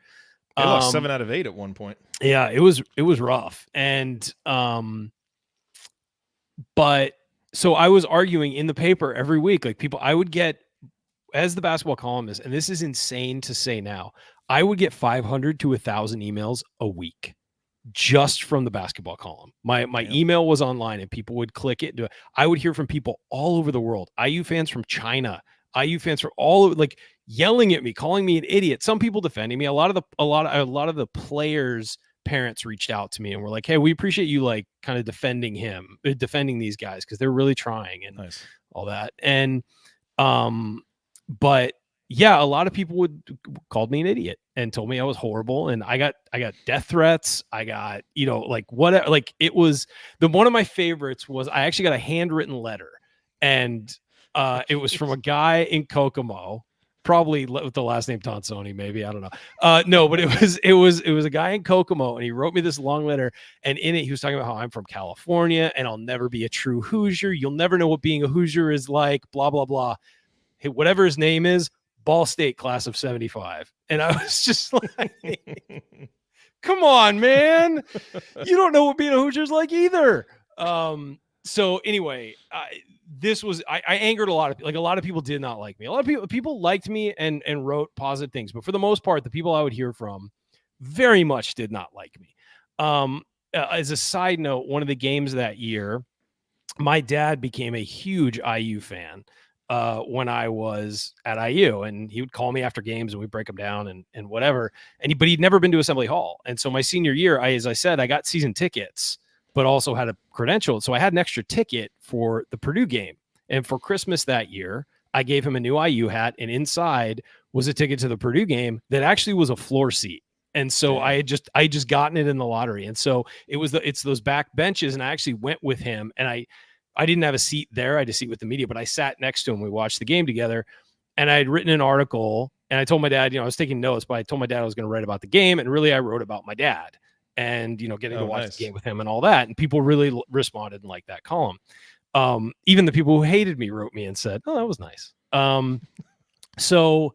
They lost 7 out of 8 at one point. Yeah, it was rough. And but so I was arguing in the paper every week, like, I would get, as the basketball columnist, and this is insane to say now, I would get 500 to 1,000 emails a week just from the basketball column. My email was online, and people would click it. I would hear from people all over the world. IU fans from China, IU fans from all over, like, yelling at me, calling me an idiot. Some people defending me. A lot of the players' parents reached out to me and were like, "Hey, we appreciate you, like, kind of defending these guys, because they're really trying," and all that. And but yeah, a lot of people called me an idiot and told me I was horrible. And I got death threats. I got, like, whatever. Like, it was one of my favorites was I actually got a handwritten letter, and it was from a guy in Kokomo, probably with the last name Tonsoni, maybe. I don't know. No, but it was a guy in Kokomo, and he wrote me this long letter, and in it he was talking about how I'm from California and I'll never be a true Hoosier. You'll never know what being a Hoosier is like, blah, blah, blah. Hey, whatever his name is, Ball State class of 75. And I was just like, come on, man. You don't know what being a Hoosier is like either. So anyway, I angered a lot of, like, a lot of people did not like me. A lot of people liked me and wrote positive things, but for the most part, the people I would hear from very much did not like me. As a side note, one of the games that year, my dad became a huge IU fan. When I was at IU, and he would call me after games and we'd break them down and whatever. But he'd never been to Assembly Hall. And so my senior year, as I said, I got season tickets, but also had a credential. So I had an extra ticket for the Purdue game. And for Christmas that year, I gave him a new IU hat, and inside was a ticket to the Purdue game that actually was a floor seat. And so I had just gotten it in the lottery. And so it's those back benches. And I actually went with him, and I didn't have a seat there. I had a seat with the media, but I sat next to him. We watched the game together, and I had written an article, and I told my dad, I was taking notes, but I told my dad I was going to write about the game. And really I wrote about my dad and, getting to watch the game with him and all that. And people really responded and liked that column. Even the people who hated me wrote me and said, "Oh, that was nice." So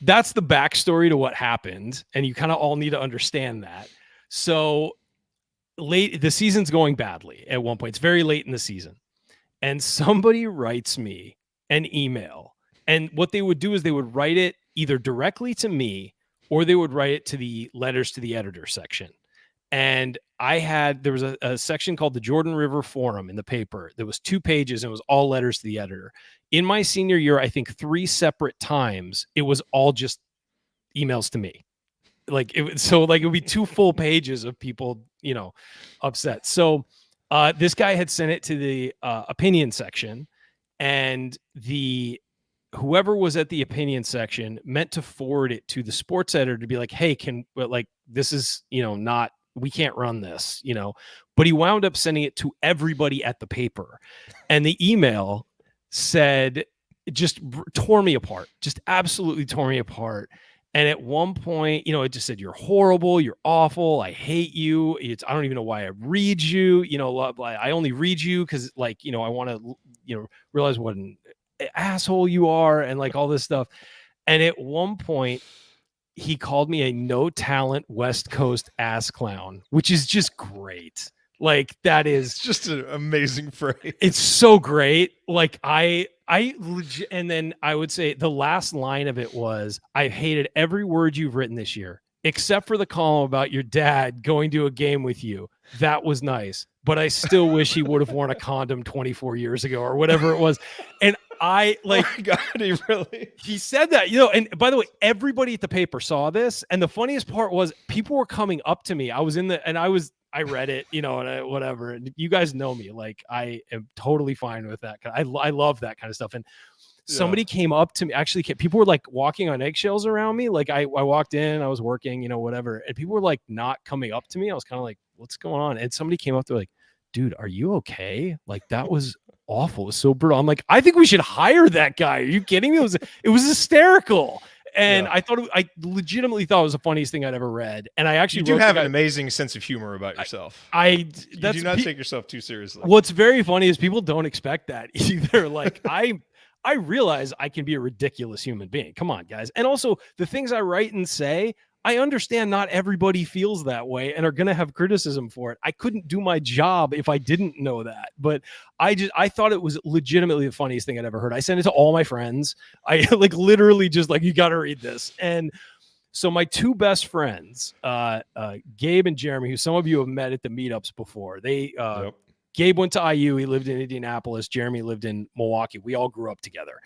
that's the backstory to what happened. And you kind of all need to understand that. So the season's going badly at one point. It's very late in the season. And somebody writes me an email. And what they would do is they would write it either directly to me, or they would write it to the letters to the editor section. And there was a section called the Jordan River Forum in the paper. There was 2 pages, and it was all letters to the editor. In my senior year, I think 3 separate times, it was all just emails to me. It would be 2 full pages of people, upset. So this guy had sent it to the opinion section, and whoever was at the opinion section meant to forward it to the sports editor to be like, "Hey, this is, not, we can't run this, but he wound up sending it to everybody at the paper. And the email said, just tore me apart, just absolutely tore me apart. And at one point, it just said, "You're horrible. You're awful. I hate you. I don't even know why I read you. I only read you because, I want to, realize what an asshole you are," and all this stuff. And at one point, he called me a no talent West Coast ass clown, which is just great. That is just an amazing phrase. It's so great. And then I would say the last line of it was, "I've hated every word you've written this year. except for the column about your dad going to a game with you. That was nice, but I still wish he would have worn a condom 24 years ago or whatever it was. And I like, oh my God, he said that, you know, and by the way, everybody at the paper saw this. And the funniest part was people were coming up to me. I read it, you know, and whatever. And you guys know me. Like, I am totally fine with that. I love that kind of stuff. And somebody came up to me, actually, people were like walking on eggshells around me. Like I walked in, I was working, you know, whatever. And people were like not coming up to me. I was kind of like, what's going on? And somebody came up to like, dude, are you okay? Like, that was awful. It was so brutal. I'm like, I think we should hire that guy. Are you kidding me? It was hysterical. And I legitimately thought it was the funniest thing I'd ever read. And I actually do have an amazing sense of humor about yourself. You do not take yourself too seriously. What's very funny is people don't expect that either. Like I realize I can be a ridiculous human being. Come on, guys. And also the things I write and say, I understand not everybody feels that way and are going to have criticism for it. I couldn't do my job if I didn't know that. But I thought it was legitimately the funniest thing I'd ever heard. I sent it to all my friends. I like literally just like, you got to read this. And so my two best friends, Gabe and Jeremy, who some of you have met at the meetups before, Gabe went to IU. He lived in Indianapolis. Jeremy lived in Milwaukee. We all grew up together.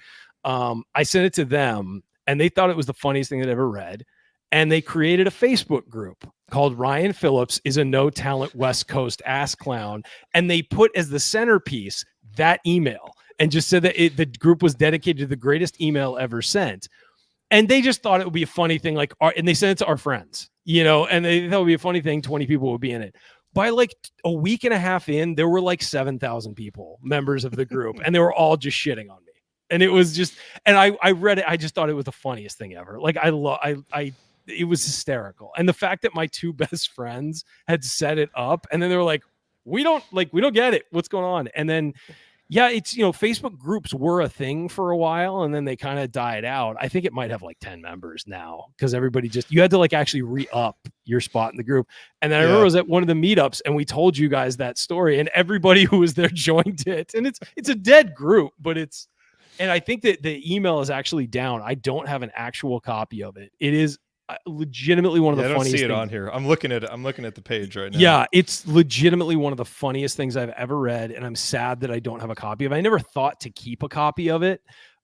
I sent it to them and they thought it was the funniest thing they'd ever read. And they created a Facebook group called Ryan Phillips is a no talent West Coast ass clown. And they put as the centerpiece that email and just said that the group was dedicated to the greatest email ever sent. And they just thought it would be a funny thing. And they sent it to our friends, you know, and they thought it would be a funny thing. 20 people would be in it. By like a week and a half in, there were like 7,000 people, members of the group, and they were all just shitting on me. And it was just, and I read it. I just thought it was the funniest thing ever. Like it was hysterical. And the fact that my two best friends had set it up and then they were like, we don't get it. What's going on? And then, yeah, it's, you know, Facebook groups were a thing for a while and then they kind of died out. I think it might have like 10 members now because everybody you had to like actually re-up your spot in the group. And then I remember I was at one of the meetups and we told you guys that story and everybody who was there joined it. And it's a dead group, but and I think that the email is actually down. I don't have an actual copy of it. It is legitimately one of the funniest things. I don't see it on here. I'm looking at the page right now. Yeah, it's legitimately one of the funniest things I've ever read, and I'm sad that I don't have a copy of it. I never thought to keep a copy of it.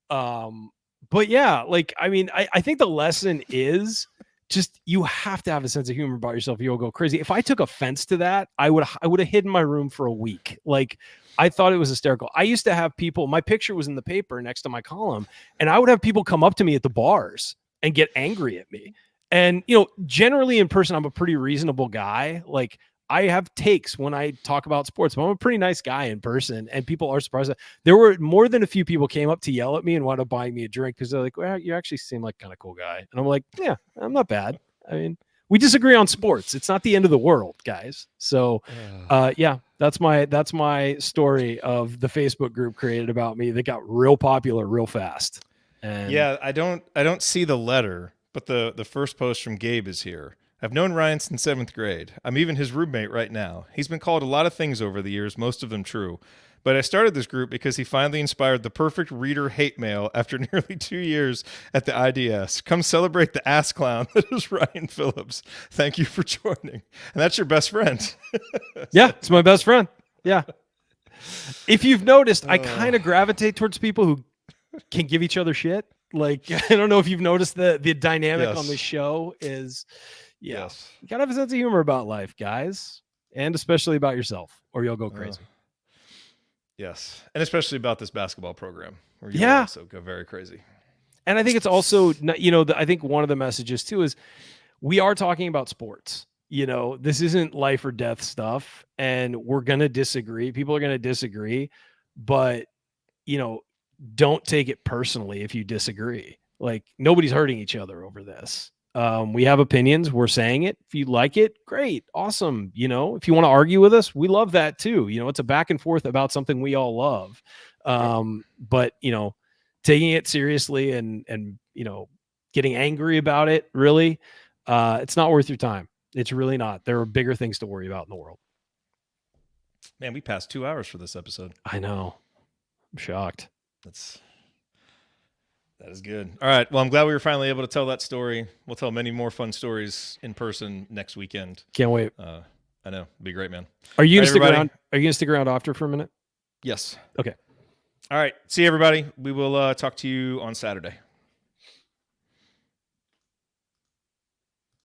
But yeah, like, I mean, I think the lesson is just you have to have a sense of humor about yourself. You'll go crazy. If I took offense to that, I would have hid in my room for a week. Like, I thought it was hysterical. I used to have people, my picture was in the paper next to my column, and I would have people come up to me at the bars and get angry at me. And, you know, generally in person, I'm a pretty reasonable guy. Like, I have takes when I talk about sports, but I'm a pretty nice guy in person. And people are surprised that there were more than a few people came up to yell at me and wanted to buy me a drink because they're like, well, you actually seem like kind of cool guy. And I'm like, yeah, I'm not bad. I mean, we disagree on sports. It's not the end of the world, guys. So, yeah, that's my story of the Facebook group created about me that got real popular real fast. And yeah, I don't see the letter. But the first post from Gabe is here. I've known Ryan since 7th grade. I'm even his roommate right now. He's been called a lot of things over the years, most of them true. But I started this group because he finally inspired the perfect reader hate mail after nearly 2 years at the IDS. Come celebrate the ass clown that is Ryan Phillips. Thank you for joining. And that's your best friend. Yeah, it's my best friend. Yeah. If you've noticed, I kind of gravitate towards people who can give each other shit. Like, I don't know if you've noticed the dynamic on the show is, you gotta have a sense of humor about life, guys, and especially about yourself, or you'll go crazy. Yes, and especially about this basketball program, where you'll also go very crazy. And I think it's also, you know, I think one of the messages too is we are talking about sports. You know, this isn't life or death stuff, and we're gonna disagree. People are gonna disagree, but you know, don't take it personally if you disagree. Like, nobody's hurting each other over this. We have opinions. We're saying it. If you like it, great. Awesome. You know, if you want to argue with us, we love that too. You know, it's a back and forth about something we all love. But, you know, taking it seriously and, you know, getting angry about it, really, it's not worth your time. It's really not. There are bigger things to worry about in the world. Man, we passed 2 hours for this episode. I know. I'm shocked. That is good. All right. Well, I'm glad we were finally able to tell that story. We'll tell many more fun stories in person next weekend. Can't wait. I know. It'll be great, man. Are you All gonna right, stick everybody. around? Are you gonna stick around after for a minute? Yes. Okay. All right. See you, everybody. We will talk to you on Saturday.